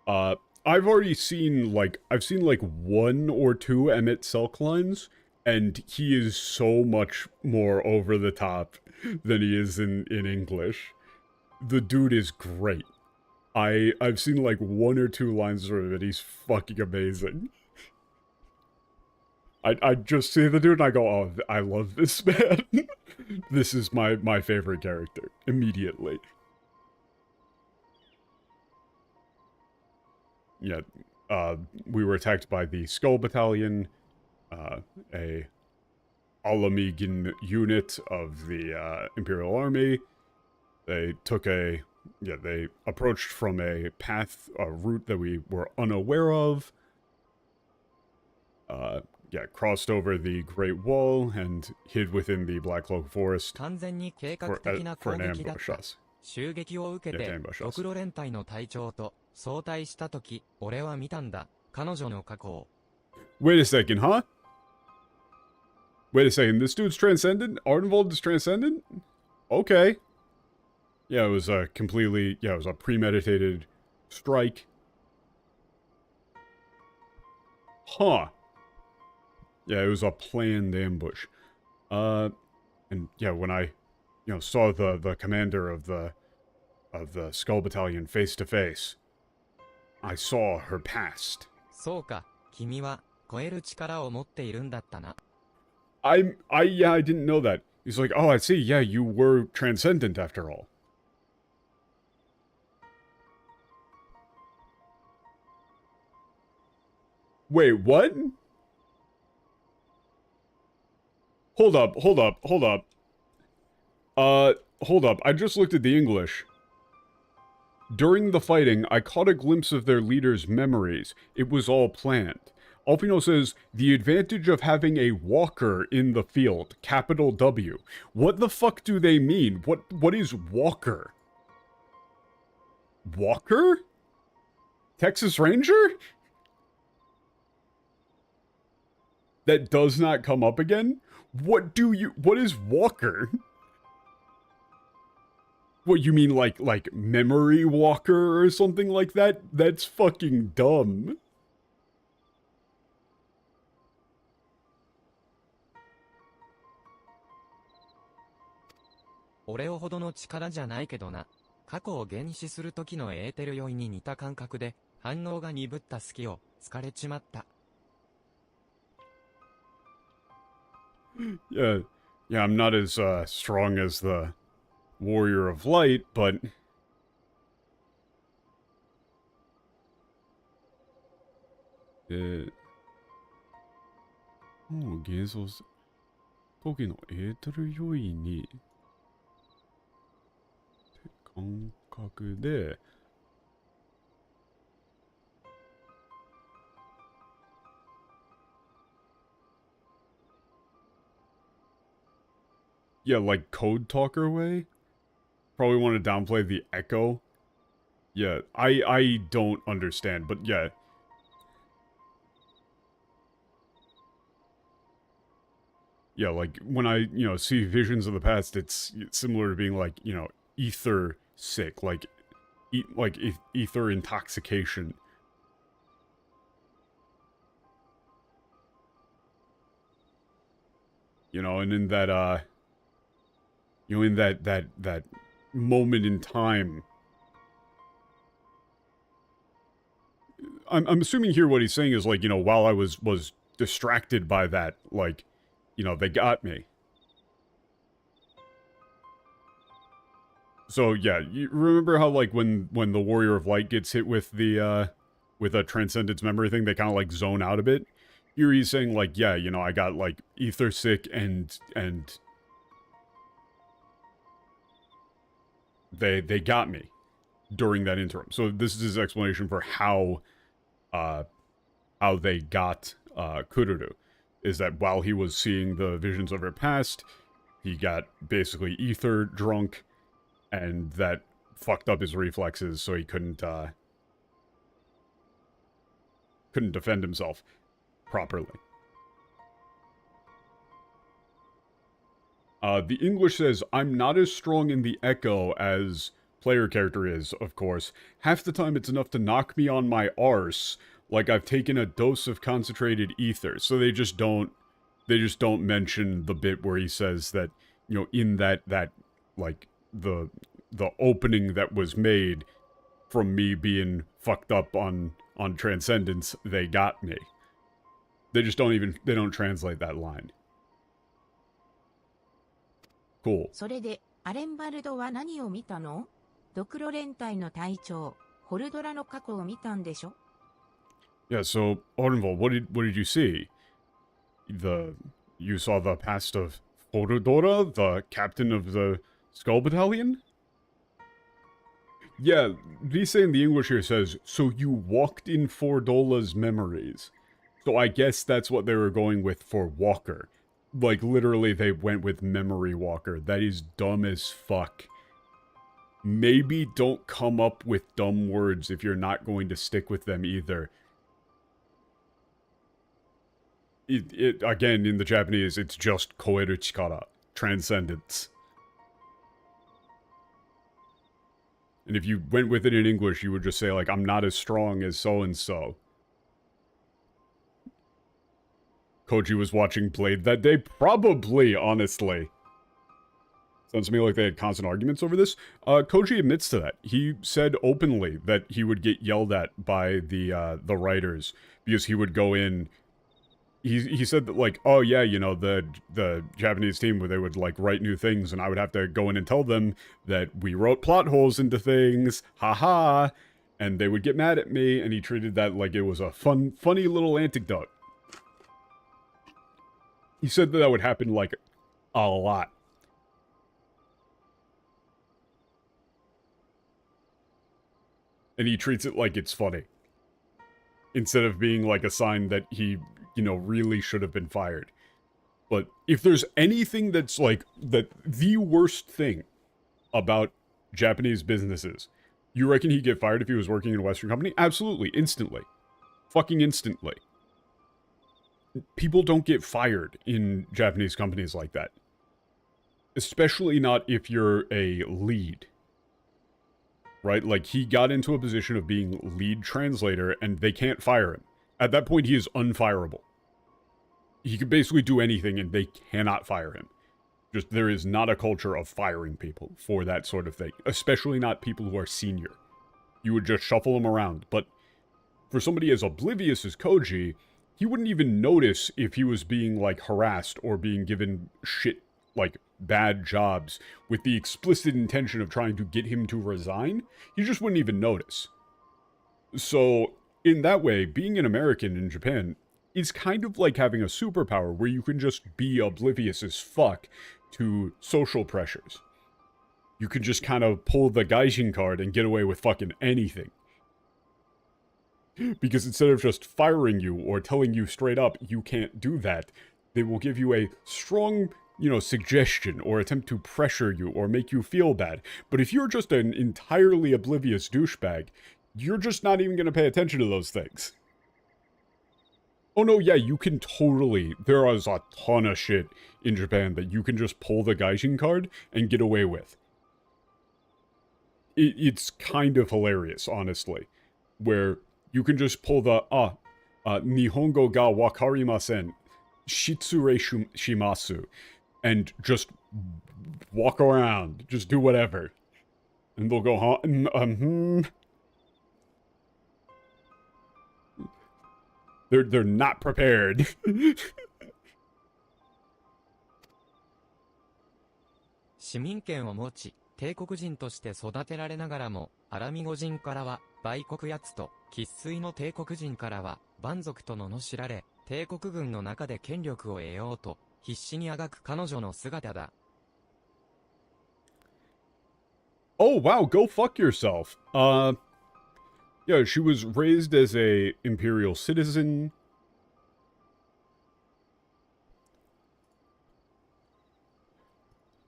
Speaker 1: I've already seen, I've seen, 1 or 2 Emmett Selk lines, and he is so much more over the top than he is in English. The dude is great. I've seen, 1 or 2 lines from him, and he's fucking amazing. I just see the dude, and I go, oh, I love this man. This is my favorite character, immediately. Yeah, we were attacked by the Skull Battalion, a Alamigan unit of the Imperial Army. They took they approached from a route that we were unaware of. Crossed over the Great Wall and hid within the Black Cloak Forest
Speaker 3: 完全に計画的な
Speaker 1: for
Speaker 3: 攻
Speaker 1: an
Speaker 3: 撃だっ
Speaker 1: ambush
Speaker 3: た
Speaker 1: us.
Speaker 3: 襲撃を受け
Speaker 1: Yeah,
Speaker 3: て
Speaker 1: to ambush us.
Speaker 3: ドクロ連隊の隊長と相対したとき俺は見たんだ彼女の過去を
Speaker 1: Wait a second, huh? Wait a second, this dude's transcendent? Ardenvold is transcendent? Okay. Yeah, it was a premeditated strike. Huh. Yeah, it was a planned ambush. And yeah, when I, saw the commander of the Skull Battalion face to face, I saw her past.
Speaker 3: そうか君は超える力を持っているんだったな
Speaker 1: I didn't know that. He's like, oh, I see, yeah, you were transcendent after all. Wait, what? Hold up. Hold up. I just looked at the English. During the fighting, I caught a glimpse of their leader's memories. It was all planned. Alpino says, the advantage of having a walker in the field, capital W. What the fuck do they mean? What is walker? Walker? Texas Ranger? That does not come up again? What is walker? What, you mean like memory walker or something like that? That's fucking dumb.
Speaker 3: 「俺ほどの力じゃないけどな過去を原始する時のエーテル酔いに似た感覚で反応が鈍った隙を疲れちまった
Speaker 1: Yeah, I'm not as strong as the Warrior of Light, but もう幻想す時のエーテル要因に感覚でYeah, like code talker way? Probably want to downplay the echo. Yeah, I don't understand, but yeah. Yeah, like, when I, see visions of the past, it's similar to being like, ether sick, like ether intoxication. And in that, in that moment in time, I'm assuming here what he's saying is like, while I was distracted by that, like, they got me. So yeah, you remember how like when the Warrior of Light gets hit with the with a Transcendence memory thing, they kind of like zone out a bit? Here he's saying like, yeah, I got like ether sick and they got me during that interim. So this is his explanation for how they got Kururu, is that while he was seeing the visions of her past, he got basically ether drunk, and that fucked up his reflexes, so he couldn't defend himself properly. The English says, I'm not as strong in the echo as player character is, of course. Half the time it's enough to knock me on my arse, like I've taken a dose of concentrated ether. So they just don't mention the bit where he says that, in that like the opening that was made from me being fucked up on Transcendence, they got me. They just don't translate that line. Cool.
Speaker 2: それで、アレンバルドは何を見たの？ドクロ連隊の隊長、ホルドラの過去を見たんでしょ？
Speaker 1: Yeah, so, Orenval, what did you see? You saw the past of Horodora, the captain of the Skull Battalion? Yeah, Lisa in the English here says, so you walked in Fordola's memories. So I guess that's what they were going with for Walker. Like, literally, they went with Memory Walker. That is dumb as fuck. Maybe don't come up with dumb words if you're not going to stick with them either. It again, in the Japanese, it's just Koeru Chikara. Transcendence. And if you went with it in English, you would just say, like, I'm not as strong as so-and-so. Koji was watching Blade that day? Probably, honestly. Sounds to me like they had constant arguments over this. Koji admits to that. He said openly that he would get yelled at by the writers because he would go in. He said that, like, oh yeah, the Japanese team where they would like write new things, and I would have to go in and tell them that we wrote plot holes into things, haha, and they would get mad at me, and he treated that like it was a funny little anecdote. He said that would happen, like, a lot. And he treats it like it's funny. Instead of being, like, a sign that he, really should have been fired. But if there's anything that's, like, the worst thing about Japanese businesses, you reckon he'd get fired if he was working in a Western company? Absolutely. Instantly. Fucking instantly. People don't get fired in Japanese companies like that. Especially not if you're a lead. Right? Like, he got into a position of being lead translator, and they can't fire him. At that point, he is unfireable. He could basically do anything, and they cannot fire him. Just, there is not a culture of firing people for that sort of thing. Especially not people who are senior. You would just shuffle them around. But for somebody as oblivious as Koji, he wouldn't even notice if he was being, like, harassed or being given shit, like, bad jobs with the explicit intention of trying to get him to resign. He just wouldn't even notice. So, in that way, being an American in Japan, is kind of like having a superpower where you can just be oblivious as fuck to social pressures. You can just kind of pull the Gaijin card and get away with fucking anything. Because instead of just firing you or telling you straight up you can't do that, they will give you a strong, suggestion or attempt to pressure you or make you feel bad. But if you're just an entirely oblivious douchebag, you're just not even going to pay attention to those things. Oh no, yeah, you can totally... There is a ton of shit in Japan that you can just pull the Gaijin card and get away with. It's kind of hilarious, honestly. Where you can just pull the, Nihongo ga wakarimasen, shitsure shimasu, and just walk around, just do whatever. And they'll go, huh? They're not prepared.
Speaker 3: 市民権を持ち、帝国人として育てられながらも、アラミゴ人からは、売国奴と、生粋の帝国人からは、蛮族と罵られ、帝国軍の中で権力を得ようと、必死にあがく彼女の姿だ。
Speaker 1: Oh, wow, go fuck yourself. Yeah, she was raised as a imperial citizen.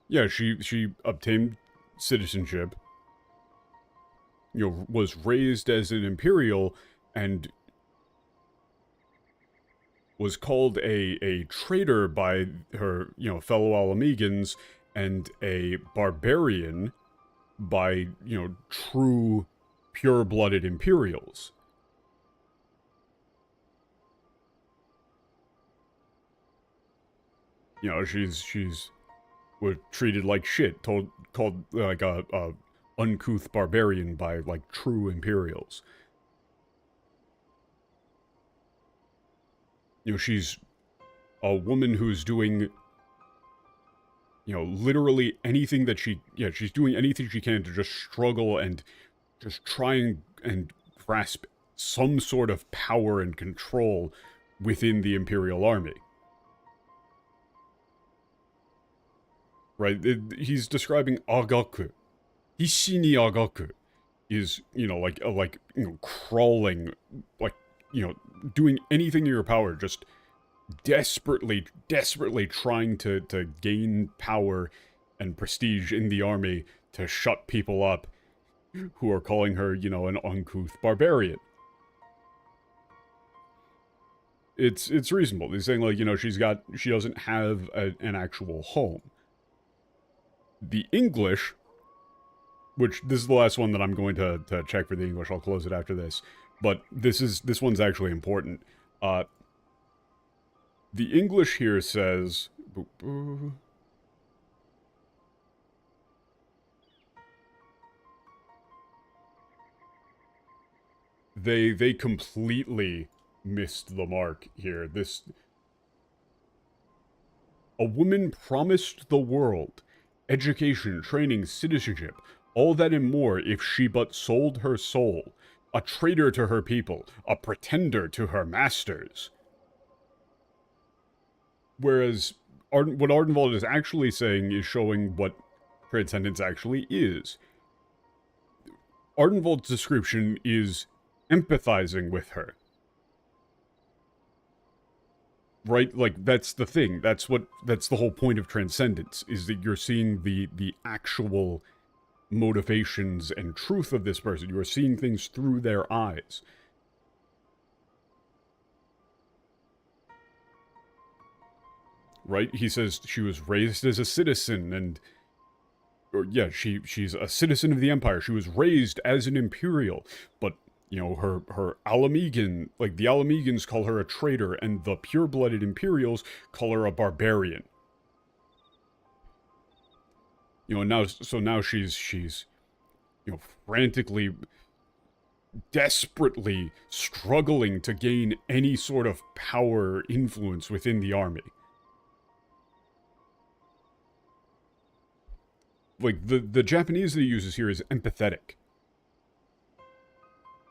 Speaker 1: Yeah, she obtained citizenship. Was raised as an imperial and was called a traitor by her, fellow Alamegans and a barbarian by, true pure-blooded Imperials. She's was treated like shit, called like a uncouth barbarian by like true Imperials. She's a woman who's doing, literally anything that she's doing anything she can to just struggle and just try and grasp some sort of power and control within the Imperial Army. Right? He's describing agaku. Hishi ni agaku is, crawling, doing anything in your power, just desperately trying to gain power and prestige in the army to shut people up who are calling her, an uncouth barbarian. It's reasonable. He's saying, she doesn't have an actual home. The English, which this is the last one that I'm going to check for the English, I'll close it after this, but this one's actually important. The English here says... They completely missed the mark here. A woman promised the world education, training, citizenship, all that and more if she but sold her soul. A traitor to her people, a pretender to her masters. Whereas what Ardenwald is actually saying is showing what transcendence actually is. Ardenwald's description is empathizing with her. Right? Like, that's the thing. That's the whole point of transcendence, is that you're seeing the actual motivations and truth of this person. You are seeing things through their eyes. Right? He says she was raised as a citizen and... she's a citizen of the Empire. She was raised as an Imperial, but... her Alamegan, the Alamegans call her a traitor, and the pure-blooded Imperials call her a barbarian. Now she's, frantically, desperately struggling to gain any sort of power or influence within the army. The Japanese that he uses here is empathetic.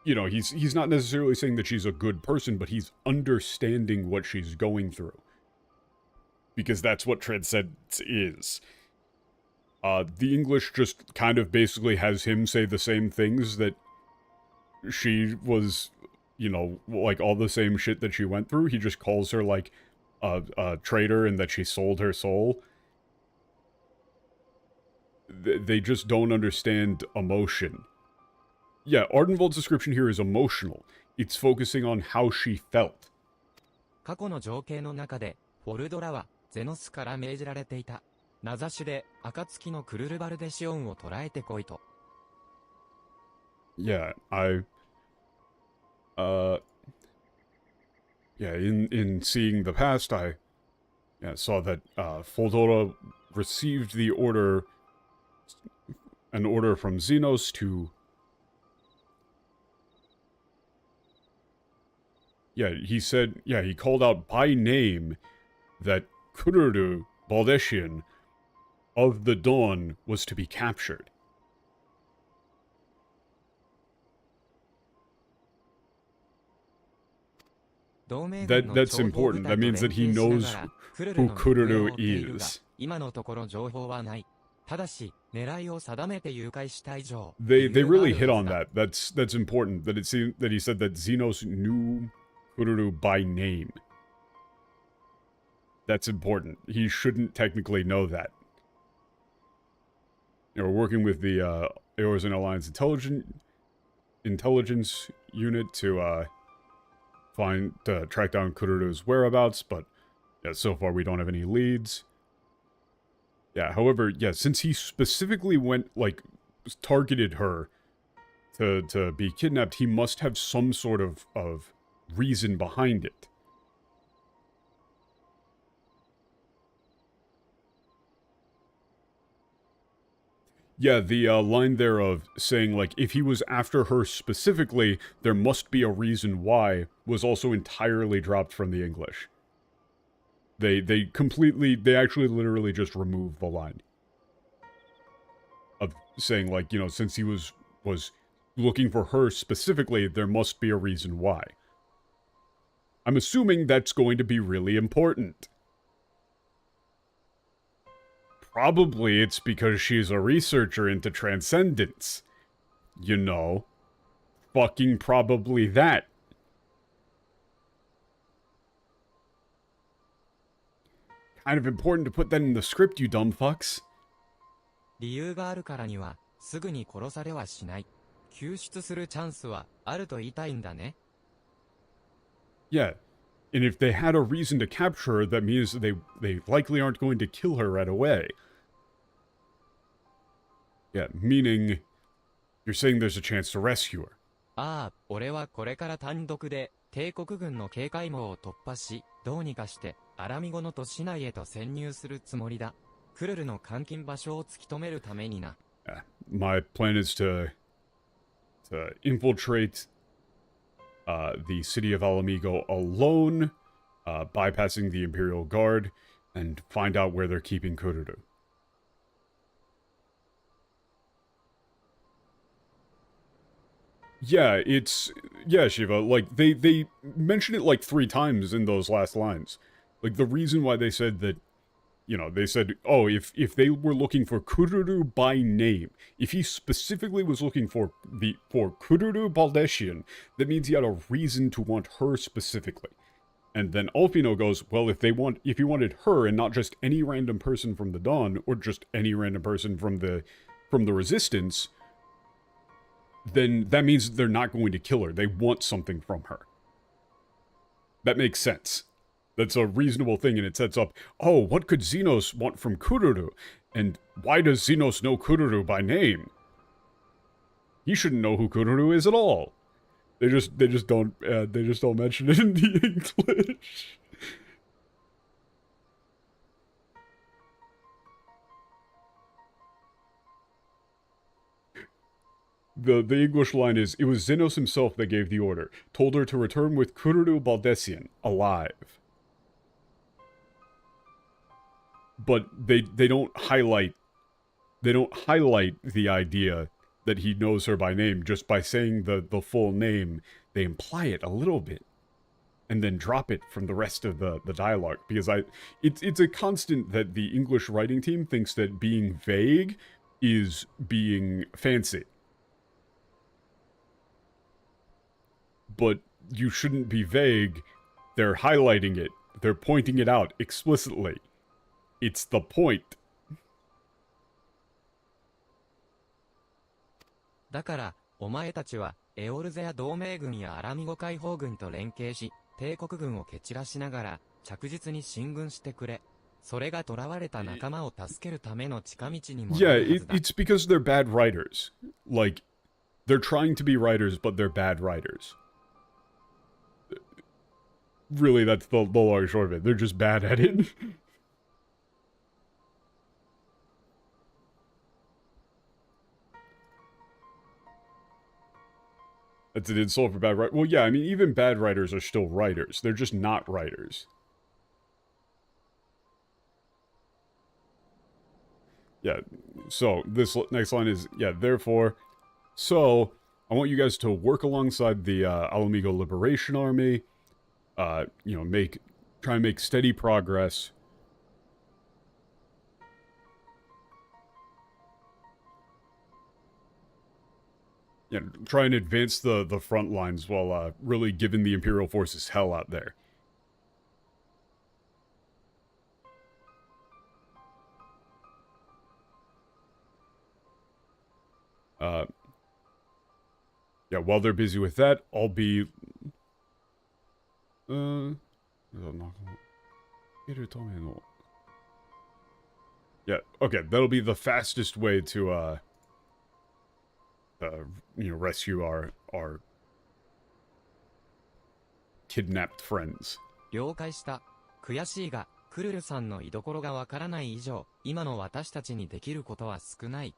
Speaker 1: you know, he's not necessarily saying that she's a good person, but he's understanding what she's going through. Because that's what transcendence is. The English just kind of basically has him say the same things that she was, you know, like all the same shit that she went through. He just calls her like a traitor and that she sold her soul. They just don't understand emotion. Yeah, Ardenwald's description here is emotional. It's focusing on how she felt.
Speaker 3: 過去の情景の中で、フォルドラはゼノスから命じられていた。名指しで、暁のクルルバルデシオンを捕らえてこいと。
Speaker 1: Yeah, in seeing the past, I saw that Foldora received the order, an order from Xenos to... Yeah, he said, he called out by name that Kururu Baldeshian of the Dawn was to be captured. That's important. That means that he knows who Kururu is. They really hit on that. That's important. That it seemed that he said that Xenos knew Kururu by name. That's important. He shouldn't technically know that. You know, we're working with the Eorzen Alliance intelligence unit to track down Kururu's whereabouts, but yeah, so far we don't have any leads. Yeah, however, yeah, since he specifically went, like, targeted her to be kidnapped, he must have some sort of reason behind it. Yeah, the line there of saying, like, if he was after her specifically, there must be a reason why, was also entirely dropped from the English. They actually literally just removed the line. Of saying, like, you know, since he was looking for her specifically, there must be a reason why. I'm assuming that's going to be really important. Probably it's because she's a researcher into transcendence. You know. Fucking probably that. Kind of important to put that in the script, you dumb fucks.
Speaker 3: 理由があるからには、すぐに殺されはしない。救出するチャンスはあると言いたいんだね。
Speaker 1: Yeah. And if they had a reason to capture her, that means they likely aren't going to kill her right away. Yeah, meaning, you're saying there's a chance to rescue her.
Speaker 3: ああ、俺はこれから単独で帝国軍の警戒網を突破し、どうにかしてアラミゴの都市内へと潜入するつもりだ。クルルの監禁場所を突き止めるためにな。
Speaker 1: My plan is to infiltrate the city of Alamigo alone, bypassing the Imperial Guard, and find out where they're keeping Kururu. Yeah, Shiva, like, they mentioned it like 3 times in those last lines. Like, the reason why they said that, you know, they said, oh, if they were looking for Kururu by name, if he specifically was looking for Kururu Baldeshian, that means he had a reason to want her specifically. And then Alfino goes, well, if he wanted her and not just any random person from the Dawn, or just any random person from the Resistance, then that means they're not going to kill her. They want something from her. That makes sense. That's a reasonable thing, and it sets up, oh, what could Xenos want from Kururu? And why does Xenos know Kururu by name? He shouldn't know who Kururu is at all. They just don't mention it in the English. The English line is, it was Xenos himself that gave the order, told her to return with Kururu Baldeshian, alive. But they don't highlight the idea that he knows her by name. Just by saying the full name, they imply it a little bit. And then drop it from the rest of the dialogue. Because it's a constant that the English writing team thinks that being vague is being fancy. But you shouldn't be vague. They're highlighting it. They're pointing it out explicitly. It's the point.
Speaker 3: だから、お前たちは、エオルゼア同盟軍やアラミゴ解放軍と連携し、帝国軍を蹴散らしながら、着実に進軍してくれ。それが囚われた仲間を助けるための近道にもなるはずだ。
Speaker 1: Yeah, it's because they're bad writers. Like, they're trying to be writers, but they're bad writers. Really, that's the long and short of it. They're just bad at it. That's an insult for bad writers. Well, yeah, I mean, even bad writers are still writers. They're just not writers. Yeah, so this next line is, yeah, therefore, so I want you guys to work alongside the Alamigo Liberation Army. You know, try and make steady progress. Yeah, try and advance the front lines while really giving the Imperial forces hell out there. Yeah, while they're busy with that, I'll be... Yeah, okay, that'll be the fastest way to, you know, rescue our kidnapped friends.
Speaker 3: 了解した。悔しいが、クルルさんの居所がわからない以上、今の私たちにできることは少ない。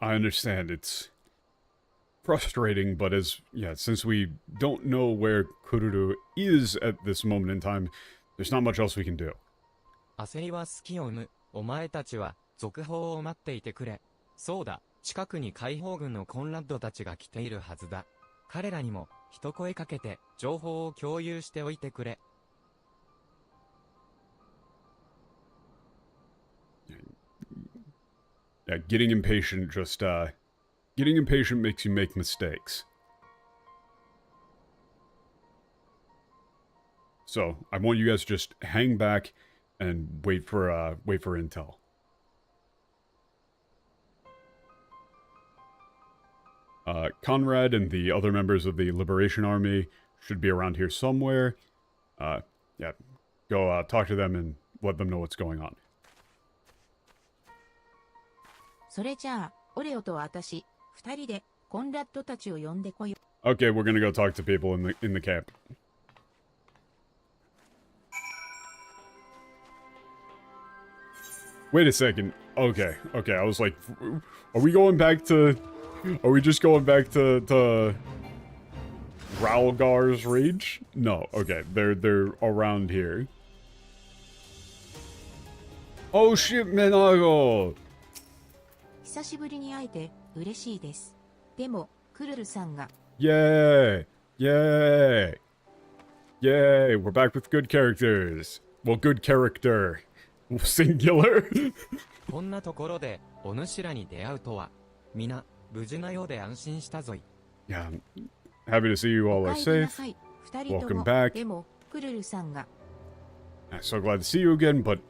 Speaker 1: I understand it's frustrating, but since we don't know where Kururu is at this moment in time, there's not much else we can do.
Speaker 3: 焦りは隙を生む。お前たちは、続報を待っていてくれ。そうだ、近くに解放軍のコンラッドたちが来ているはずだ。彼らにも、一声かけて、情報を共有しておいてくれ。
Speaker 1: Yeah, getting impatient getting impatient makes you make mistakes. So, I want you guys to just hang back and wait for intel. Conrad and the other members of the Liberation Army should be around here somewhere. Yeah, go talk to them and let them know what's going on.
Speaker 2: それじゃあ、オレオと私、二人でコンラッドたちを呼んでこよう。
Speaker 1: Okay, we're gonna go talk to people in the camp. Wait a second. Okay, I was like, are we going back to... Are we just going back to Ralgar's Reach? No, okay, they're around here. Oh shit, Mhigo!
Speaker 2: 久しぶりに会えて嬉しいです。でも、クルルさんが。
Speaker 1: Yay! Yay! Yay! We're back with good characters. Well, good character. Singular.
Speaker 3: こんなところで、お主らに出会うとは。皆、無事なようで安心したぞい。
Speaker 1: Yeah, happy to see you all are safe. Welcome back.
Speaker 2: でも、クルルさんが。
Speaker 1: I'm so glad to see you again, but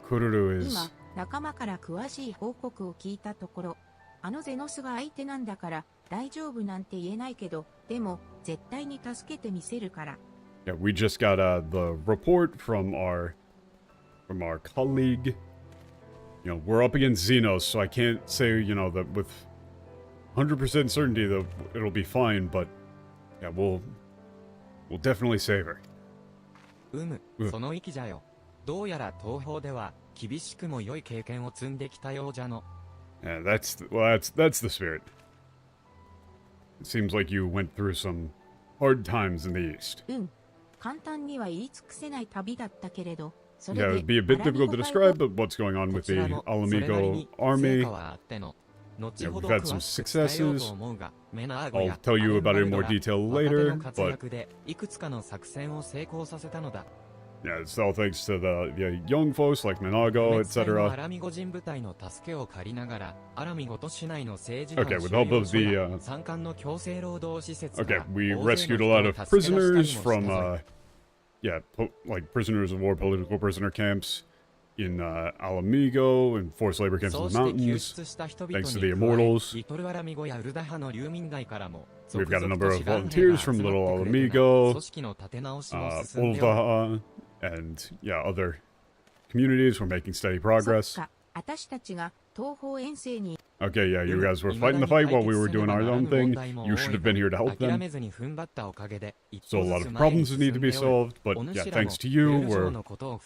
Speaker 1: Kururu is...
Speaker 2: 今、仲間から詳しい報告を聞いたところ、あのゼノスが相手なんだから大丈夫なんて言えないけど、でも絶対に助けてみせるから。
Speaker 1: Yeah, we just got the report from our colleague. You know, we're up against Xenos, so I can't say, you know, that with 100% certainty that it'll be fine, but yeah, we'll definitely save her.
Speaker 3: その域じゃよ。どうやら東方では厳しくも良い経験を積んできたようじゃの。
Speaker 1: Yeah, that's the spirit. It seems like you went through some hard times in the East.
Speaker 2: 簡単には言い尽くせない旅だったけれど、そ
Speaker 1: Yeah,
Speaker 2: れ
Speaker 1: it'd
Speaker 2: で
Speaker 1: be a bit difficult to describe, but what's going on with the Alamigo army. Yeah, we've had some successes. I'll tell you about it in more detail later, but yeah, it's all thanks to the young folks like Mhigo, etc. Okay, with the help of the okay, we rescued a lot of prisoners from yeah, like prisoners of war, political prisoner camps in Mhigo and forced labor camps in the mountains, thanks to the Immortals. We've got a number of volunteers from Little Mhigo, Ulvaha, and yeah, other communities. We're making steady progress. Okay, yeah, you guys were fighting the fight while we were doing our own thing. You should have been here to help them. So a lot of problems need to be solved, but yeah, thanks to you, we're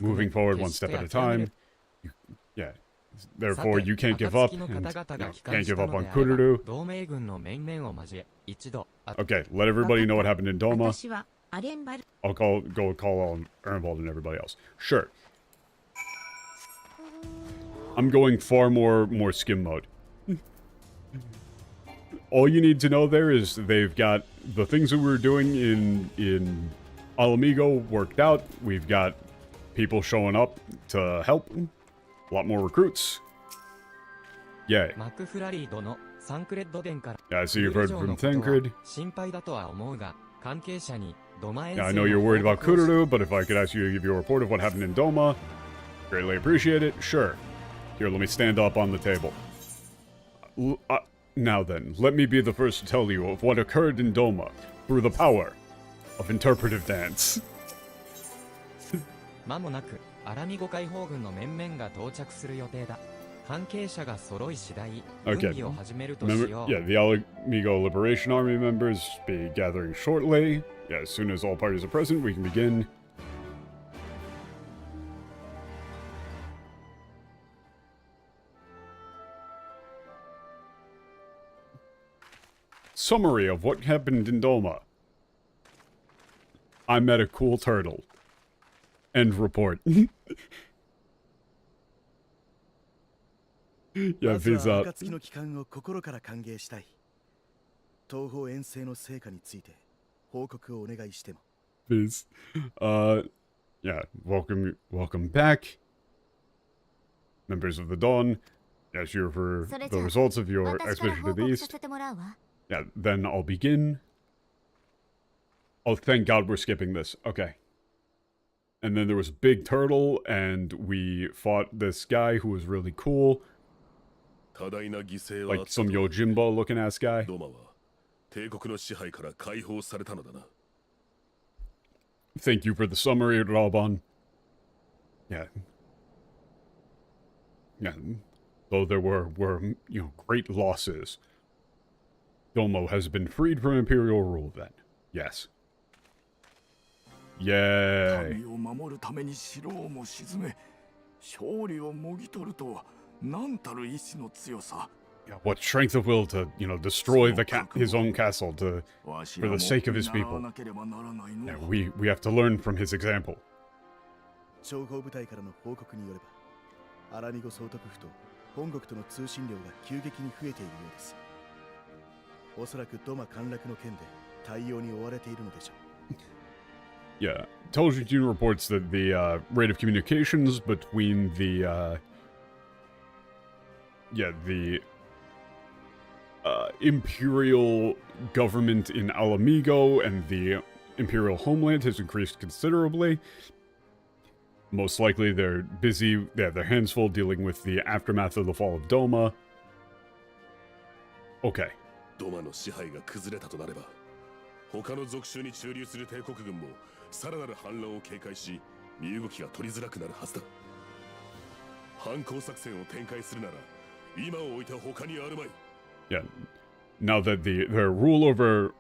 Speaker 1: moving forward one step at a time. Yeah, therefore you can't give up, and can't give up on Kururu. Okay, let everybody know what happened in Doma. I'll go call on Ernvald and everybody else. Sure. I'm going far more skim mode. All you need to know there is they've got the things that we were doing in Mhigo worked out. We've got people showing up to help. A lot more recruits. Yay. Yeah, I see you've heard from Tancred. Yeah, I know you're worried about Kururu, but if I could ask you to give you a report of what happened in Doma, greatly appreciate it. Sure. Here, let me stand up on the table. Now then, let me be the first to tell you of what occurred in Doma through the power of interpretive dance. Okay. Remember, yeah, the Mhigo Liberation Army members be gathering shortly. Yeah, as soon as all parties are present, we can begin. Summary of what happened in Doma. I met a cool turtle. End report. Yeah, peace out. Peace. Yeah, welcome back. Members of the Dawn. Yes, you're for the results of your expedition to the east. Yeah, then I'll begin. Oh, thank God we're skipping this. Okay. And then there was a big turtle, and we fought this guy who was really cool. Like some Yojimbo looking ass guy. Thank you for the summary, Raban. Yeah. Yeah. Though there were great losses. Domo has been freed from Imperial rule then. Yes. Yay. Yeah, what strength of will to, destroy his own castle for the sake of his people. Yeah, we have to learn from his example. Yeah, intelligence unit reports that the rate of communications between the Imperial government in Mhigo and the Imperial homeland has increased considerably. Most likely they're busy, they have their hands full dealing with the aftermath of the fall of Doma. Okay. Yeah, now that their rule over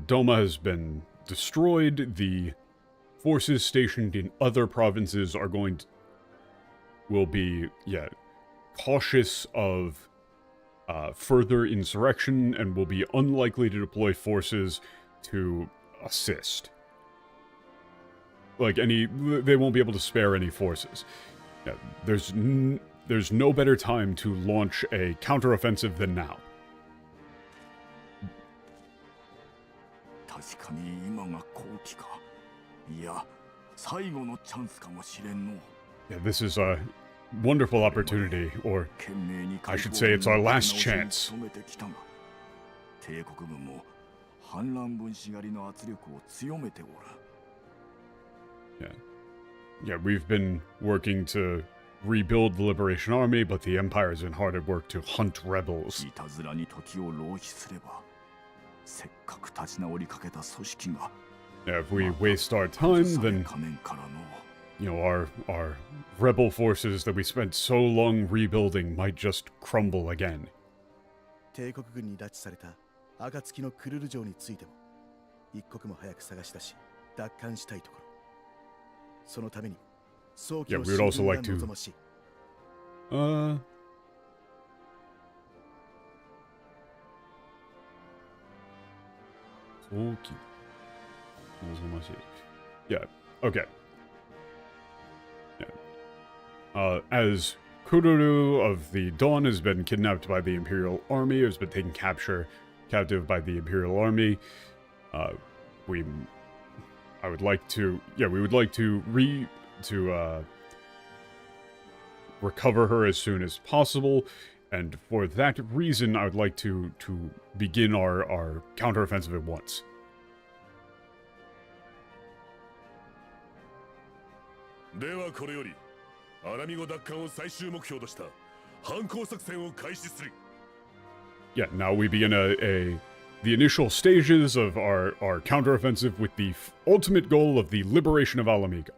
Speaker 1: Doma has been destroyed, the forces stationed in other provinces will be cautious of further insurrection and will be unlikely to deploy forces to assist. Like they won't be able to spare any forces. Yeah, there's no better time to launch a counteroffensive than now.
Speaker 4: 確かに今が好機か。いや、最後のチャンスかもしれんの。
Speaker 1: Yeah, this is a wonderful opportunity, or I should say it's our last chance.
Speaker 4: 帝国軍も反乱分子狩りの圧力を強めておる。
Speaker 1: Yeah, we've been working to rebuild the Liberation Army, but the Empire is in hard at work to hunt rebels.
Speaker 4: いたずらに時を浪費すれば、せっかく立ち直りかけた組織が。
Speaker 1: Yeah, if we waste our time, then you know our rebel forces that we spent so long rebuilding might just crumble again.
Speaker 13: 帝国軍に拉致された暁のクルル城についても一刻も早く探し出し奪還したいところ。そのために早期の進軍が望ましい。
Speaker 1: Yeah, okay. Yeah. As Kururu of the Dawn has been kidnapped by the Imperial Army, has been taken captive by the Imperial Army, we would like to recover her as soon as possible, and for that reason, I would like to begin our counteroffensive at once.
Speaker 4: ではこれよりアラミゴ奪還を最終目標とした反攻作戦を開始する。
Speaker 1: Yeah, now we begin the initial stages of our counteroffensive with the ultimate goal of the liberation of Alamigo.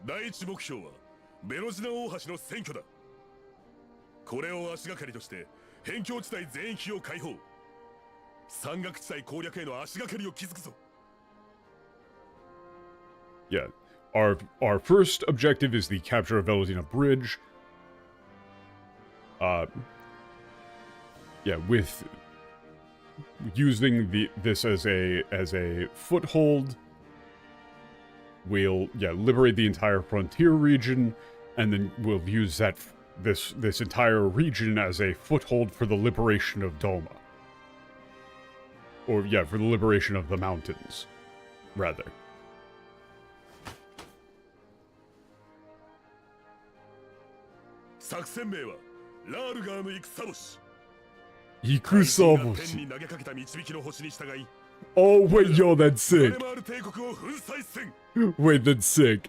Speaker 4: 第一目標はベロジナ大橋の占拠だ。これを足がかりとして辺境地帯全域を解放。山岳地帯攻略への足がかりを築くぞ。
Speaker 1: Yeah. Our first objective is the capture of Velodina Bridge. Yeah, with using this as a foothold, we'll liberate the entire frontier region, and then we'll use this entire region as a foothold for the liberation of Doma. Or for the liberation of the mountains, rather.
Speaker 4: 作戦名はラールガーの戦星。
Speaker 1: 戦星。
Speaker 4: 天に投げかけた導きの星に従い。
Speaker 1: Oh wait, yo, that's sick.
Speaker 4: 帝国を粉砕せん。
Speaker 1: Wait, that's sick.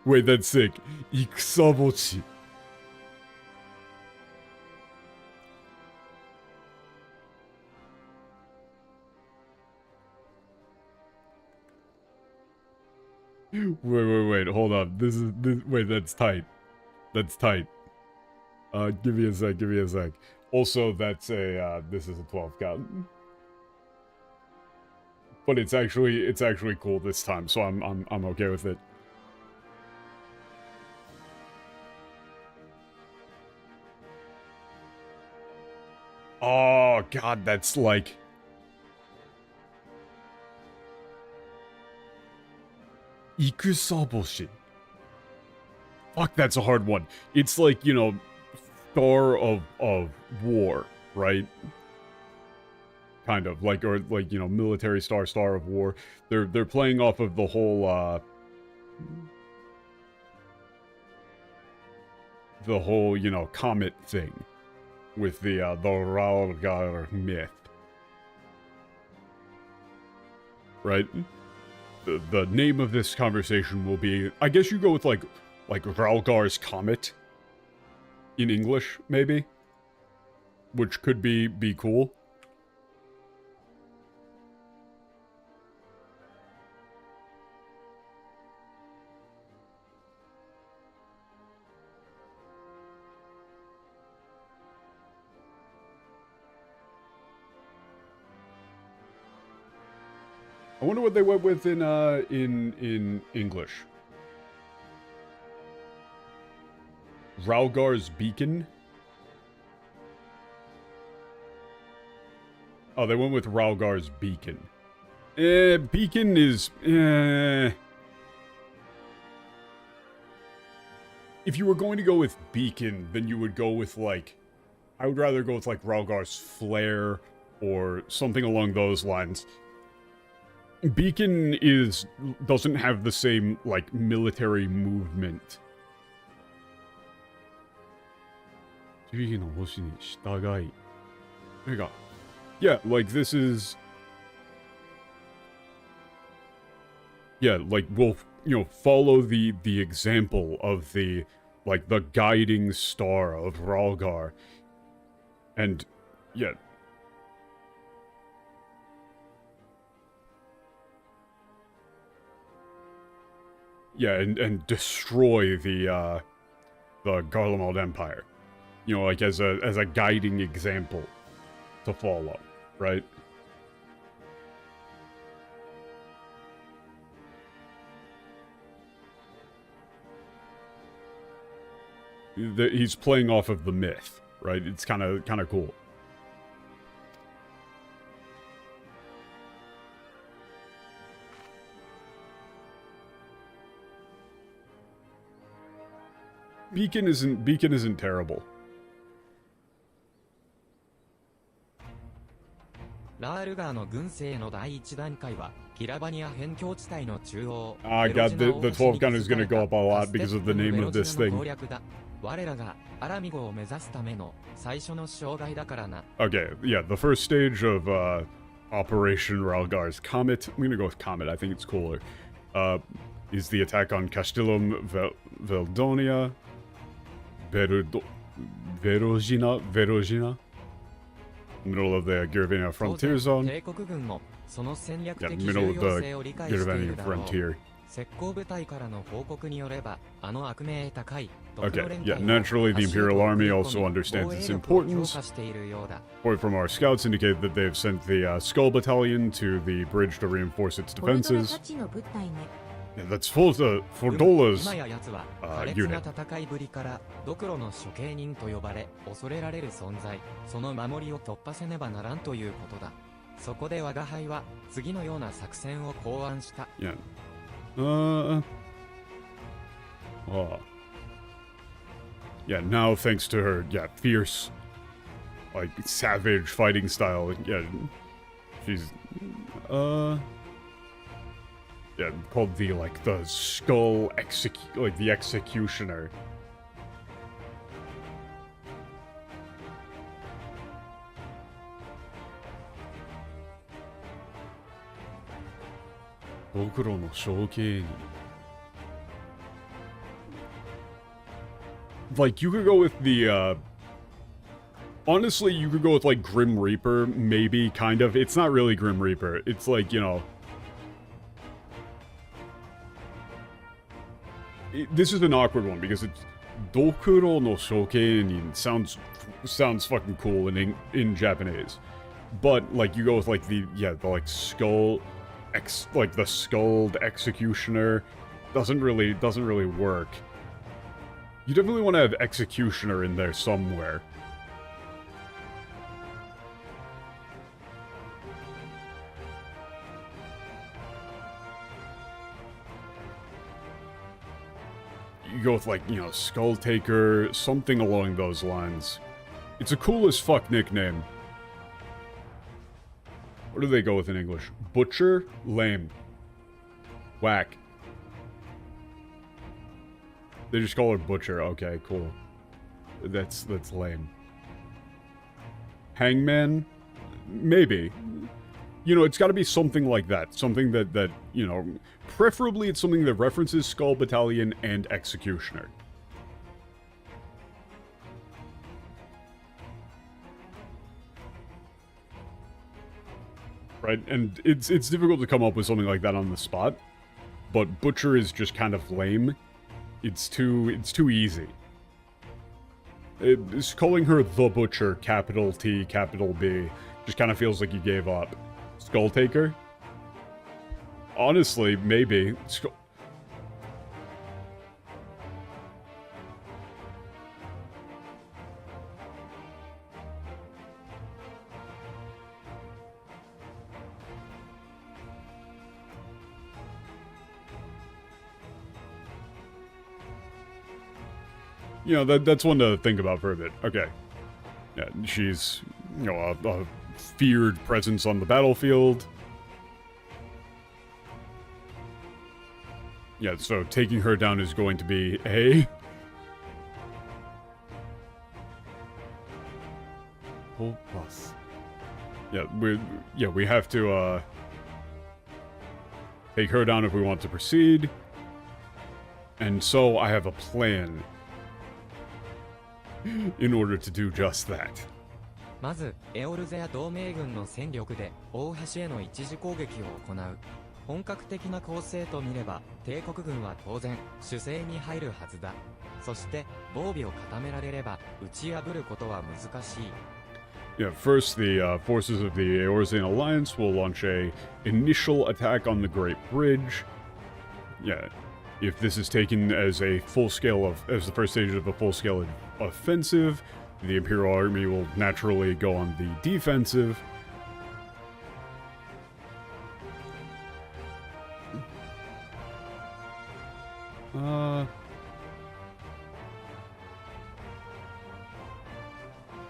Speaker 1: Wait, that's sick. 戦星。Wait, hold up. Wait, that's tight. That's tight. Give me a sec. Also, that's this is a 12 count. But it's actually cool this time, so I'm okay with it. Oh god, that's like Ikusaboshi. Fuck, that's a hard one. It's like, you know, Star of War, right? Kind of like, or like, you know, military star of war. They're playing off of the whole you know, comet thing with the Ralgar myth, right? The name of this conversation will be, I guess you go with like Ralgar's Comet in English, maybe, which could be cool. I wonder what they went with in English. Ralgar's Beacon? Oh, they went with Ralgar's Beacon. Beacon is... if you were going to go with Beacon, then you would go with, like, I would rather go with, like, Ralgar's Flare or something along those lines. Beacon doesn't have the same, like, military movement. Yeah, like, this is... Yeah, like, we'll, you know, follow the example of the, like, the guiding star of Ralgar. And, yeah. Yeah, and destroy the Garlemald Empire. You know, like, as a guiding example to follow, right? He's playing off of the myth, right? It's kind of cool. Beacon isn't terrible.
Speaker 3: ラールガーの軍政の第一段階はキラバニア辺境地帯の中央
Speaker 1: God, the 12 gun is gonna go up a lot because of the name of this thing.
Speaker 3: 我らがアラミゴを目指すための最初の障害だからな。
Speaker 1: Okay, yeah, the first stage of Operation Ralgar's Comet. I'm gonna go with Comet. I think it's cooler. Is the attack on Castellum Veldonia, Verogina, middle of the Giravania frontier zone. Yeah, middle of the Giravania frontier. Okay, yeah, naturally the Imperial Army also understands its importance. Report from our scouts indicate that they've sent the Skull Battalion to the bridge to reinforce its defenses. Yeah, that's Fordola's unit.
Speaker 3: 戦いぶりからドクロの処刑人と呼ばれ恐れられる存在、その守りを突破せねばならんということだ。そこで我が輩は次のような作戦を考案した。
Speaker 1: Yeah. Yeah, now thanks to her, yeah, fierce, like, savage fighting style, yeah, she's, yeah, called the, like, the skull like, the executioner. Dokuro no Shoukeini. Like, you could go with the, honestly, you could go with, like, Grim Reaper, maybe, kind of. It's not really Grim Reaper. It's like, you know... This is an awkward one, because it's... Dokuro no Shoukeinin sounds fucking cool in Japanese. But, like, you go with, like, the like, skull... like, the skulled executioner. Doesn't really work. You definitely want to have Executioner in there somewhere. You go with, like, you know, Skull Taker, something along those lines. It's a cool as fuck nickname. What do they go with in English? Butcher? Lame. Whack. They just call her Butcher. Okay, cool. That's lame. Hangman? Maybe. You know, it's got to be something like that. Something that, you know, preferably it's something that references Skull Battalion and Executioner. Right, and it's difficult to come up with something like that on the spot, but Butcher is just kind of lame. It's too easy. It's calling her the Butcher, capital T, capital B, just kind of feels like you gave up. Skull Taker? Honestly, maybe. you know, that's one to think about for a bit. Okay. Yeah, she's, you know, a feared presence on the battlefield. Yeah, so taking her down is going to be a... Pull plus. Yeah, we have to, take her down if we want to proceed. And so I have a plan in order to do just that.
Speaker 3: まず、エオルゼア同盟軍の戦力で大橋への一時攻撃を行う。本格的な攻勢と見れば、帝国軍は当然、守勢に入るはずだ。そして、防備を固められれば、打ち破ることは難しい。
Speaker 1: Yeah, first the forces of the Eorzean Alliance will launch a initial attack on the Great Bridge. Yeah, if this is taken as a full-scale as the first stage of a full-scale offensive, the Imperial Army will naturally go on the defensive.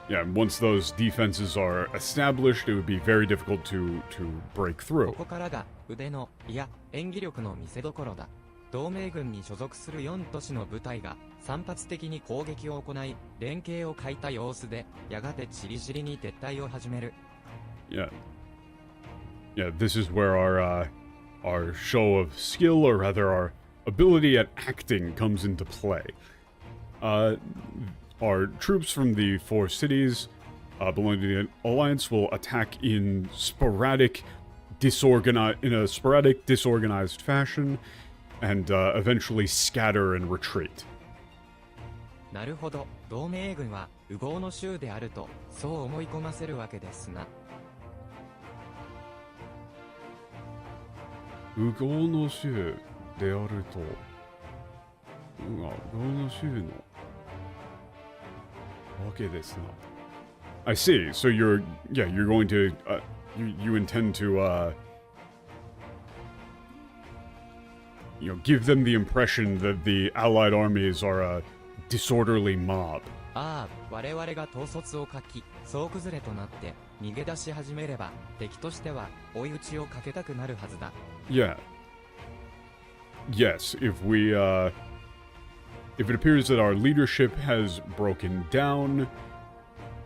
Speaker 1: Yeah, once those defenses are established, it would be very difficult to break through.
Speaker 3: ここからが腕の、いや、演技力の見せ所だ。同盟軍に所属する4都市の部隊が散発的に攻撃を行い、連携を欠いた様子で、やがてチリチリに撤退を始める。
Speaker 1: Yeah. Yeah, this is where our show of skill, or rather our ability at acting, comes into play. Our troops from the 4 cities belonging to the Alliance will attack in a sporadic, disorganized fashion, and eventually scatter and retreat.
Speaker 3: なるほど、同盟軍は烏合の衆であると、そう思い込ませるわけですな。
Speaker 1: 烏合の衆であると、烏合の衆のわけですな。I see. So you're going to, you intend to, give them the impression that the Allied armies are a disorderly mob.
Speaker 3: ああ、我々が統率を欠き、総崩れとなって逃げ出し始めれば、敵としては追い打ちをかけたくなるはずだ。
Speaker 1: Yeah. Yes, if it appears that our leadership has broken down,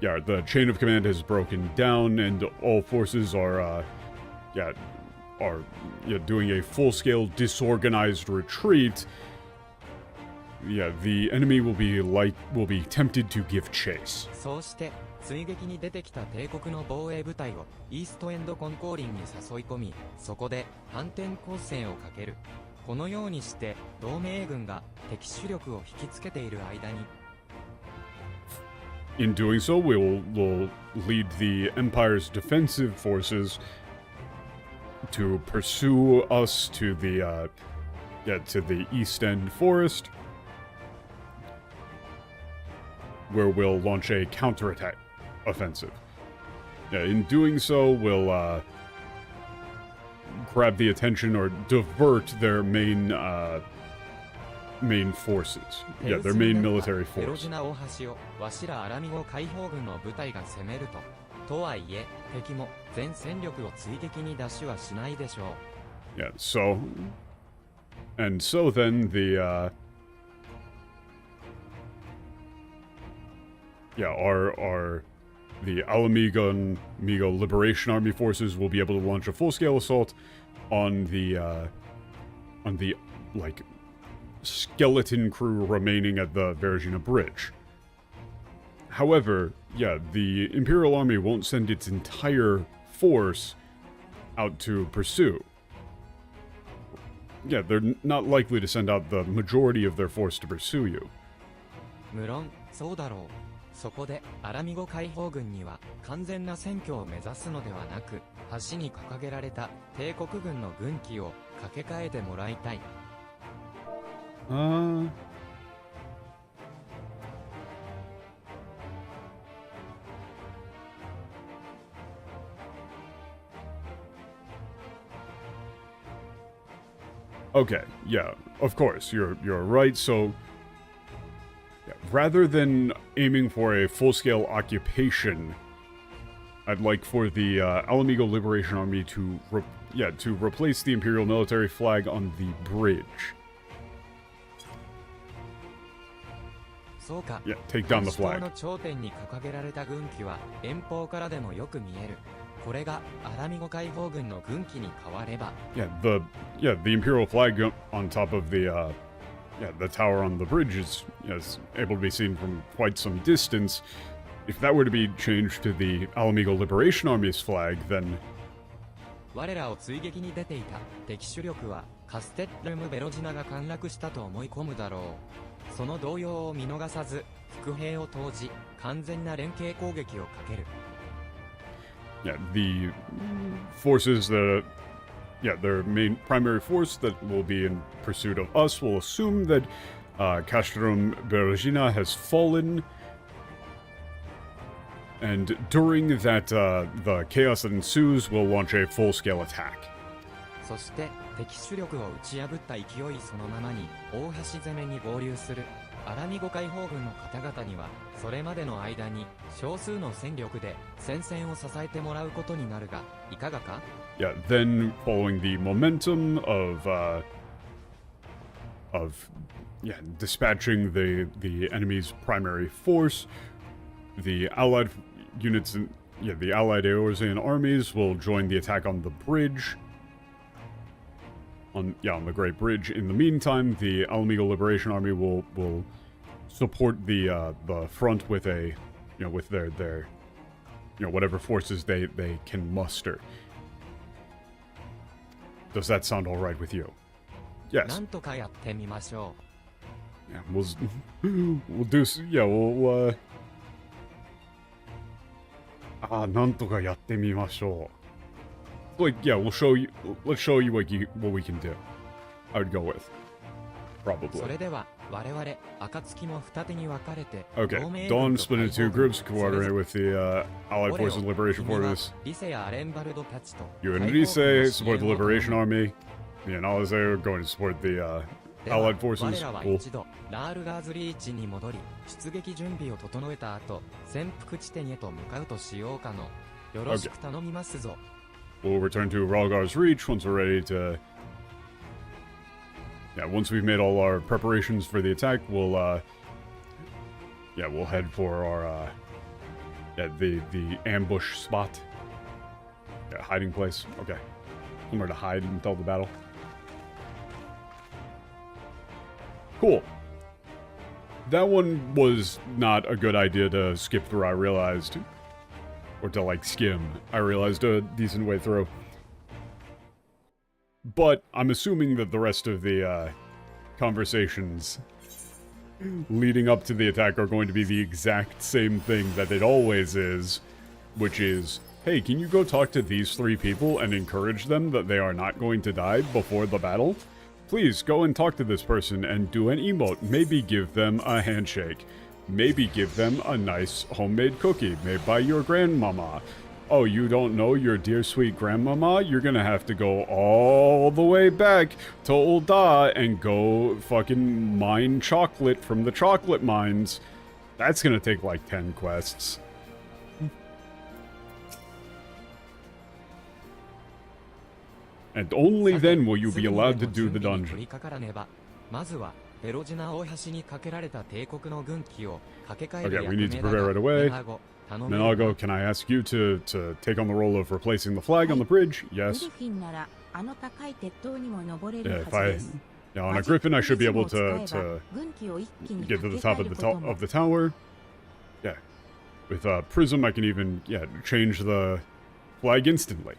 Speaker 1: yeah, the chain of command has broken down, and all forces are doing a full-scale disorganized retreat, yeah, the enemy will be tempted to give chase.
Speaker 3: そうして追撃に出てきた帝国の防衛部隊をイーストエンドコンコーリンに誘い込み、そこで反転攻勢をかける。このようにして同盟軍が敵主力を引きつけている間に。
Speaker 1: In doing so, we'll lead the Empire's defensive forces to pursue us to the East End Forest, where we'll launch a counterattack offensive. Yeah, in doing so, we'll grab the attention or divert their main forces. Yeah, their main military force.
Speaker 3: ベロジナ大橋をわしらアラミゴ解放軍の部隊が攻めると。とはいえ、敵も全戦力を追撃に出しはしないでしょう。
Speaker 1: Yeah, so then the the Mhigo Liberation Army forces will be able to launch a full-scale assault on the skeleton crew remaining at the Vergina Bridge. However, yeah, the Imperial Army won't send its entire force out to pursue. Yeah, they're not likely to send out the majority of their force to pursue you.
Speaker 3: 無論、そうだろう。そこで、アラミゴ解放軍には完全な占拠を目指すのではなく、橋に掲げられた帝国軍の軍旗を掛け替えてもらいたい。
Speaker 1: Okay, yeah, of course, you're right. So, yeah, rather than aiming for a full-scale occupation, I'd like for the Alamigo Liberation Army to replace the Imperial military flag on the bridge. Yeah, take down the flag. Yeah, the Imperial flag on top of the tower on the bridge is able to be seen from quite some distance. If that were to be changed to the Alamigo Liberation Army's flag, then...
Speaker 3: 我らを追撃に出ていた敵主力はカステッルム・ベロジナが陥落したと思い込むだろう。その動揺を見逃さず、伏兵を投じ、完全な連携攻撃をかける。
Speaker 1: Yeah, the forces that... their main primary force that will be in pursuit of us will assume that Castrum Bergina has fallen, and during that, the chaos that ensues will launch a full-scale attack.
Speaker 3: そして敵主力を打ち破った勢いそのままに大橋攻めに合流するアラミゴ解放軍の方々にはそれまでの間に少数の戦力で戦線を支えてもらうことになるがいかがか?
Speaker 1: Yeah, then following the momentum of dispatching the enemy's primary force, the allied units and the allied Eorzean armies will join the attack on the bridge. On the Great Bridge. In the meantime, the Alamigo Liberation Army will support the front with with their whatever forces they can muster. Does that sound all right with you? Yes.
Speaker 3: なんとかやってみましょう。
Speaker 1: Yeah, we'll do. Yeah, we'll. なんとかやってみましょう. Like, yeah, let's show you what we can do. I would go with. Probably.
Speaker 3: それでは我々暁も二手に分かれて
Speaker 1: Okay, Dawn split into two groups, coordinate with the Allied Forces Liberation Forces. You and Rize support the Liberation Army. Me and Alize are going to support the Allied Forces. Cool.
Speaker 3: ラールガーズリーチに戻り出撃準備を整えた後潜伏地点へと向かうとしようかの。よろしく頼みますぞ。
Speaker 1: We'll return to Ralgar's Reach once we're ready to... Yeah, once we've made all our preparations for the attack, we'll head for our, the ambush spot. Yeah, hiding place. Okay. Somewhere to hide until the battle. Cool. That one was not a good idea to skip through, I realized. Or to, like, skim. I realized a decent way through. But I'm assuming that the rest of the conversations leading up to the attack are going to be the exact same thing that it always is, which is, hey, can you go talk to these three people and encourage them that they are not going to die before the battle? Please go and talk to this person and do an emote. Maybe give them a handshake. Maybe give them a nice homemade cookie made by your grandmama. Oh, you don't know your dear sweet grandmama? You're gonna have to go all the way back to Ul'dah and go fucking mine chocolate from the chocolate mines. That's gonna take like 10 quests. And only then will you be allowed to do the dungeon. Okay, we need to prepare right away. Mhigo, can I ask you to take on the role of replacing the flag on the bridge? Yes. Yeah, on a griffin I should be able to get to the top of the tower. Yeah. With Prism I can even, change the flag instantly.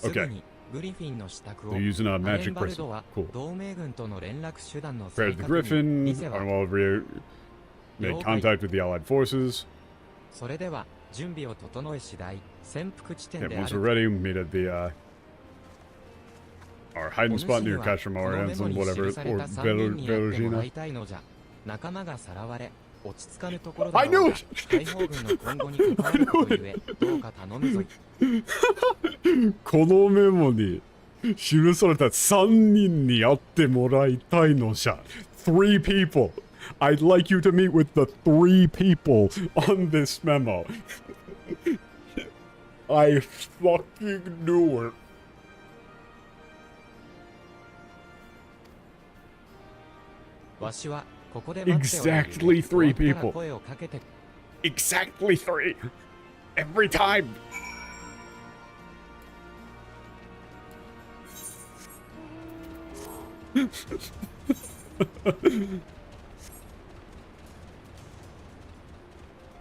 Speaker 1: Okay. They're using a magic prism. Cool. Prepare the griffin. I will make contact with the allied forces. Yeah, once we're ready, we meet at the our hiding spot near Kashamarians and whatever, or Verogina. I knew it! I knew it! このメモに記された3人に会ってもらいたいのじゃ。3 people. I'd like you to meet with the 3 people on this memo. I fucking knew it. Exactly 3 people. Exactly 3. Every time.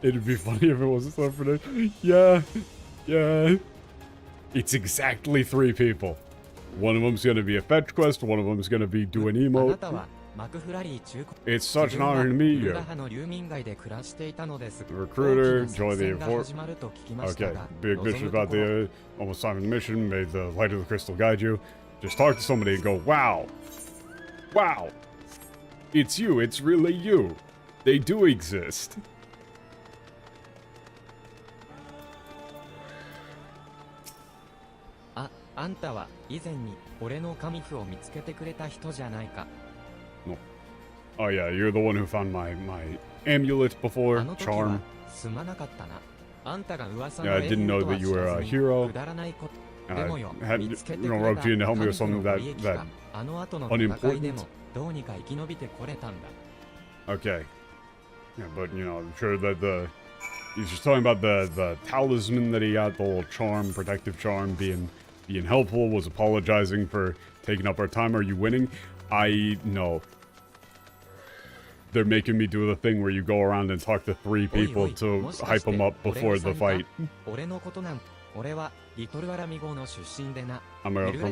Speaker 1: It'd be funny if it wasn't so predictable. Yeah. Yeah. It's exactly 3 people. One of them's gonna be a fetch quest, one of them's gonna be do an emote. It's such an honor to meet you. Recruiter, join the fort. Okay, big mission about the almost time of the mission. May the light of the crystal guide you. Just talk to somebody and go, wow. Wow. It's you, it's really you. They do exist. No. Oh yeah, you're the one who found my amulet before, charm. Yeah, I didn't know that you were a hero. And I had, roped you in to help me with something that unimportant. Okay. Yeah, but I'm sure that he's just talking about the talisman that he got, the little charm, protective charm, being helpful, was apologizing for taking up our time. Are you winning? I know. They're making me do the thing where you go around and talk to 3 people to hype them up before the fight. I'm from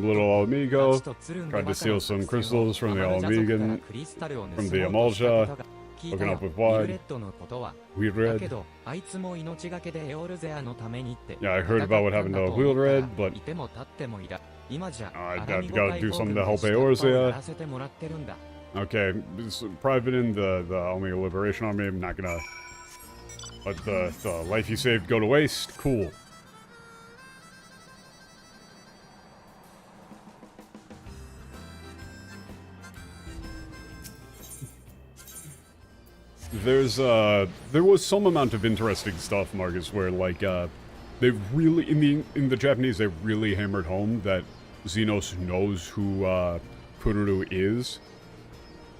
Speaker 1: Little Mhigo, tried to steal some crystals from the Alamigan, from the Amalja, hooking up with Wide. Wheat Red. Yeah, I heard about what happened to Wheat Red, but I gotta do something to help Eorzea. Okay, it's private in the Omega Liberation Army. I'm not gonna let the life you saved go to waste. Cool. There was some amount of interesting stuff, Marcus, where like they really in the Japanese they really hammered home that Xenos knows who Kururu is,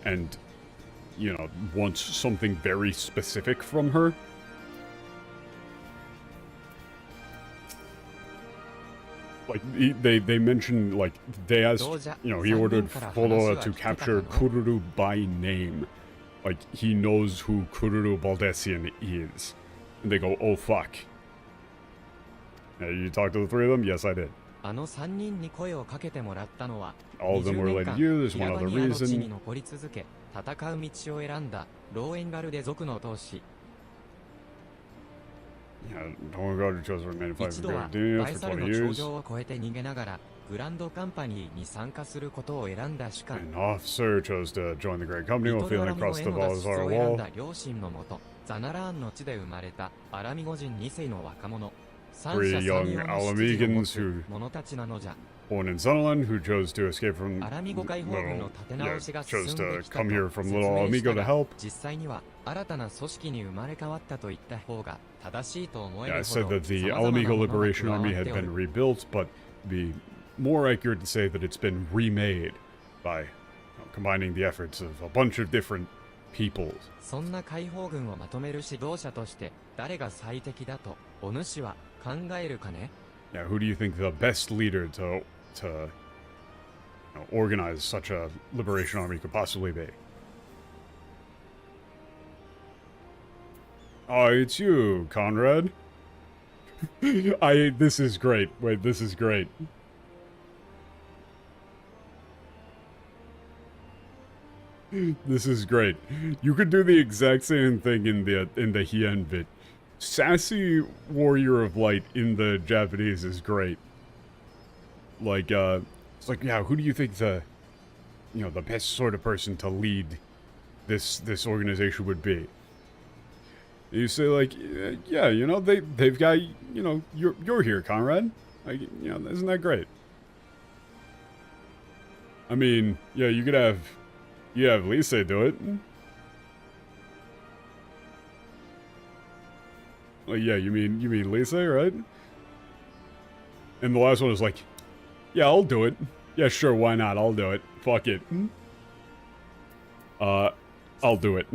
Speaker 1: and wants something very specific from her. Like they mentioned, like they asked, he ordered Foloa to capture Kururu by name. Like, he knows who Kururu Baldessian is. And they go, oh fuck. You talked to the 3 of them? Yes, I did. All of them were related to you. There's one other reason. Yeah, Homeguard chose to remain fighting for Dunia for 20 years. An officer chose to join the Great Company while feeling across the Balazar wall. 3 young Alamegans who, born in Sunderland, who chose to escape from chose to come here from Little Amigo to help. Yeah, I said that the Alamigo Liberation Army had been rebuilt, but be more accurate to say that it's been remade by combining the efforts of a bunch of different peoples. Yeah, who do you think the best leader to organize such a liberation army could possibly be? Oh, it's you, Conrad. This is great. Wait, this is great. This is great. You could do the exact same thing in the Hien bit. Sassy Warrior of Light in the Japanese is great. Like, it's like, yeah, who do you think the best sort of person to lead this organization would be? You say like, yeah, they've got, you're here, Conrad. Like, isn't that great? I mean, yeah, you could have Lisa do it. Like, yeah, you mean Lise, right? And the last one was like, yeah, I'll do it. Yeah, sure, why not? I'll do it. Fuck it. I'll do it.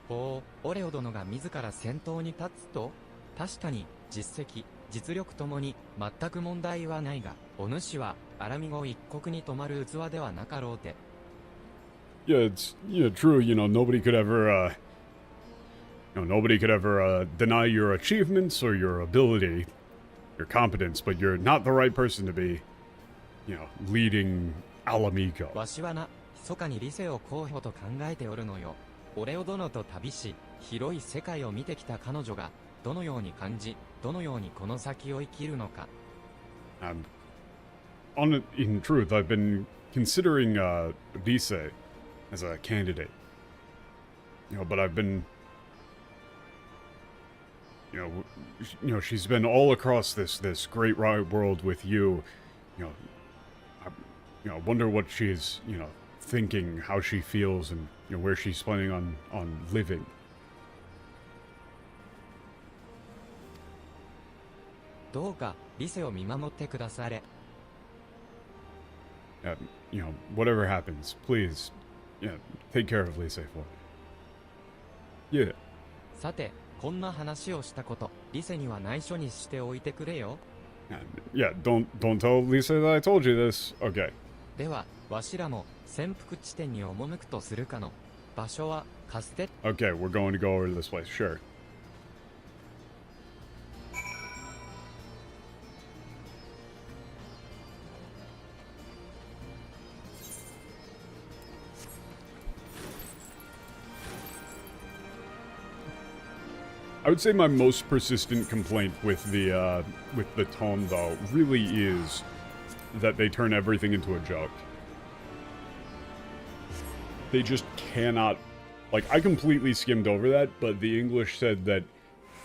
Speaker 3: ほう、オレオ殿が自ら先頭に立つと、確かに実績、実力ともに全く問題はないが、お主はアラミゴ一国に泊まる器ではなかろうて。
Speaker 1: Yeah, it's true. Nobody could ever deny your achievements or your ability, your competence, but you're not the right person to be, leading Alamigo.
Speaker 3: わしはな、密かに理性を候補と考えておるのよ。オレオ殿と旅し、広い世界を見てきた彼女が、どのように感じ、どのようにこの先を生きるのか。
Speaker 1: In truth, I've been considering Lise as a candidate. But I've been, she's been all across this great wide world with you. I wonder what she's, thinking, how she feels, and where she's planning on living.
Speaker 3: どうかリセを見守ってくだされ。
Speaker 1: Whatever happens, please, take care of Lise for me. Yeah.
Speaker 3: さて、こんな話をしたこと、リセには内緒にしておいてくれよ。
Speaker 1: Yeah, don't tell Lise that I told you this. Okay.
Speaker 3: では、わしらも潜伏地点に赴くとするかの。場所はカステ。
Speaker 1: Okay, we're going to go over to this place. Sure. I would say my most persistent complaint with the tone, though, really is that they turn everything into a joke. They just cannot... Like, I completely skimmed over that, but the English said that,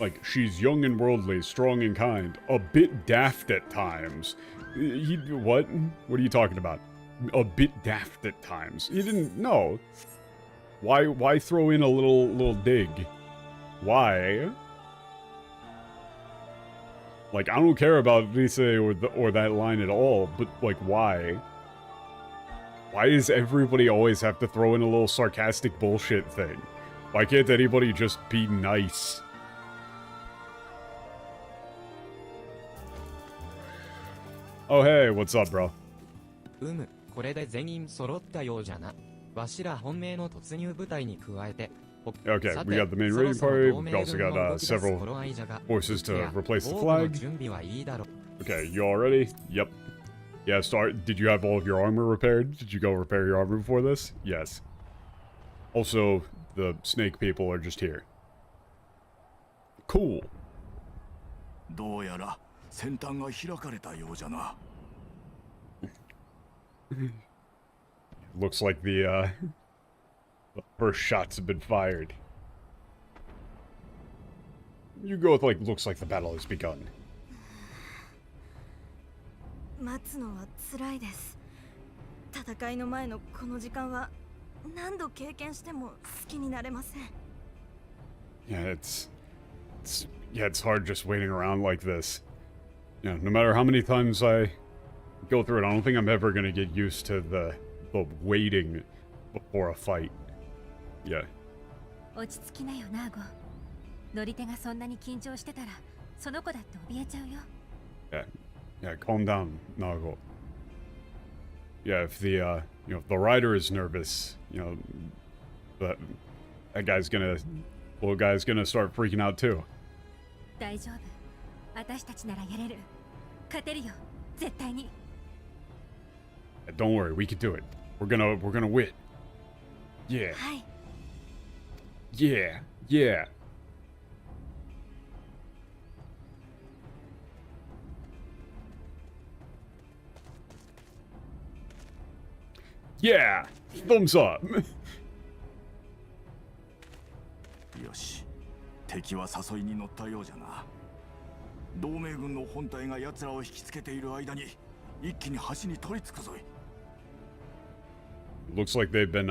Speaker 1: like, she's young and worldly, strong and kind, a bit daft at times. What? What are you talking about? A bit daft at times. He didn't know. Why throw in a little dig? Why? Like, I don't care about Lise or that line at all, but, like, why? Why does everybody always have to throw in a little sarcastic bullshit thing? Why can't anybody just be nice? Oh, hey, what's up, bro?
Speaker 3: これで全員揃ったようじゃな。わしら本命の突入部隊に加えて、
Speaker 1: Okay, we got the main raiding party. We also got several forces to replace the flag. Okay, you all ready? Yep. Yeah, start. Did you have all of your armor repaired? Did you go repair your armor before this? Yes. Also, the snake people are just here. Cool.
Speaker 14: どうやら先端が開かれたようじゃな。
Speaker 1: Looks like the first shots have been fired. You go with, like, looks like the battle has begun.
Speaker 15: 待つのは辛いです。戦いの前のこの時間は何度経験しても好きになれません。
Speaker 1: Yeah, it's hard just waiting around like this. No matter how many times I go through it, I don't think I'm ever gonna get used to the waiting before a fight. Yeah.
Speaker 9: 落ち着きなよ、ナーゴ。乗り手がそんなに緊張してたら、その子だって怯えちゃうよ。
Speaker 1: Yeah, calm down, Nago. Yeah, if the if the rider is nervous, that guy's gonna start freaking out too.
Speaker 9: 大丈夫。私たちならやれる。勝てるよ、絶対に。
Speaker 1: Don't worry, we can do it. We're gonna win. Yeah.
Speaker 9: はい。
Speaker 1: Yeah. Yeah. Yeah! Thumbs up!
Speaker 14: よし、敵は誘いに乗ったようじゃな。同盟軍の本隊が奴らを引きつけている間に一気に橋に取り付くぞい。
Speaker 1: Looks like they've been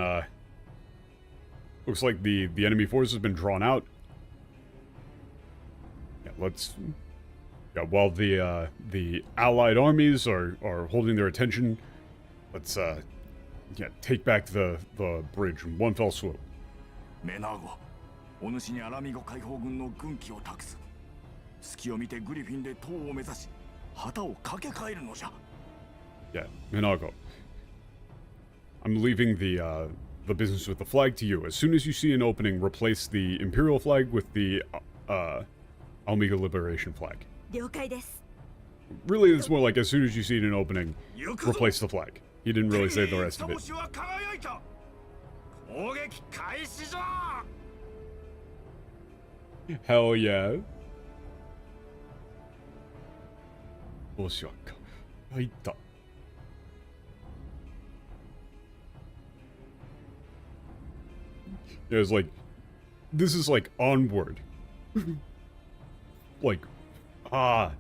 Speaker 1: Looks like the enemy force has been drawn out. Yeah, let's... Yeah, while the allied armies are holding their attention, let's yeah, take back the bridge in one fell swoop.
Speaker 14: Mhigo, お主にアラミゴ解放軍の軍旗を託す。隙を見てグリフィンで塔を目指し、旗を掛け替えるのじゃ。
Speaker 1: Yeah, Mhigo. I'm leaving the business with the flag to you. As soon as you see an opening, replace the Imperial flag with the Amiga Liberation flag.
Speaker 15: 了解です。
Speaker 1: Really, it's more like as soon as you see an opening, replace the flag. He didn't really say the rest of it. Hell yeah. Yeah, it's like, this is like Onward. Like, like,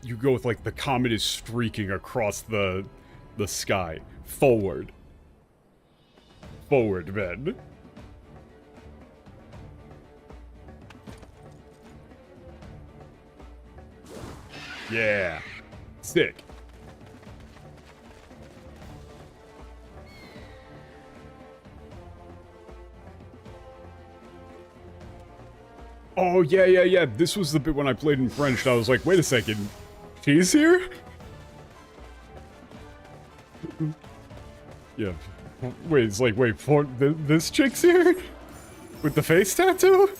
Speaker 1: you go with, like, the comet is streaking across the sky. Forward. Forward, man. Yeah. Sick. Oh, yeah. This was the bit when I played in French, and I was like, wait a second. She's here? Yeah. Wait, it's like, wait, this chick's here? With the face tattoo?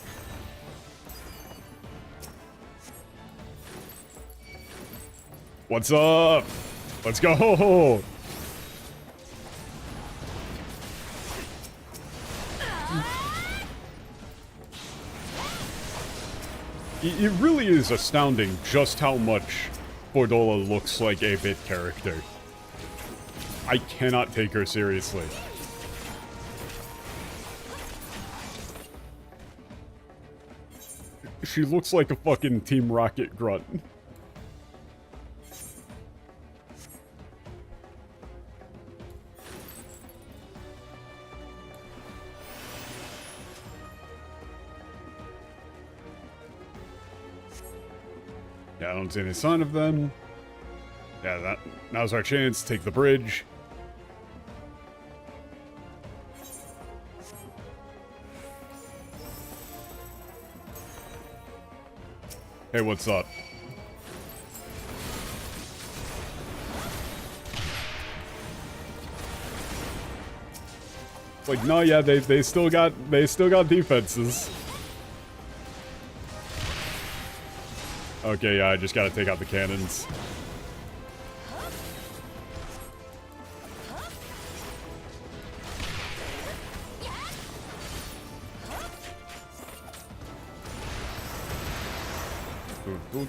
Speaker 1: What's up? Let's go! It really is astounding just how much Fordola looks like a bit character. I cannot take her seriously. She looks like a fucking Team Rocket grunt. Yeah, I don't see any sign of them. Yeah, now's our chance. Take the bridge. Hey, what's up? It's like, no, yeah, they still got defenses. Okay, yeah, I just gotta take out the cannons. I'm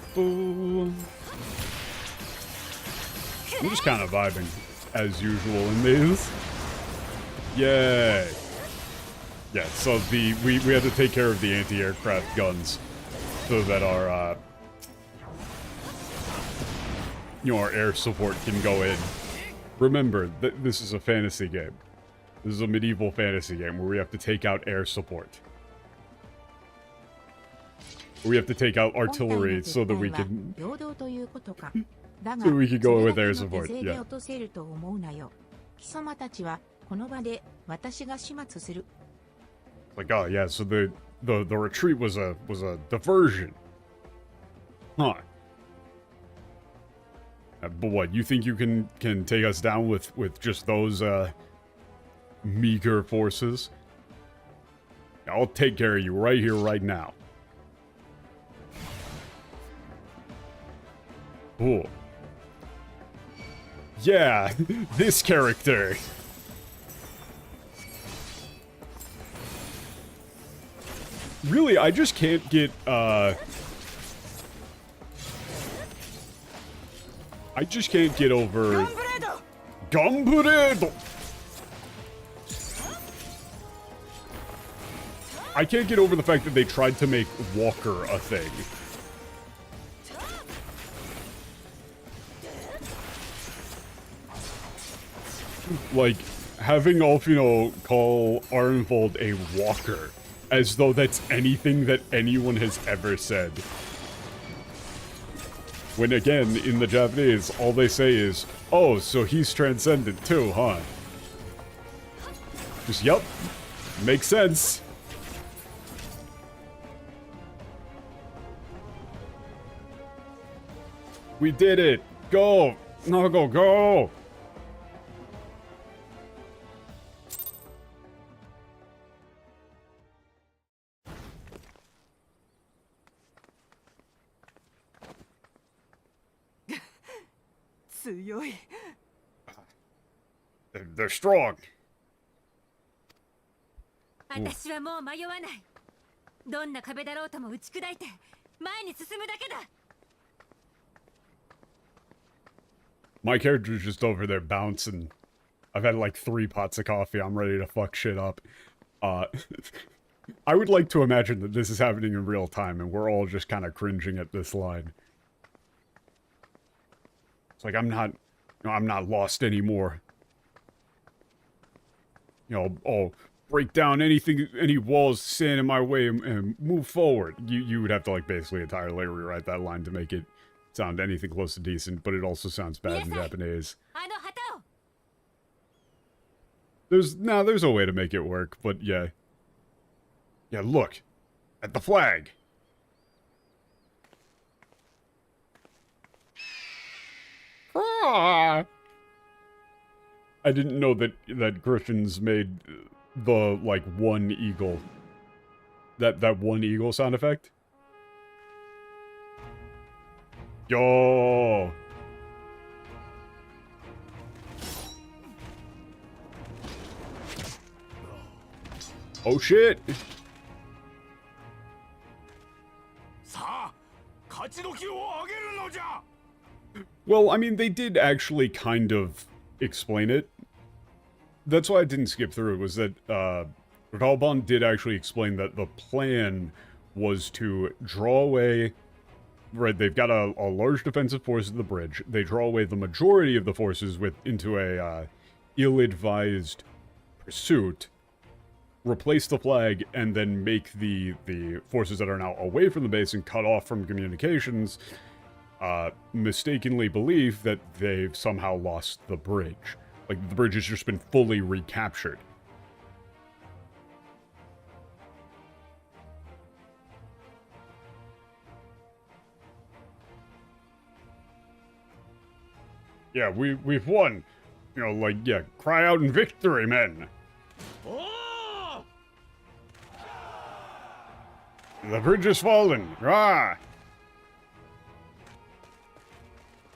Speaker 1: just kind of vibing, as usual in these. Yay! Yeah, so we have to take care of the anti-aircraft guns so that our our air support can go in. Remember, this is a fantasy game. This is a medieval fantasy game where we have to take out air support. We have to take out artillery so that we can go with air support. Yeah. Like, oh yeah, so the retreat was a diversion. Huh. But what, you think you can take us down with just those meager forces? I'll take care of you right here, right now. Cool. Yeah, this character. Really, I just can't get, I just can't get over... Gumburedo! I can't get over the fact that they tried to make Walker a thing. Like, having Alfino call Arnvold a walker, as though that's anything that anyone has ever said. When again, in the Japanese, all they say is, oh, so he's transcendent too, huh? Just, yup. Makes sense. We did it! Go! Nago, go! They're strong.
Speaker 9: 私はもう迷わない。どんな壁だろうとも打ち砕いて前に進むだけだ。
Speaker 1: My character's just over there bouncing. I've had like 3 pots of coffee. I'm ready to fuck shit up. I would like to imagine that this is happening in real time and we're all just kind of cringing at this line. It's like, I'm not lost anymore. You know, oh, break down anything, any walls stand in my way and move forward. You would have to like basically entirely rewrite that line to make it sound anything close to decent, but it also sounds bad in Japanese. There's a way to make it work, but yeah. Yeah, look. At the flag. Ah! I didn't know that Griffins made the, like, one eagle. That one eagle sound effect. Yo! Oh shit! Well, I mean, they did actually kind of explain it. That's why I didn't skip through it, was that, Ralban did actually explain that the plan was to draw away... Right, they've got a large defensive force at the bridge. They draw away the majority of the forces into a, ill-advised pursuit, replace the flag, and then make the forces that are now away from the base and cut off from communications, mistakenly believe that they've somehow lost the bridge. Like, the bridge has just been fully recaptured. Yeah, we've won. You know, like, yeah, cry out in victory, men. Oh! The bridge has fallen. Rah!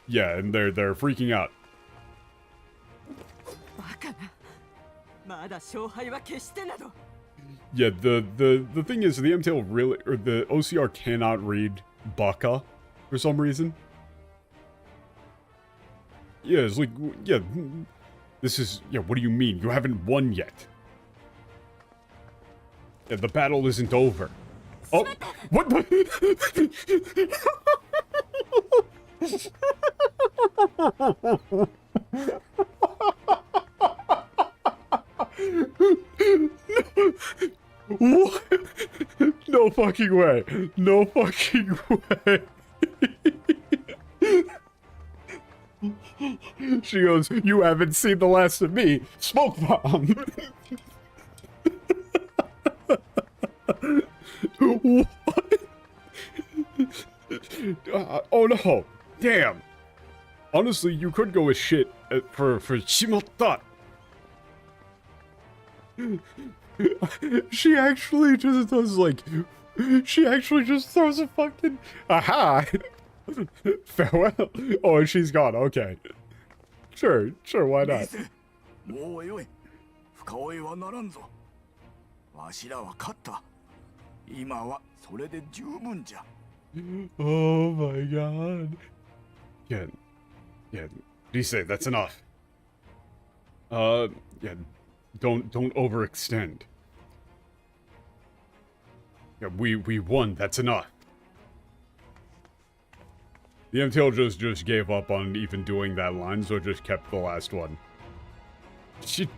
Speaker 1: Yeah, and they're freaking out. Yeah, the thing is, the MTL really, or the OCR cannot read baka for some reason. Yeah, it's like, yeah, this is, yeah, what do you mean? You haven't won yet. Yeah, the battle isn't over. Oh, what? What? No fucking way. No fucking way. She goes, you haven't seen the last of me. Smoke bomb. What? Oh no. Damn. Honestly, you could go with shit for Shimotta. She actually just does like... She actually just throws a fucking... Aha! Farewell. Oh, and she's gone. Okay. Sure, why not? Oh my god. Yeah, Rise, that's enough. Yeah, don't overextend. Yeah, we won, that's enough. The MTL just gave up on even doing that line, so it just kept the last one. Shit.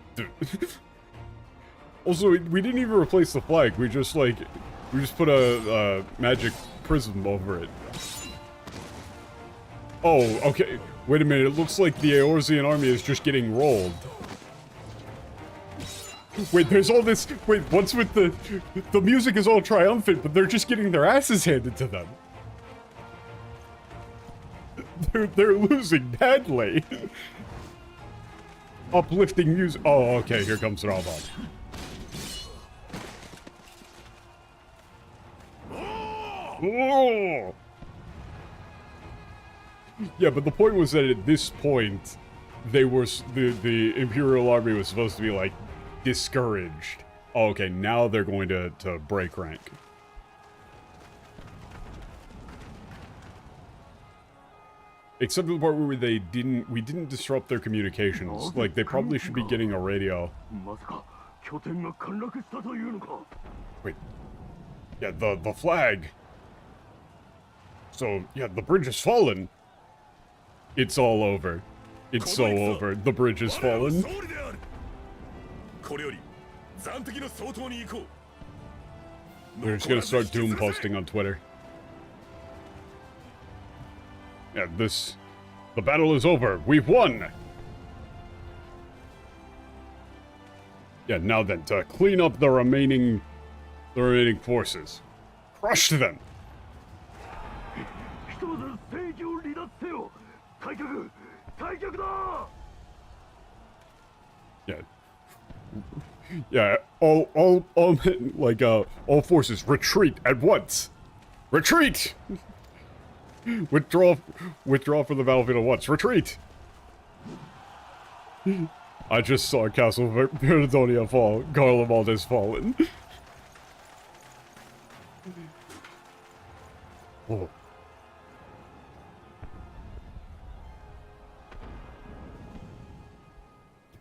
Speaker 1: Also, we didn't even replace the flag. We just put a magic prism over it. Oh, okay. Wait a minute. It looks like the Eorzean army is just getting rolled. Wait, there's all this. Wait, what's with the music is all triumphant, but they're just getting their asses handed to them. They're losing badly. Uplifting music. Oh, okay. Here comes Ravan. Oh! Yeah, but the point was that at this point, they were the Imperial Army was supposed to be like discouraged. Oh, okay, now they're going to break rank. Except for the part where we didn't disrupt their communications. Like they probably should be getting a radio. Wait. Yeah, the flag. So, yeah, the bridge has fallen. It's all over. It's so over. The bridge has fallen. They're just gonna start doom posting on Twitter. Yeah, the battle is over. We've won! Yeah, now then, to clean up the remaining forces. Crush them! Yeah. Yeah, all forces, retreat at once! Retreat! Withdraw from the battlefield at once. Retreat! I just saw Castle Verdonia fall. Garlemald has fallen. Oh.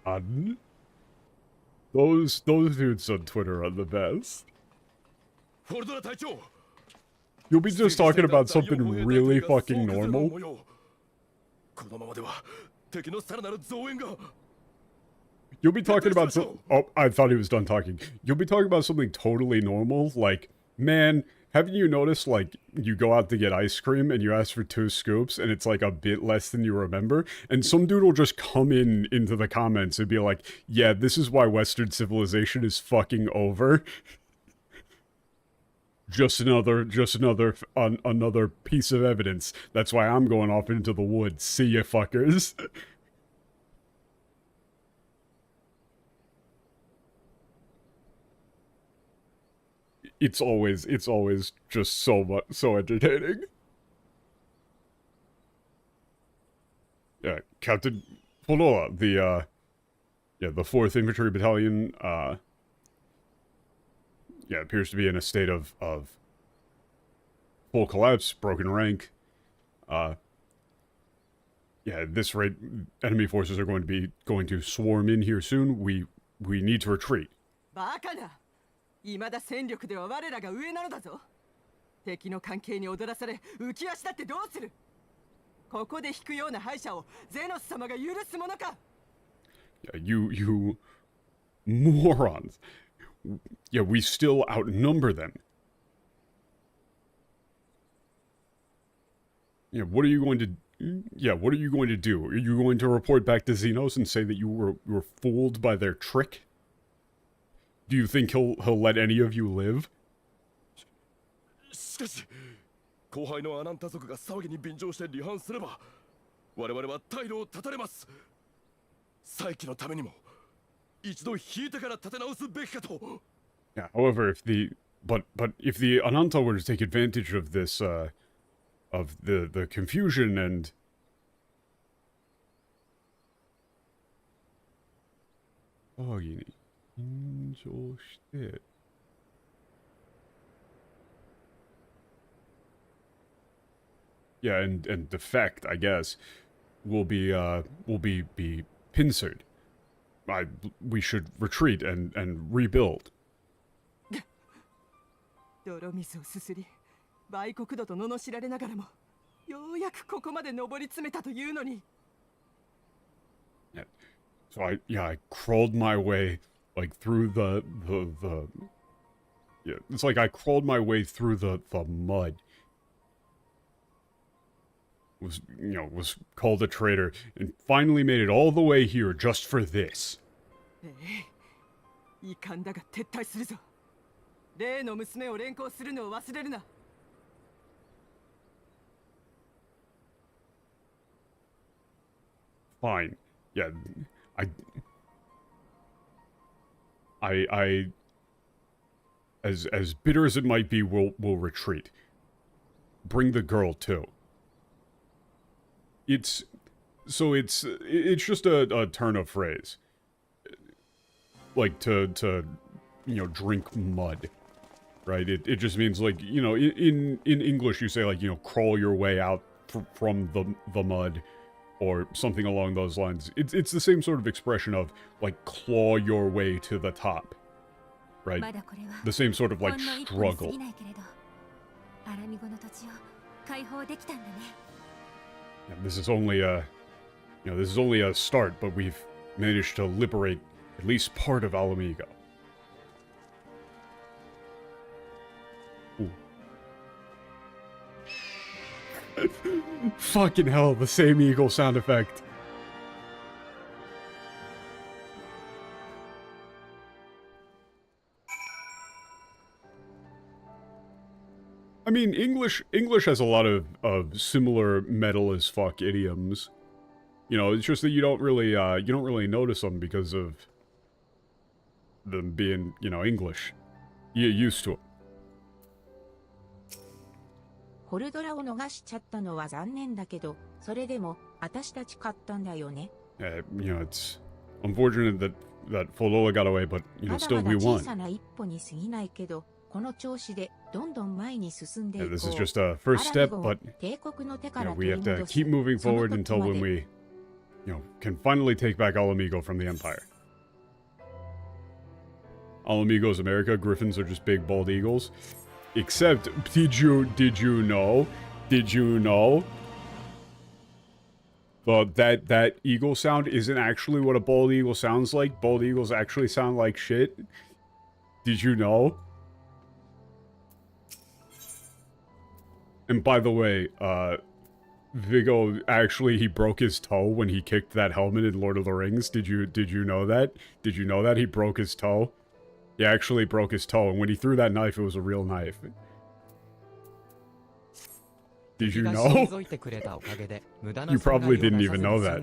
Speaker 1: God. Those dudes on Twitter are the best. You'll be just talking about something really fucking normal. You'll be talking about oh, I thought he was done talking. You'll be talking about something totally normal, like, man, haven't you noticed, like, you go out to get ice cream and you ask for 2 scoops and it's like a bit less than you remember? And some dude will just come into the comments and be like, yeah, this is why Western civilization is fucking over. Just another piece of evidence. That's why I'm going off into the woods. See ya, fuckers. It's always just so entertaining. Yeah, Captain Polola, the 4th Infantry Battalion, yeah, appears to be in a state of full collapse, broken rank. Yeah, at this rate, enemy forces are going to swarm in here soon. We need to retreat.
Speaker 12: 未だ戦力では我らが上なのだぞ。敵の関係に踊らされ浮き足だってどうする。ここで引くような敗者をゼノス様が許すものか。
Speaker 1: Yeah, you morons. Yeah, we still outnumber them. Yeah, what are you going to do? Are you going to report back to Xenos and say that you were fooled by their trick? Do you think he'll let any of you live?
Speaker 4: しかし、後輩のアナンタ族が騒ぎに便乗して離反すれば、我々は退路を断たれます。再起のためにも、一度引いてから立て直すべきかと。
Speaker 1: Yeah. However, if the Ananta were to take advantage of this, of the confusion and yeah, and defect, I guess, will be pincered. We should retreat and rebuild.
Speaker 12: 泥水をすすり、売国度と罵られながらも、ようやくここまで上り詰めたというのに。
Speaker 1: Yeah. So I crawled my way, like, through the yeah, it's like I crawled my way through the mud. Was called a traitor, and finally made it all the way here just for this.
Speaker 12: 遺憾だが撤退するぞ。例の娘を連行するのを忘れるな。
Speaker 1: Fine. Yeah, as bitter as it might be, we'll retreat. Bring the girl too. It's just a turn of phrase. Like to drink mud. Right? It just means, like, in English you say, like, crawl your way out from the mud, or something along those lines. It's the same sort of expression of, like, claw your way to the top. Right? The same sort of, like, struggle. And this is only a start, but we've managed to liberate at least part of Mhigo. Ooh. Fucking hell, the same eagle sound effect. I mean, English has a lot of similar metal as fuck idioms. It's just that you don't really notice them because of them being, English. You're used to it.
Speaker 2: ホルドラを逃しちゃったのは残念だけど、それでも私たち勝ったんだよね。
Speaker 1: It's unfortunate that Folola got away, but still we
Speaker 2: まだまだ
Speaker 1: won.
Speaker 2: 小さな一歩に過ぎないけど、この調子でどんどん前に進んでいこう。
Speaker 1: This is just a first step, but
Speaker 2: 帝国の手から
Speaker 1: we
Speaker 2: 取り
Speaker 1: have to
Speaker 2: 戻す。
Speaker 1: keep moving
Speaker 2: その
Speaker 1: forward
Speaker 2: 時
Speaker 1: until
Speaker 2: ま
Speaker 1: when
Speaker 2: で
Speaker 1: we, can finally take back Mhigo from the Empire. Mhigo's America. Griffins are just big bald eagles. Except, did you know? That eagle sound isn't actually what a bald eagle sounds like. Bald eagles actually sound like shit. Did you know? And by the way, Mhigo, actually, he broke his toe when he kicked that helmet in Lord of the Rings. Did you know that? Did you know that? He broke his toe? He actually broke his toe, and when he threw that knife, it was a real knife. Did you know? You probably didn't even know that.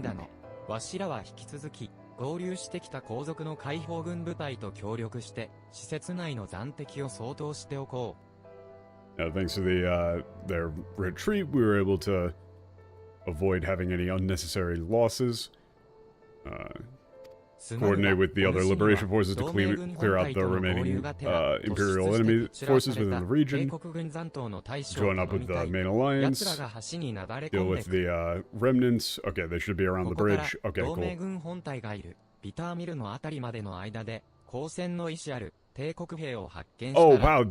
Speaker 3: わしらは引き続き合流してきた皇族の解放軍部隊と協力して施設内の残敵を掃討しておこう。
Speaker 1: Thanks to their retreat, we were able to avoid having any unnecessary losses. Coordinate with the other liberation forces to clear out the remaining Imperial enemy forces within the region. Join up with the main alliance. Deal with the remnants. Okay, they should be around the bridge. Okay, cool. Oh wow,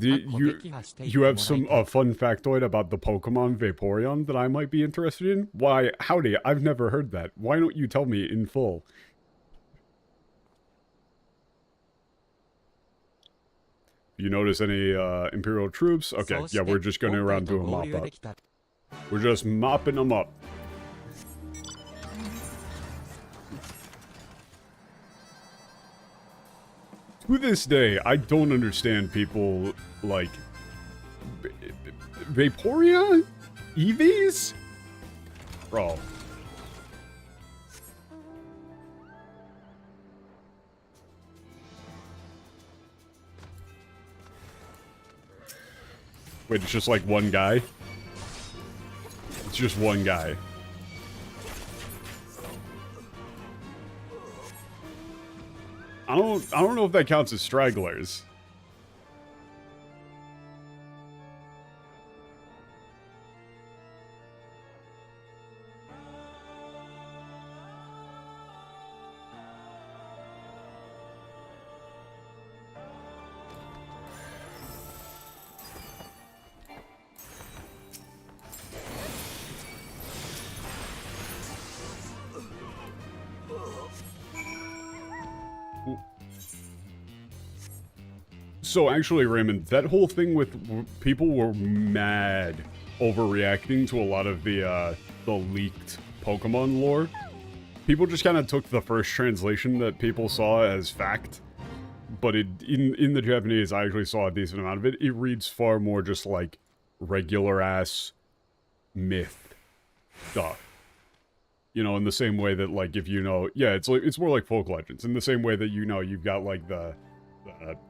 Speaker 1: you have some fun factoid about the Pokemon Vaporeon that I might be interested in? Why, howdy, I've never heard that. Why don't you tell me in full? You notice any Imperial troops? Okay, yeah, we're just going around doing mop up. We're just mopping them up. To this day, I don't understand people like Vaporeon? EVs? Bro. Wait, it's just like one guy? It's just one guy. I don't know if that counts as stragglers. So actually, Raymond, that whole thing with people were mad overreacting to a lot of the leaked Pokemon lore. People just kind of took the first translation that people saw as fact, but in the Japanese, I actually saw a decent amount of it. It reads far more just like regular ass myth stuff. You know, in the same way that, like, if you know, yeah, it's more like folk legends. In the same way that, you know, you've got like the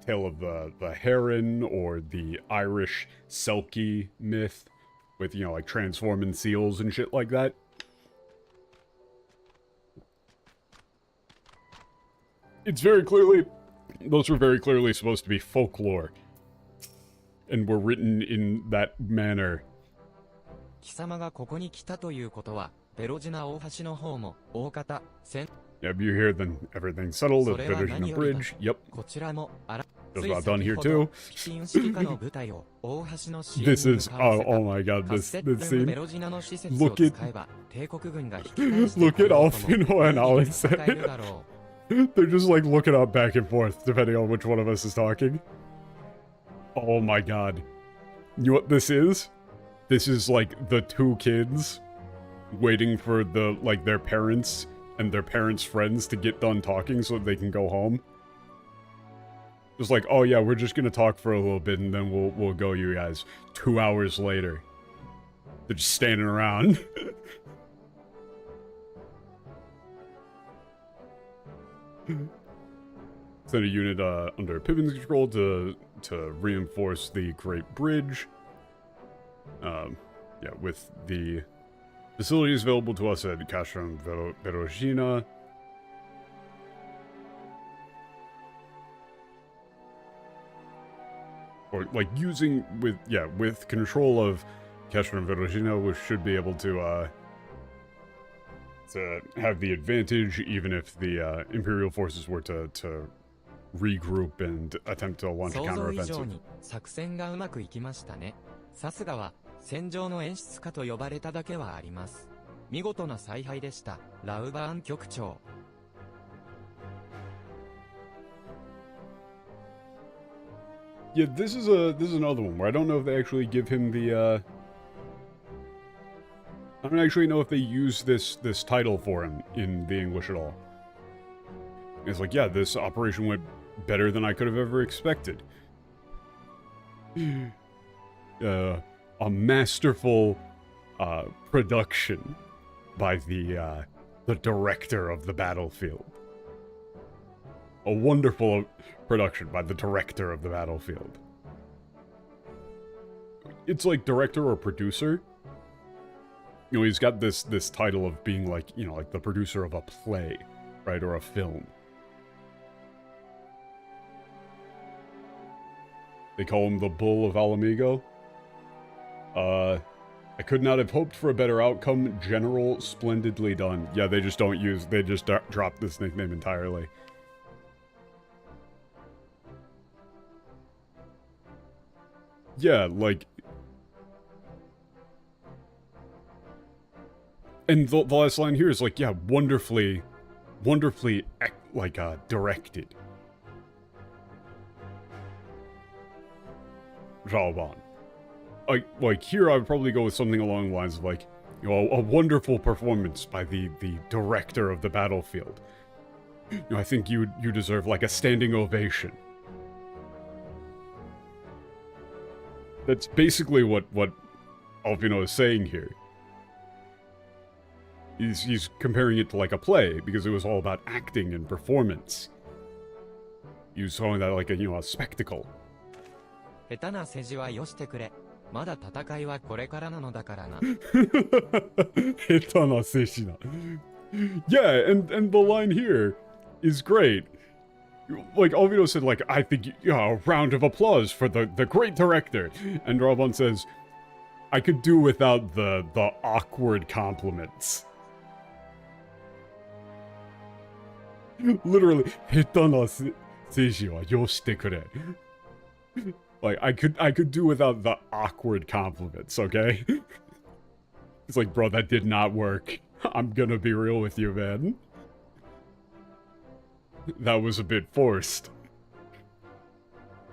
Speaker 1: tale of the heron or the Irish Selkie myth with, you know, like transforming seals and shit like that. It's very clearly, those were very clearly supposed to be folklore, and were written in that manner.
Speaker 3: 貴様がここに来たということは、ベロジナ大橋の方も大方、
Speaker 1: Yep, you're here, then everything's settled at Verogina Bridge. Yep. Just about done here too. This is, oh my god, this scene. Look at Alfino and Alice. They're just like looking up back and forth, depending on which one of us is talking. Oh my god. You know what this is? This is like the two kids waiting for their parents and their parents' friends to get done talking so that they can go home. Just like, oh yeah, we're just gonna talk for a little bit and then we'll go, you guys. 2 hours later. They're just standing around. Send a unit under Pippin's control to reinforce the Great Bridge. Yeah, with the facilities available to us at Castrum Verogina. Or, like, using with control of Castrum Verogina, we should be able to have the advantage, even if the Imperial forces were to regroup and attempt to launch a counteroffensive.
Speaker 3: さすがは戦場の演出家と呼ばれただけはあります。見事な采配でした、ラウバーン局長。
Speaker 1: Yeah, this is another one where I don't know if they actually give him the I don't actually know if they use this title for him in the English at all. It's like, yeah, this operation went better than I could have ever expected. A masterful production by the director of the battlefield. A wonderful production by the director of the battlefield. It's like director or producer. You know, he's got this title of being like, you know, like the producer of a play, right, or a film. They call him the Bull of Alamigo. I could not have hoped for a better outcome. General, splendidly done. Yeah, they just drop this nickname entirely. Yeah, like... And the last line here is like, yeah, wonderfully, like, directed. Zhaoban. Like, here I would probably go with something along the lines of, like, you know, a wonderful performance by the director of the battlefield. You know, I think you deserve, like, a standing ovation. That's basically what Alfino is saying here. He's comparing it to, like, a play, because it was all about acting and performance. He was calling that, like, a, you know, a spectacle.
Speaker 3: 下手な政治はよしてくれ。まだ戦いはこれからなのだからな。
Speaker 1: 下手な政治な。Yeah, and the line here is great. Like, Alvino said, like, I think, a round of applause for the great director. And Raban says, I could do without the awkward compliments. Literally, 下手な政治はよしてくれ. Like, I could do without the awkward compliments, okay? It's like, bro, that did not work. I'm gonna be real with you, man. That was a bit forced.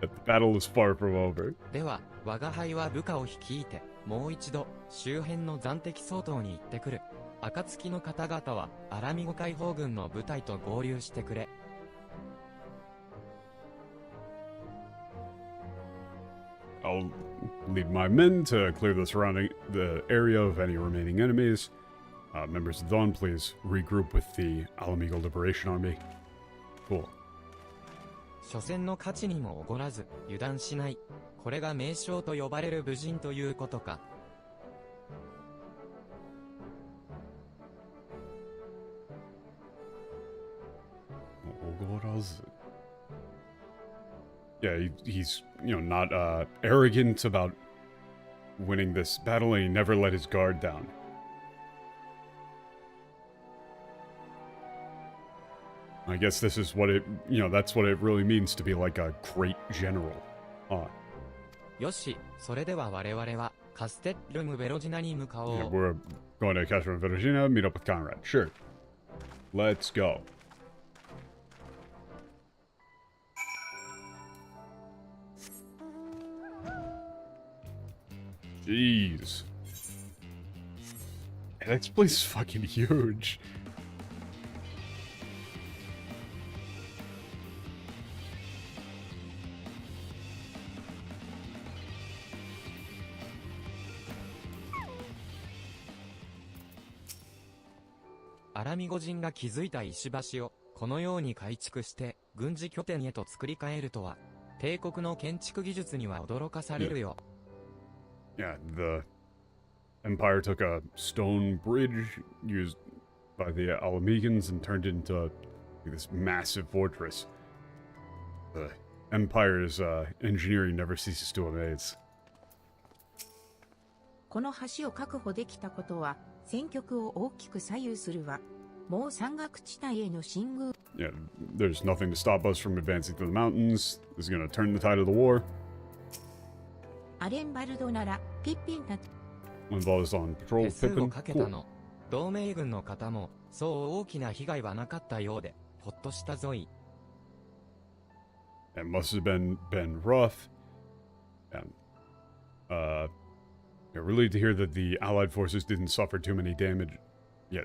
Speaker 1: that the battle is far from over.
Speaker 3: では、我が輩は部下を率いて、もう一度、周辺の暫敵総統に行ってくる。暁の方々は、アラミゴ解放軍の部隊と合流してくれ。
Speaker 1: I'll lead my men to clear the area of any remaining enemies. Members of Dawn, please regroup with the Alamigo Liberation Army. Cool.
Speaker 3: 初戦の勝ちにもおごらず、油断しない。これが名将と呼ばれる武人ということか。
Speaker 1: Ogorazu. Yeah, he's, not arrogant about winning this battle, and he never let his guard down. I guess this is what that's what it really means to be like a great general.
Speaker 3: よし、それでは我々はカステッルム・ベロジナに向かおう。
Speaker 1: Yeah, we're going to Castrum Vergina, meet up with Conrad. Sure. Let's go. Jeez. This place is fucking huge.
Speaker 3: Aramigo アラミゴ人が築いた石橋をこのように改築して軍事拠点へと作り変えるとは帝国の建築技術には驚かされるよ。
Speaker 1: Yeah, the Empire took a stone bridge used by the Alamegans and turned it into this massive fortress. The Empire's engineering never ceases to amaze.
Speaker 2: この橋を確保できたことは戦局を大きく左右するわ。もう山岳地帯への進軍。
Speaker 1: Yeah, there's nothing to stop us from advancing to the mountains. This is going to turn the tide of the war.
Speaker 2: アレンバルドならピッピンたち。
Speaker 1: When Vaul's on patrol,
Speaker 3: 手数を
Speaker 1: Pippin.
Speaker 3: かけたの。同盟軍の方もそう大きな被害はなかったようでほっとしたぞい。
Speaker 1: It must have been rough. And, yeah, relieved to hear that the Allied forces didn't suffer too many damage,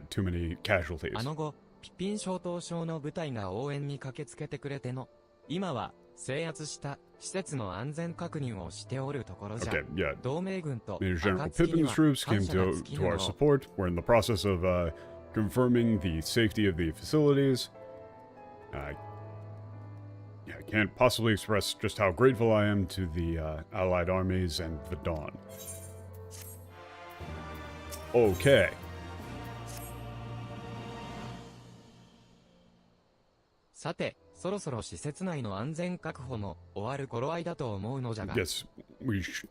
Speaker 1: too many casualties.
Speaker 3: あの後、ピッピン小島省の部隊が応援に駆けつけてくれての。今は制圧した施設の安全確認をしておるところじゃ。
Speaker 1: Okay, yeah.
Speaker 3: 同盟軍と
Speaker 1: Major General
Speaker 3: 暁に
Speaker 1: Pippin's
Speaker 3: は
Speaker 1: troops
Speaker 3: 感
Speaker 1: came
Speaker 3: 謝が
Speaker 1: to
Speaker 3: 尽き
Speaker 1: to
Speaker 3: ぬ
Speaker 1: our
Speaker 3: の。
Speaker 1: support. We're in the process of confirming the safety of the facilities. Yeah, I can't possibly express just how grateful I am to the Allied armies and the Dawn. Okay.
Speaker 3: さて、そろそろ施設内の安全確保も終わる頃合いだと思うのじゃが。
Speaker 1: Yes,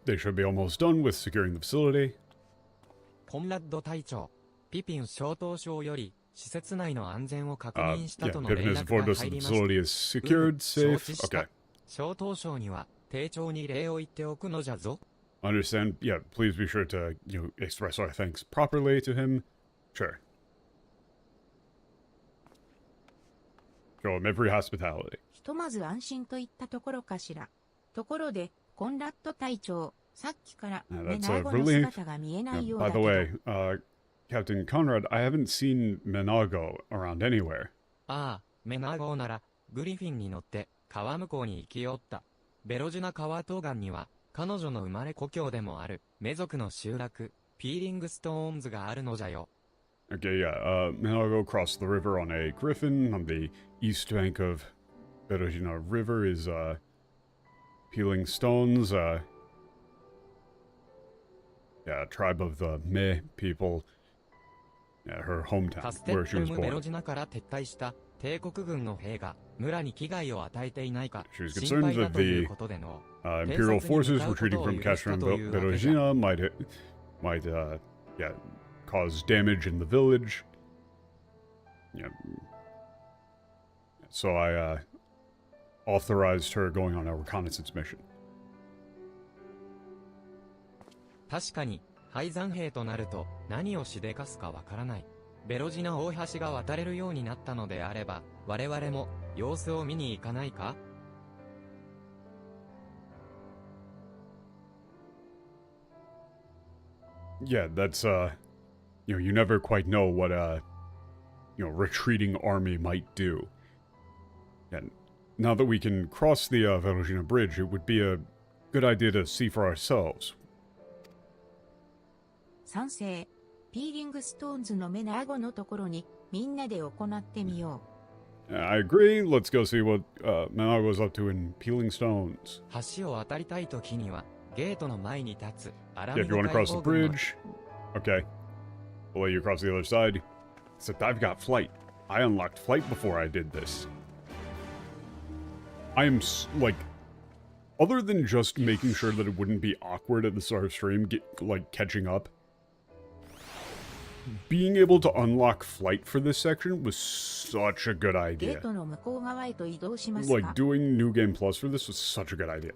Speaker 1: they should be almost done with securing the facility.
Speaker 3: コンラッド隊長、ピピン小島省より施設内の安全を確認した
Speaker 1: Yeah,
Speaker 3: との
Speaker 1: Pippin
Speaker 3: 連
Speaker 1: has
Speaker 3: 絡
Speaker 1: informed
Speaker 3: が
Speaker 1: us
Speaker 3: 入
Speaker 1: that
Speaker 3: り
Speaker 1: the
Speaker 3: ました。
Speaker 1: facility is secured,
Speaker 3: 承
Speaker 1: safe.
Speaker 3: 知した。
Speaker 1: Okay.
Speaker 3: 小島省には丁重に礼を言っておくのじゃぞ。
Speaker 1: Understand? Yeah, please be sure to, express our thanks properly to him. Sure. Show him every hospitality.
Speaker 2: ひとまず安心といったところかしら。ところで、コンラッド隊長、さっきからメ
Speaker 1: That's
Speaker 2: ナ
Speaker 1: a
Speaker 2: ーゴの
Speaker 1: relief.
Speaker 2: 姿が見えない
Speaker 1: Yeah,
Speaker 2: よう
Speaker 1: by
Speaker 2: だ
Speaker 1: the
Speaker 2: けど。
Speaker 1: way, Captain Conrad, I haven't seen Mhigo around anywhere.
Speaker 3: ああ、メナー号なら、グリフィンに乗って川向こうに行きよった。ベロジュナ川東岸には、彼女の生まれ故郷でもある、メ族の集落、ピーリングストーンズがあるのじゃよ。
Speaker 1: Okay, yeah, Mhigo crossed the river on a griffin on the east bank of Berojina River is, peeling stones, yeah, a tribe of the Me people, yeah, her hometown,
Speaker 3: カステ
Speaker 1: where she
Speaker 3: ッ
Speaker 1: was
Speaker 3: ルムベロ
Speaker 1: born.
Speaker 3: ジナから撤退した帝国軍の兵が村に危害を与えていないか
Speaker 1: She was
Speaker 3: 心
Speaker 1: concerned
Speaker 3: 配だ
Speaker 1: that
Speaker 3: という
Speaker 1: the
Speaker 3: ことでの。
Speaker 1: Imperial forces retreating from Castrum Berojina might, yeah, cause damage in the village. Yeah. So I, authorized her going on a reconnaissance mission.
Speaker 3: 確かに、廃山兵となると何をしでかすかわからない。ベロジナ大橋が渡れるようになったのであれば、我々も様子を見に行かないか
Speaker 1: yeah, that's, you know, you never quite know what you know, retreating army might do. And now that we can cross the Verogina Bridge, it would be a good idea to see for ourselves.
Speaker 2: 賛成。ピーリングストーンズの目の顎のところにみんなで行ってみよう。
Speaker 1: I agree. Let's go see what Mhigo's up to in Peeling Stones.
Speaker 3: 橋を渡りたいときにはゲートの前に立つアラ
Speaker 1: Yeah,
Speaker 3: ミ
Speaker 1: if you
Speaker 3: ゴ
Speaker 1: want to
Speaker 3: 海
Speaker 1: cross the
Speaker 3: 防軍の
Speaker 1: bridge, okay. I'll let you cross the other side. Except I've got flight. I unlocked flight before I did this. I am, like, other than just making sure that it wouldn't be awkward at the start of stream, like, catching up, being able to unlock flight for this section was such a good
Speaker 2: ゲ
Speaker 1: idea.
Speaker 2: ートの向こう側へと移動しますか。
Speaker 1: Like, doing New Game Plus for this was such a good idea.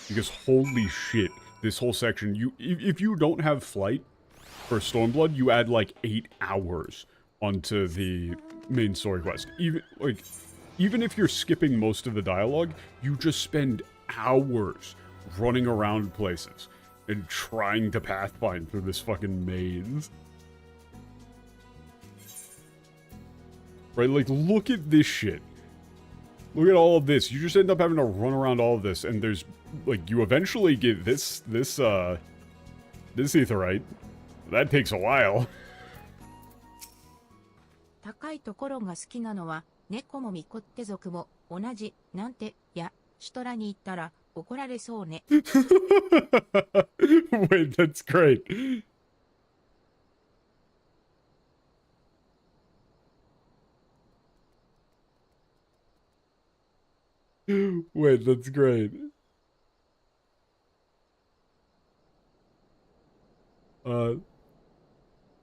Speaker 1: Because holy shit, this whole section, if you don't have flight for Stormblood, you add like 8 hours onto the main story quest. Even if you're skipping most of the dialogue, you just spend hours running around places and trying to pathfind through this fucking maze. Right, like, look at this shit. Look at all of this. You just end up having to run around all of this, and there's, like, you eventually get this aetheryte. That takes a while.
Speaker 2: 高いところが好きなのは猫もミコって族も同じなんてやシュトラに行ったら怒られそうね。
Speaker 1: Wait, that's great. Wait, that's great.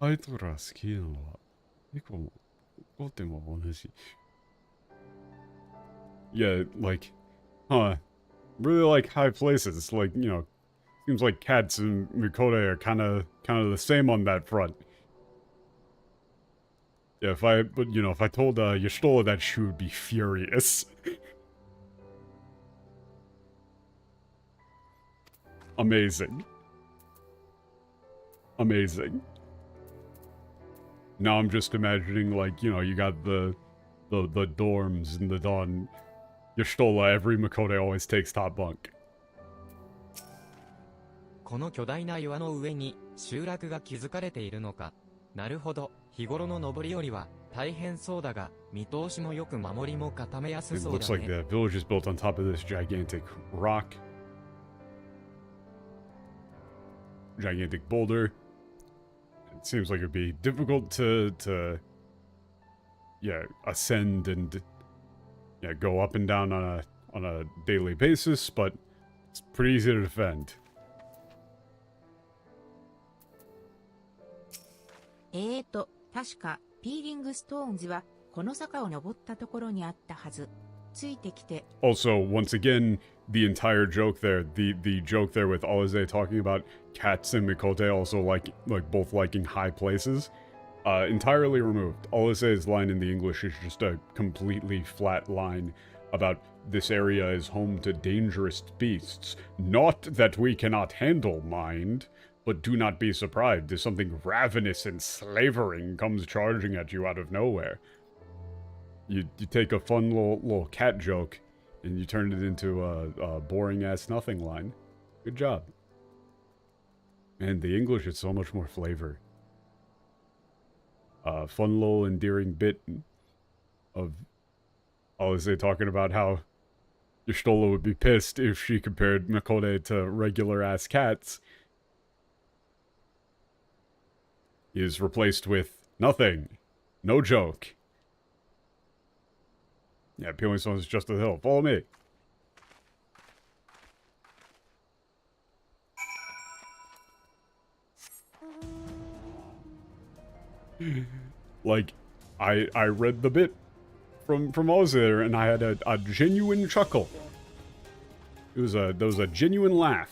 Speaker 1: Aitara 好きなのは猫もゴテも同じ。Yeah, like, huh. Really like high places. Like, you know, seems like cats and Mikote are kind of the same on that front. Yeah, if I told Y'shtola that, she would be furious. Amazing. Amazing. Now I'm just imagining, like, you know, you got the dorms in the dawn. Y'shtola, every Mikote always takes top bunk.
Speaker 3: この巨大な岩の上に集落が築かれているのか。なるほど、日頃の登りよりは大変そうだが、見通しもよく守りも固めやす
Speaker 1: It
Speaker 3: そうだ
Speaker 1: looks like
Speaker 3: ね。
Speaker 1: the village is built on top of this gigantic rock. Gigantic boulder. It seems like it'd be difficult to yeah, ascend and yeah, go up and down on a daily basis, but it's pretty easy to defend.
Speaker 2: 確かピーリングストーンズはこの坂を登ったところにあったはず。ついてきて。
Speaker 1: Also, once again, the entire joke there, the joke there with Alize talking about cats and Mikote also like both liking high places, entirely removed. Alize's line in the English is just a completely flat line about this area is home to dangerous beasts. Not that we cannot handle, mind, but do not be surprised if something ravenous and slavering comes charging at you out of nowhere. You take a fun little cat joke and you turn it into a boring-ass nothing line. Good job. And the English is so much more flavor. Fun little endearing bit of Alize talking about how Y'shtola would be pissed if she compared Mikote to regular-ass cats. Is replaced with nothing. No joke. Yeah, Peeling Stones is just a hill. Follow me. Like, I read the bit from Oz there, and I had a genuine chuckle. There was a genuine laugh.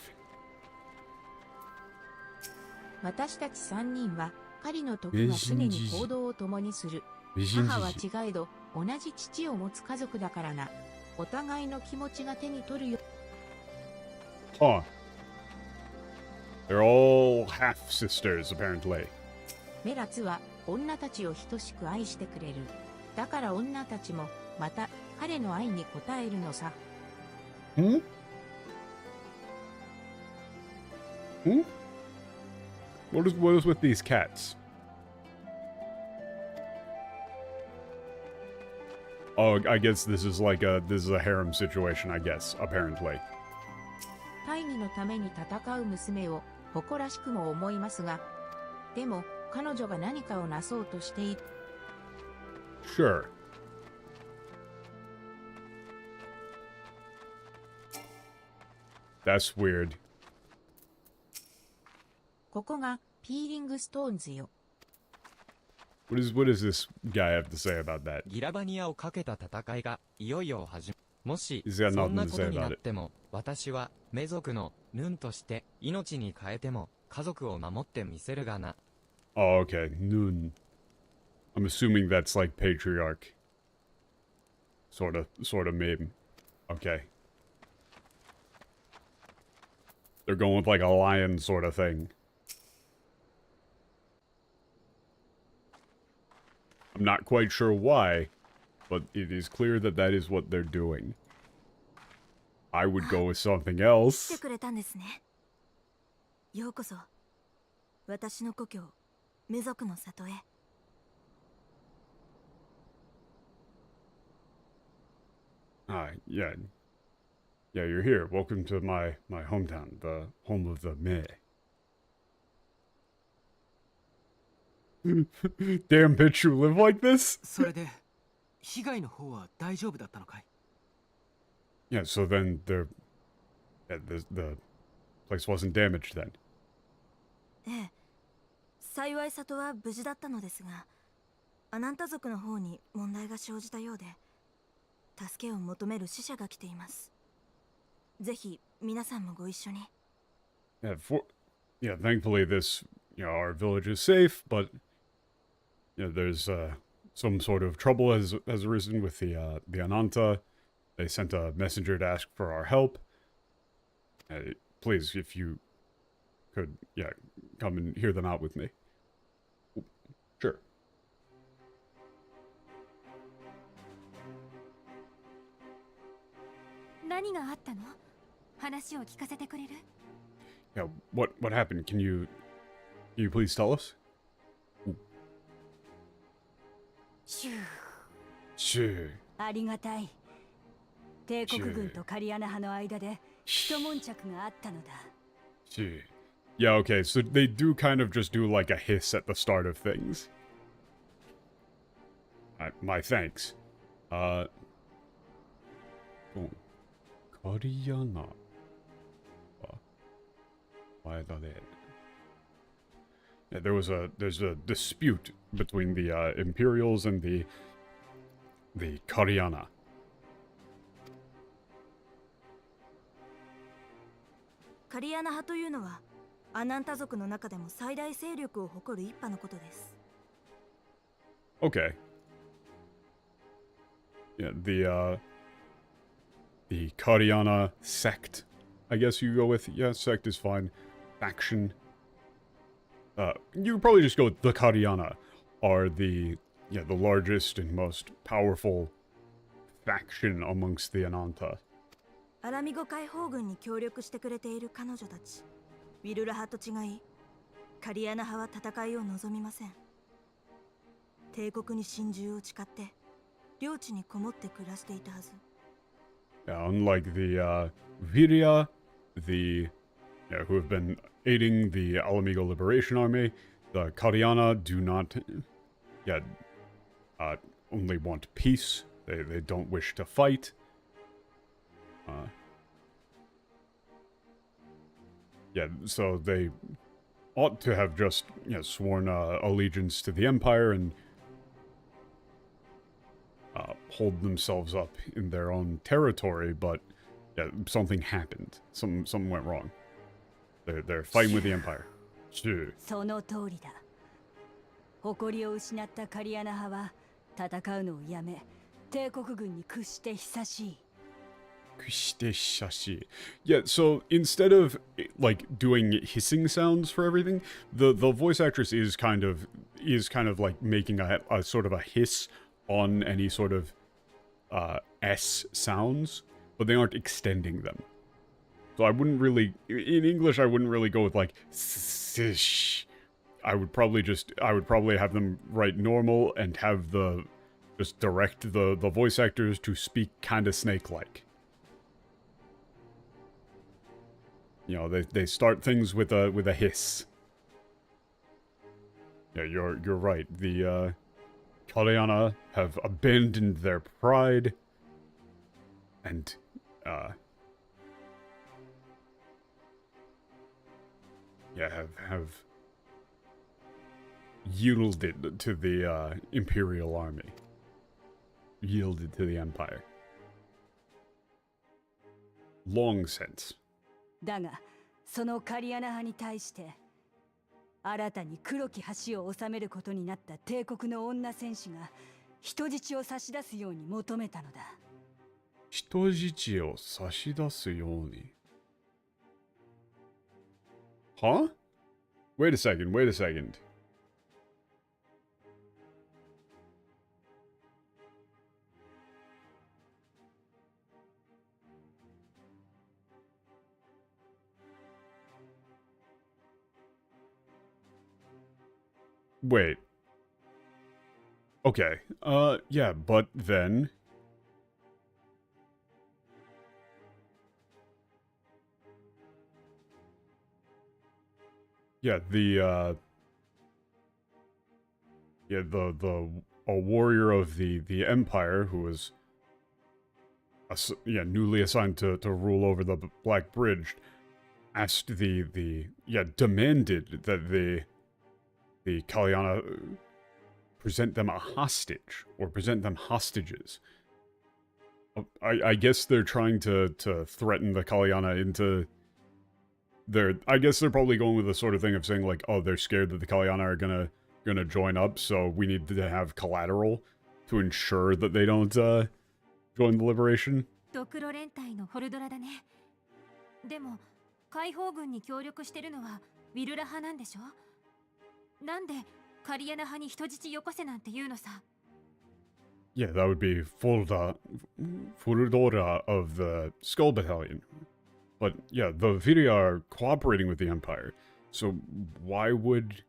Speaker 2: 私たち3人は狩りの時は常に行動を共にする。母は違えど同じ父を持つ家族だからな。お互いの気持ちが手に取るよ。
Speaker 1: Huh. They're all half sisters, apparently.
Speaker 2: メラツは女たちを等しく愛してくれる。だから女たちもまた彼の愛に応えるのさ。
Speaker 1: Hmm? Hmm? What is with these cats? Oh, I guess this is like a harem situation, I guess, apparently.
Speaker 2: 大義のために戦う娘を誇らしくも思いますが、でも彼女が何かをなそうとしている。
Speaker 1: Sure. That's weird.
Speaker 2: ここがピーリングストーンズよ。
Speaker 1: What does this guy have to say about that?
Speaker 3: ギラバニアをかけた戦いがいよいよ始まる。もし
Speaker 1: He's got
Speaker 3: そん
Speaker 1: nothing
Speaker 3: な
Speaker 1: to
Speaker 3: こ
Speaker 1: say
Speaker 3: とにな
Speaker 1: about
Speaker 3: っ
Speaker 1: it.
Speaker 3: ても、私はメ族のヌンとして命に変えても家族を守ってみせるがな。
Speaker 1: Oh, okay. Noon. I'm assuming that's like patriarch. Sort of meme. Okay. They're going with like a lion sort of thing. I'm not quite sure why, but it is clear that that is what they're doing. I would go with something
Speaker 15: 来
Speaker 1: else.
Speaker 15: てくれたんですね。ようこそ私の故郷メ族の里へ。
Speaker 1: Yeah. Yeah, you're here. Welcome to my hometown, the home of the Mhe. Damn bitch, you live like this?
Speaker 7: それで被害の方は大丈夫だったのかい？
Speaker 1: Yeah, so then the place wasn't damaged then.
Speaker 15: ええ、幸い里は無事だったのですが、アナンタ族の方に問題が生じたようで、助けを求める死者が来ています。ぜひ皆さんもご一緒に。
Speaker 1: Yeah, thankfully this, our village is safe, but there's some sort of trouble has arisen with the Ananta. They sent a messenger to ask for our help. Please, if you could, come and hear them out with me. Sure.
Speaker 9: 何があったの？話を聞かせてくれる？
Speaker 1: Yeah, what happened? Can you please tell us?
Speaker 16: シュー。
Speaker 1: シュー。
Speaker 16: ありがたい。帝国軍とカリアナ派の間で一悶着があったのだ。
Speaker 1: Shh. Yeah, okay, so they do kind of just do like a hiss at the start of things. My thanks. Kariana. Why the dead? Yeah, there's a dispute between the Imperials and the Kariana.
Speaker 15: カリアナ派というのはアナンタ族の中でも最大勢力を誇る一派のことです。
Speaker 1: Okay. Yeah, the Kariana sect, I guess you go with. Yeah, sect is fine. Faction. You would probably just go with the Kariana are the largest and most powerful faction amongst the Ananta.
Speaker 15: アラミゴ解放軍に協力してくれている彼女たち。ウィルラ派と違い、カリアナ派は戦いを望みません。帝国に心中を誓って、領地にこもって暮らしていたはず。
Speaker 1: Yeah, unlike the Viria, who have been aiding the Alamigo Liberation Army, the Kariana do not, only want peace. They don't wish to fight. So they ought to have just, sworn allegiance to the Empire and hold themselves up in their own territory, but something happened. Something went wrong. They're fighting with the Empire.
Speaker 16: その通りだ。誇りを失ったカリアナ派は戦うのをやめ、帝国軍に屈して久しい。
Speaker 1: Yeah, so instead of like doing hissing sounds for everything, the voice actress is kind of like making a sort of a hiss on any sort of S sounds, but they aren't extending them. So I wouldn't really, in English, I wouldn't really go with like sish. I would probably have them write normal and have just direct the voice actors to speak kind of snake-like. You know, they start things with a hiss. Yeah, you're right. The Kalyana have abandoned their pride and have yielded to the Imperial Army. Yielded to the Empire. Long since.
Speaker 16: だが、そのカリアナ派に対して、新たに黒き橋を治めることになった帝国の女戦士が人質を差し出すように求めたのだ。
Speaker 1: 人質を差し出すように。Huh? Wait a second, wait a second. Wait. Okay. Yeah, but then... Yeah, a warrior of the Empire who was newly assigned to rule over the Black Bridge asked demanded that the Kalyana present them a hostage, or present them hostages. I guess they're trying to threaten the Kalyana into I guess they're probably going with the sort of thing of saying like, oh, they're scared that the Kalyana are gonna join up, so we need to have collateral to ensure that they don't join the liberation.
Speaker 9: ドクロ連隊のホルドラだね。でも解放軍に協力してるのはウィルラ派なんでしょ？なんでカリアナ派に人質よこせなんて言うのさ。
Speaker 1: Yeah, that would be Fuldora of the Skull Battalion. But yeah, the Viria are cooperating with the Empire. So why would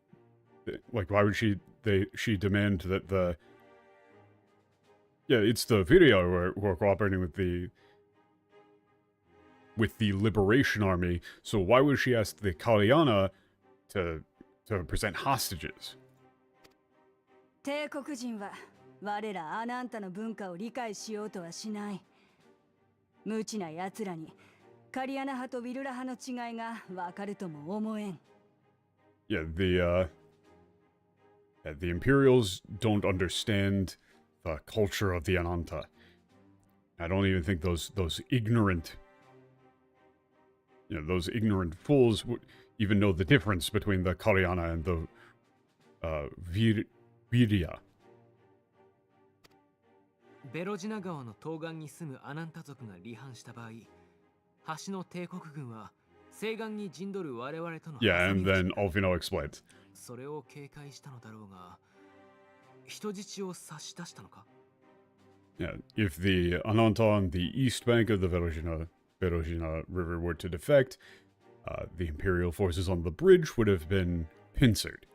Speaker 1: she demand that the... Yeah, it's the Viria who are cooperating with the Liberation Army. So why would she ask the Kalyana to present hostages?
Speaker 16: 帝国人は我らアナンタの文化を理解しようとはしない。無知な奴らにカリアナ派とウィルラ派の違いがわかるとも思えん。
Speaker 1: Yeah, the Imperials don't understand the culture of the Ananta. I don't even think those ignorant, those ignorant fools would even know the difference between the Kalyana and the Viria.
Speaker 7: ベロジナ川の東岸に住むアナンタ族が離反した場合、橋の帝国軍は西岸に陣取る我々との
Speaker 1: Yeah, and then Alvino explains.
Speaker 7: それを警戒したのだろうが、人質を差し出したのか?
Speaker 1: Yeah, if the Ananta on the east bank of the Verojina River were to defect, the Imperial forces on the bridge would have been pincered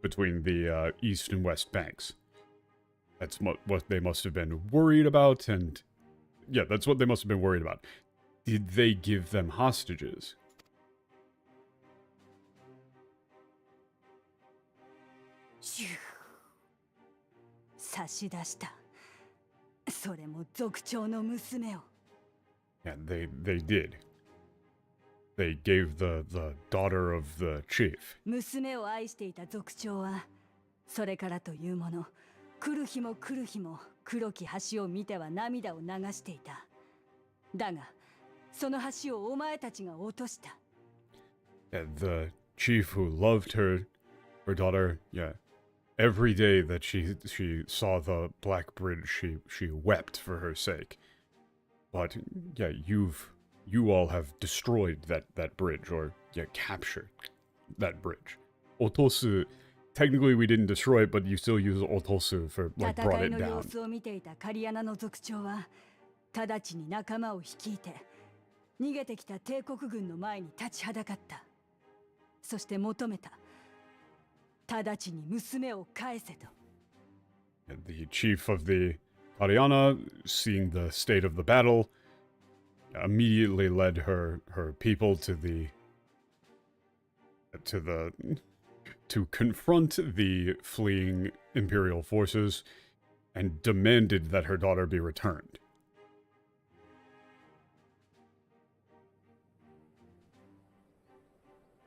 Speaker 1: between the east and west banks. That's what they must have been worried about, and yeah, that's what they must have been worried about. Did they give them hostages?
Speaker 16: 差し出した。それも族長の娘を。
Speaker 1: Yeah, they did. They gave the daughter of the chief.
Speaker 16: 娘を愛していた族長は、それからというもの、来る日も来る日も黒き橋を見ては涙を流していた。だが、その橋をお前たちが落とした。
Speaker 1: Yeah, the chief who loved her daughter, yeah. Every day that she saw the Black Bridge, she wept for her sake. But yeah, you all have destroyed that bridge, or yeah, captured that bridge. Otosu, technically we didn't destroy it, but you still use Otosu for like brought it down.
Speaker 16: 戦いの様子を見ていたカリアナの族長は直ちに仲間を率いて逃げてきた帝国軍の前に立ちはだかった。そして求めた。直ちに娘を返せと。
Speaker 1: And the chief of the Kariana, seeing the state of the battle, immediately led her people to confront the fleeing imperial forces and demanded that her daughter be returned.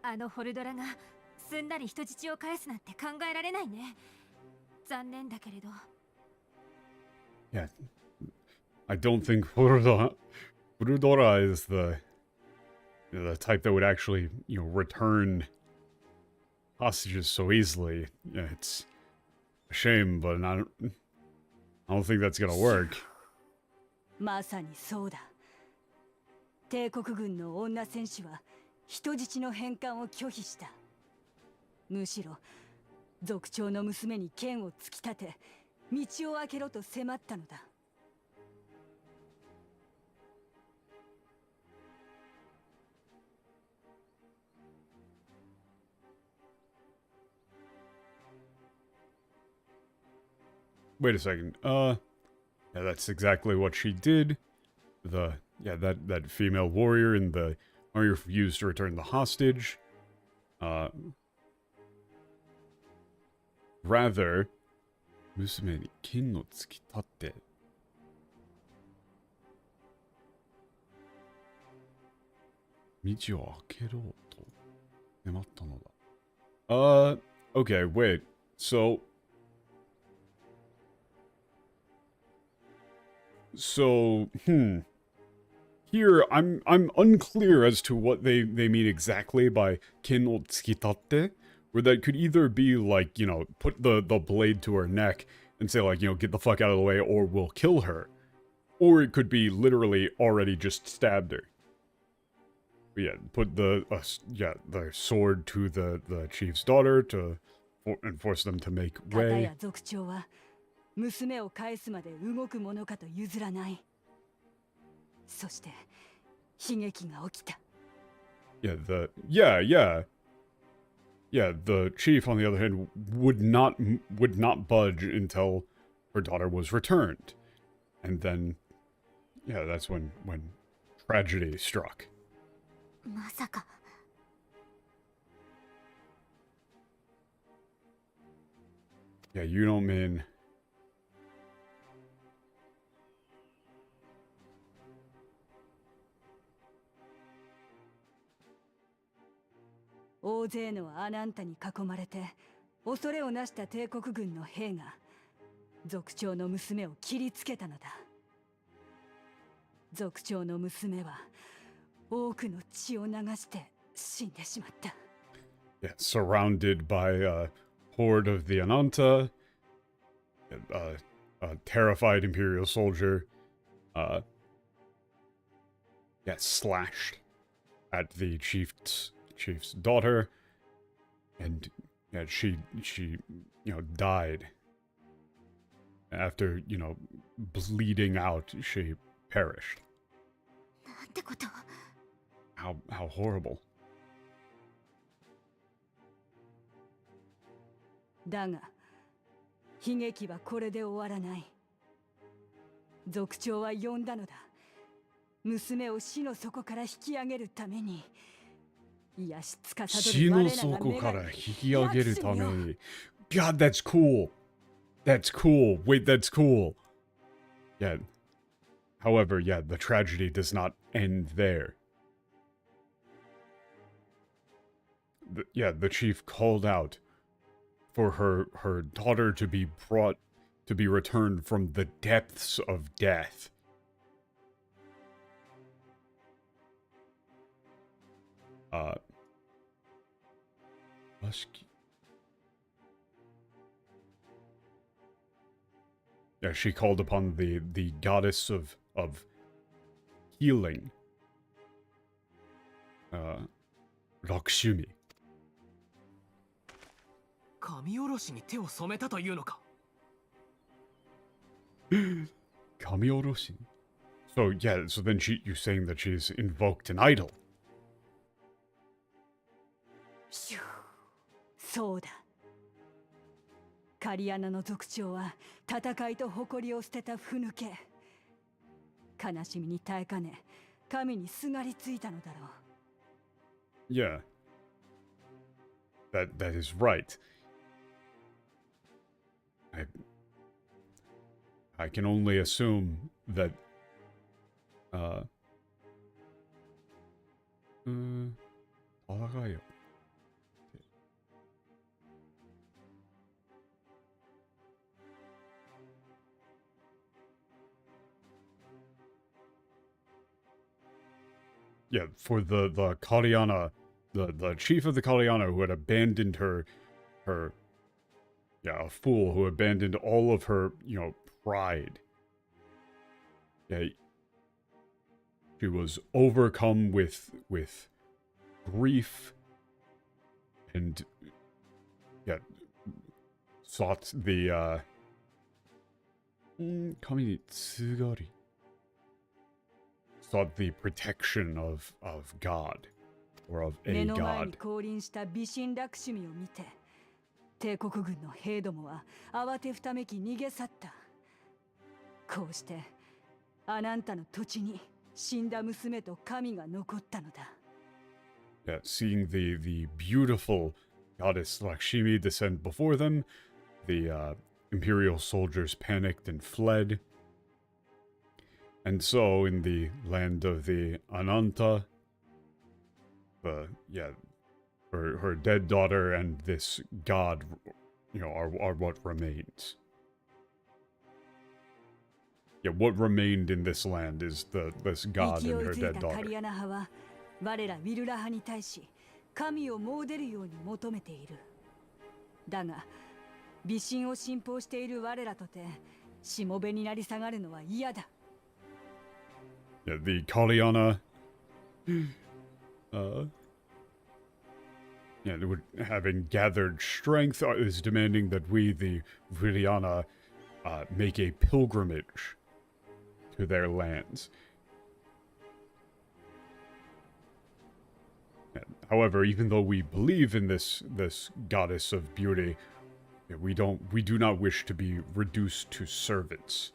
Speaker 9: あのホルドラがすんなり人質を返すなんて考えられないね。残念だけれど。
Speaker 1: Yeah, I don't think Furudora is the type that would actually, return hostages so easily. Yeah, it's a shame, but I don't think that's gonna work.
Speaker 16: まさにそうだ。帝国軍の女戦士は人質の返還を拒否した。むしろ族長の娘に剣を突き立て道を開けろと迫ったのだ。
Speaker 1: Wait a second. Yeah, that's exactly what she did. That female warrior in the army refused to return the hostage. Rather, 娘に剣を突き立って道を開けろと迫ったのだ。Okay, wait. So, here I'm unclear as to what they mean exactly by kin o tsukitatte, where that could either be like, put the blade to her neck and say like, get the fuck out of the way or we'll kill her. Or it could be literally already just stabbed her. But yeah, put the sword to the chief's daughter and force them to make way.
Speaker 16: 娘を返すまで動くものかと譲らない。そして悲劇が起きた。
Speaker 1: The chief, on the other hand, would not budge until her daughter was returned, and then, that's when tragedy struck.
Speaker 8: まさか。
Speaker 1: Yeah, you don't mean.
Speaker 16: 大勢のアナンタに囲まれて恐れをなした帝国軍の兵が族長の娘を切りつけたのだ。族長の娘は多くの血を流して死んでしまった。
Speaker 1: Yeah, surrounded by a horde of the Ananta, a terrified Imperial soldier, slashed at the chief's daughter, and she died. After, bleeding out, she perished.
Speaker 8: なんてこと。
Speaker 1: How horrible.
Speaker 16: だが悲劇はこれで終わらない。族長は呼んだのだ。娘を死の底から引き上げるために。
Speaker 1: 死の底から引き上げるために。God, that's cool. That's cool. Wait, that's cool. Yeah. However, the tragedy does not end there. The chief called out for her daughter to be returned from the depths of death. She called upon the goddess of healing. Lakshmi.
Speaker 7: 神下ろしに手を染めたというのか
Speaker 1: Kamioroshi. So yeah, so then you're saying that she's invoked an idol.
Speaker 16: そうだ。カリアナの族長は戦いと誇りを捨てたふぬけ。悲しみに耐えかね、神にすがりついたのだろう。
Speaker 1: Yeah. That is right. I can only assume that 알아가요. Yeah, for the Kalyana, the chief of the Kalyana who had abandoned her, yeah, a fool who abandoned all of her, pride. Yeah, she was overcome with grief and, yeah, sought the, Kami Tsugari. Sought the protection of God, or of a god.
Speaker 16: 降臨した美神ラクシュミを見て、帝国軍の兵どもは慌てふためき逃げ去った。こうして、あなたの土地に死んだ娘と神が残ったのだ。
Speaker 1: Yeah, seeing the beautiful goddess Lakshmi descend before them, the imperial soldiers panicked and fled. And so, in the land of the Ananta, her dead daughter and this god, are what remains. Yeah, what remained in this land is this god and her dead daughter.
Speaker 16: 我らウィルラ派に対し神を詣でるように求めている。だが、美神を信奉している我らとてしもべになり下がるのは嫌だ。
Speaker 1: Yeah, the Kalyana, having gathered strength, is demanding that we, the Viriana, make a pilgrimage to their lands. However, even though we believe in this goddess of beauty, we do not wish to be reduced to servants.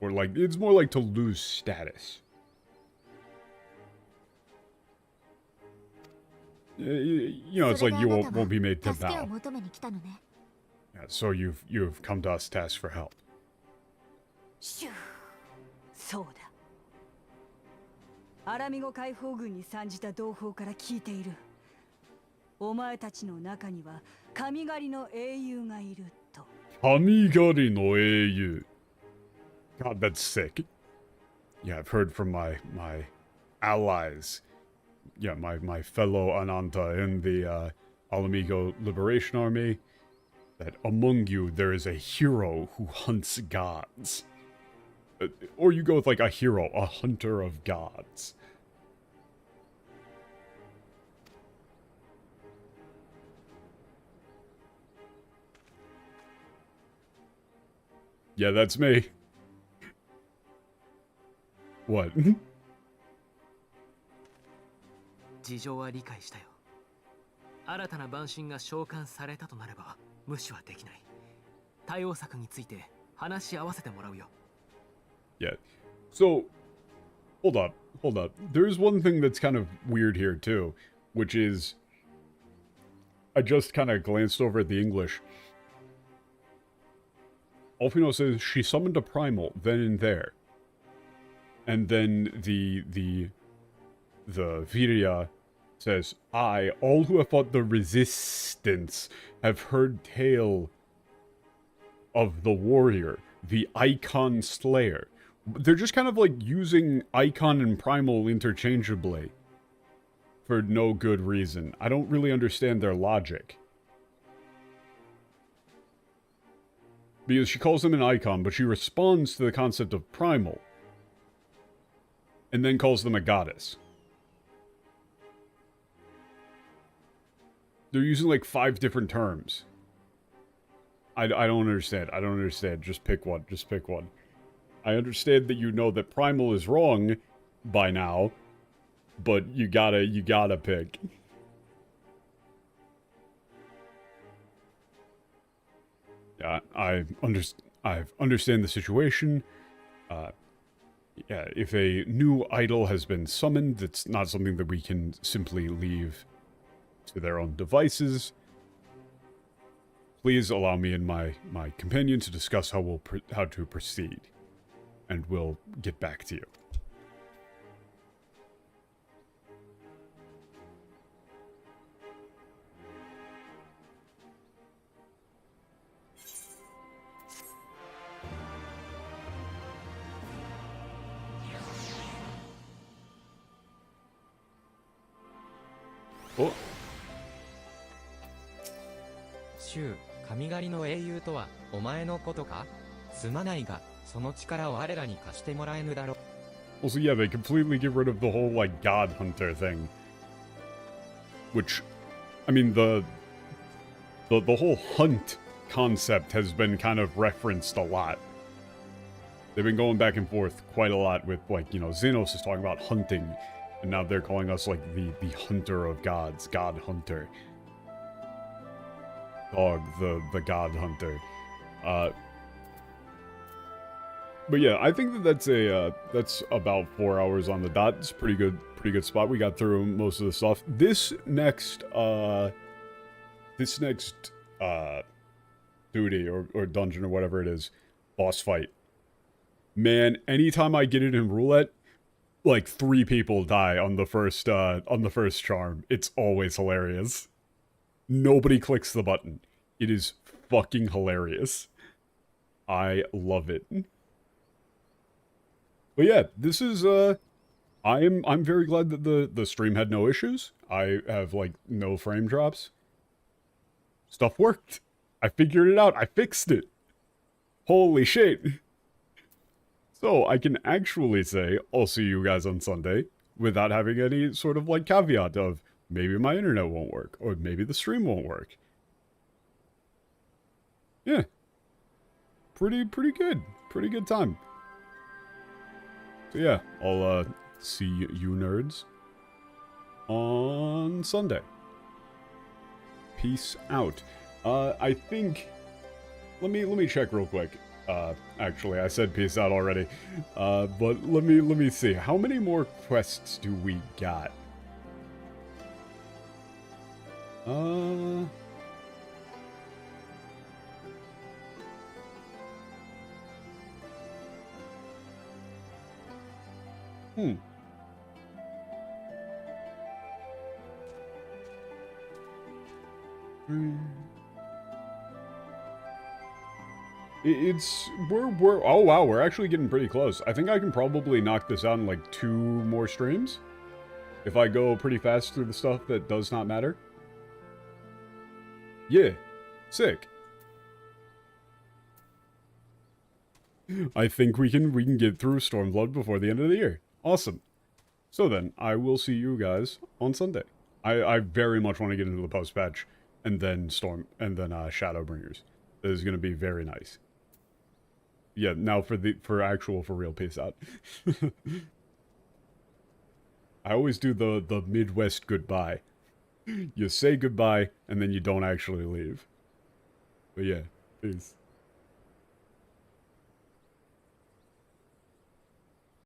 Speaker 1: Or it's more like to lose status. It's like you won't be made to bow. Yeah, so you've come to us to ask for help.
Speaker 16: そうだ。アラミゴ解放軍に参じた同胞から聞いている。お前たちの中には神狩りの英雄がいると。
Speaker 1: 神狩りの英雄。God, that's sick. Yeah, I've heard from my allies. Yeah, my fellow Ananta in the Alamigo Liberation Army, that among you there is a hero who hunts gods. Or you go with a hero, a hunter of gods. Yeah, that's me. What?
Speaker 7: 事情は理解したよ。新たな番神が召喚されたとなれば無視はできない。対応策について話し合わせてもらうよ。
Speaker 1: Yeah. So, hold up. There's one thing that's kind of weird here too, which is I just kind of glanced over at the English. Alfino says she summoned a primal then and there. And then the Virya says, I, all who have fought the resistance, have heard tale of the warrior, the Icon Slayer. They're just kind of using Icon and Primal interchangeably. For no good reason. I don't really understand their logic. Because she calls him an icon, but she responds to the concept of primal. And then calls them a goddess. They're using like 5 different terms. I don't understand. I don't understand. Just pick one. Just pick one. I understand that you know that primal is wrong by now, but you gotta pick. Yeah, I understand the situation. Yeah, if a new idol has been summoned, it's not something that we can simply leave to their own devices. Please allow me and my companion to discuss how how to proceed, and we'll get back to you. Oh.
Speaker 3: シュウ、神狩りの英雄とはお前のことか？すまないが、その力を我らに貸してもらえぬだろう。
Speaker 1: Also, yeah, they completely get rid of the whole, like, God Hunter thing. Which, I mean, the whole hunt concept has been kind of referenced a lot. They've been going back and forth quite a lot with, like, you know, Xenos is talking about hunting, and now they're calling us, like, the hunter of gods, God Hunter. Dog, the God Hunter. But yeah, I think that's about 4 hours on the dot. It's pretty good spot. We got through most of the stuff. This next duty or dungeon or whatever it is, boss fight. Man, anytime I get it in roulette, like 3 people die on the first charm. It's always hilarious. Nobody clicks the button. It is fucking hilarious. I love it. But yeah, this is I'm very glad that the stream had no issues. I have like no frame drops. Stuff worked. I figured it out. I fixed it. Holy shit. So I can actually say I'll see you guys on Sunday without having any sort of like caveat of maybe my internet won't work or maybe the stream won't work. Yeah. Pretty good. Pretty good time. So yeah, I'll see you nerds on Sunday. Peace out. I think let me check real quick. Actually, I said peace out already. But let me see. How many more quests do we got? We're oh wow, we're actually getting pretty close. I think I can probably knock this out in like 2 more streams. If I go pretty fast through the stuff that does not matter. Yeah. Sick. I think we can get through Stormblood before the end of the year. Awesome. So then, I will see you guys on Sunday. I very much want to get into the post-patch, and then Shadowbringers. This is going to be very nice. Yeah, now for real, peace out. I always do the Midwest goodbye. You say goodbye, and then you don't actually leave. But yeah, peace.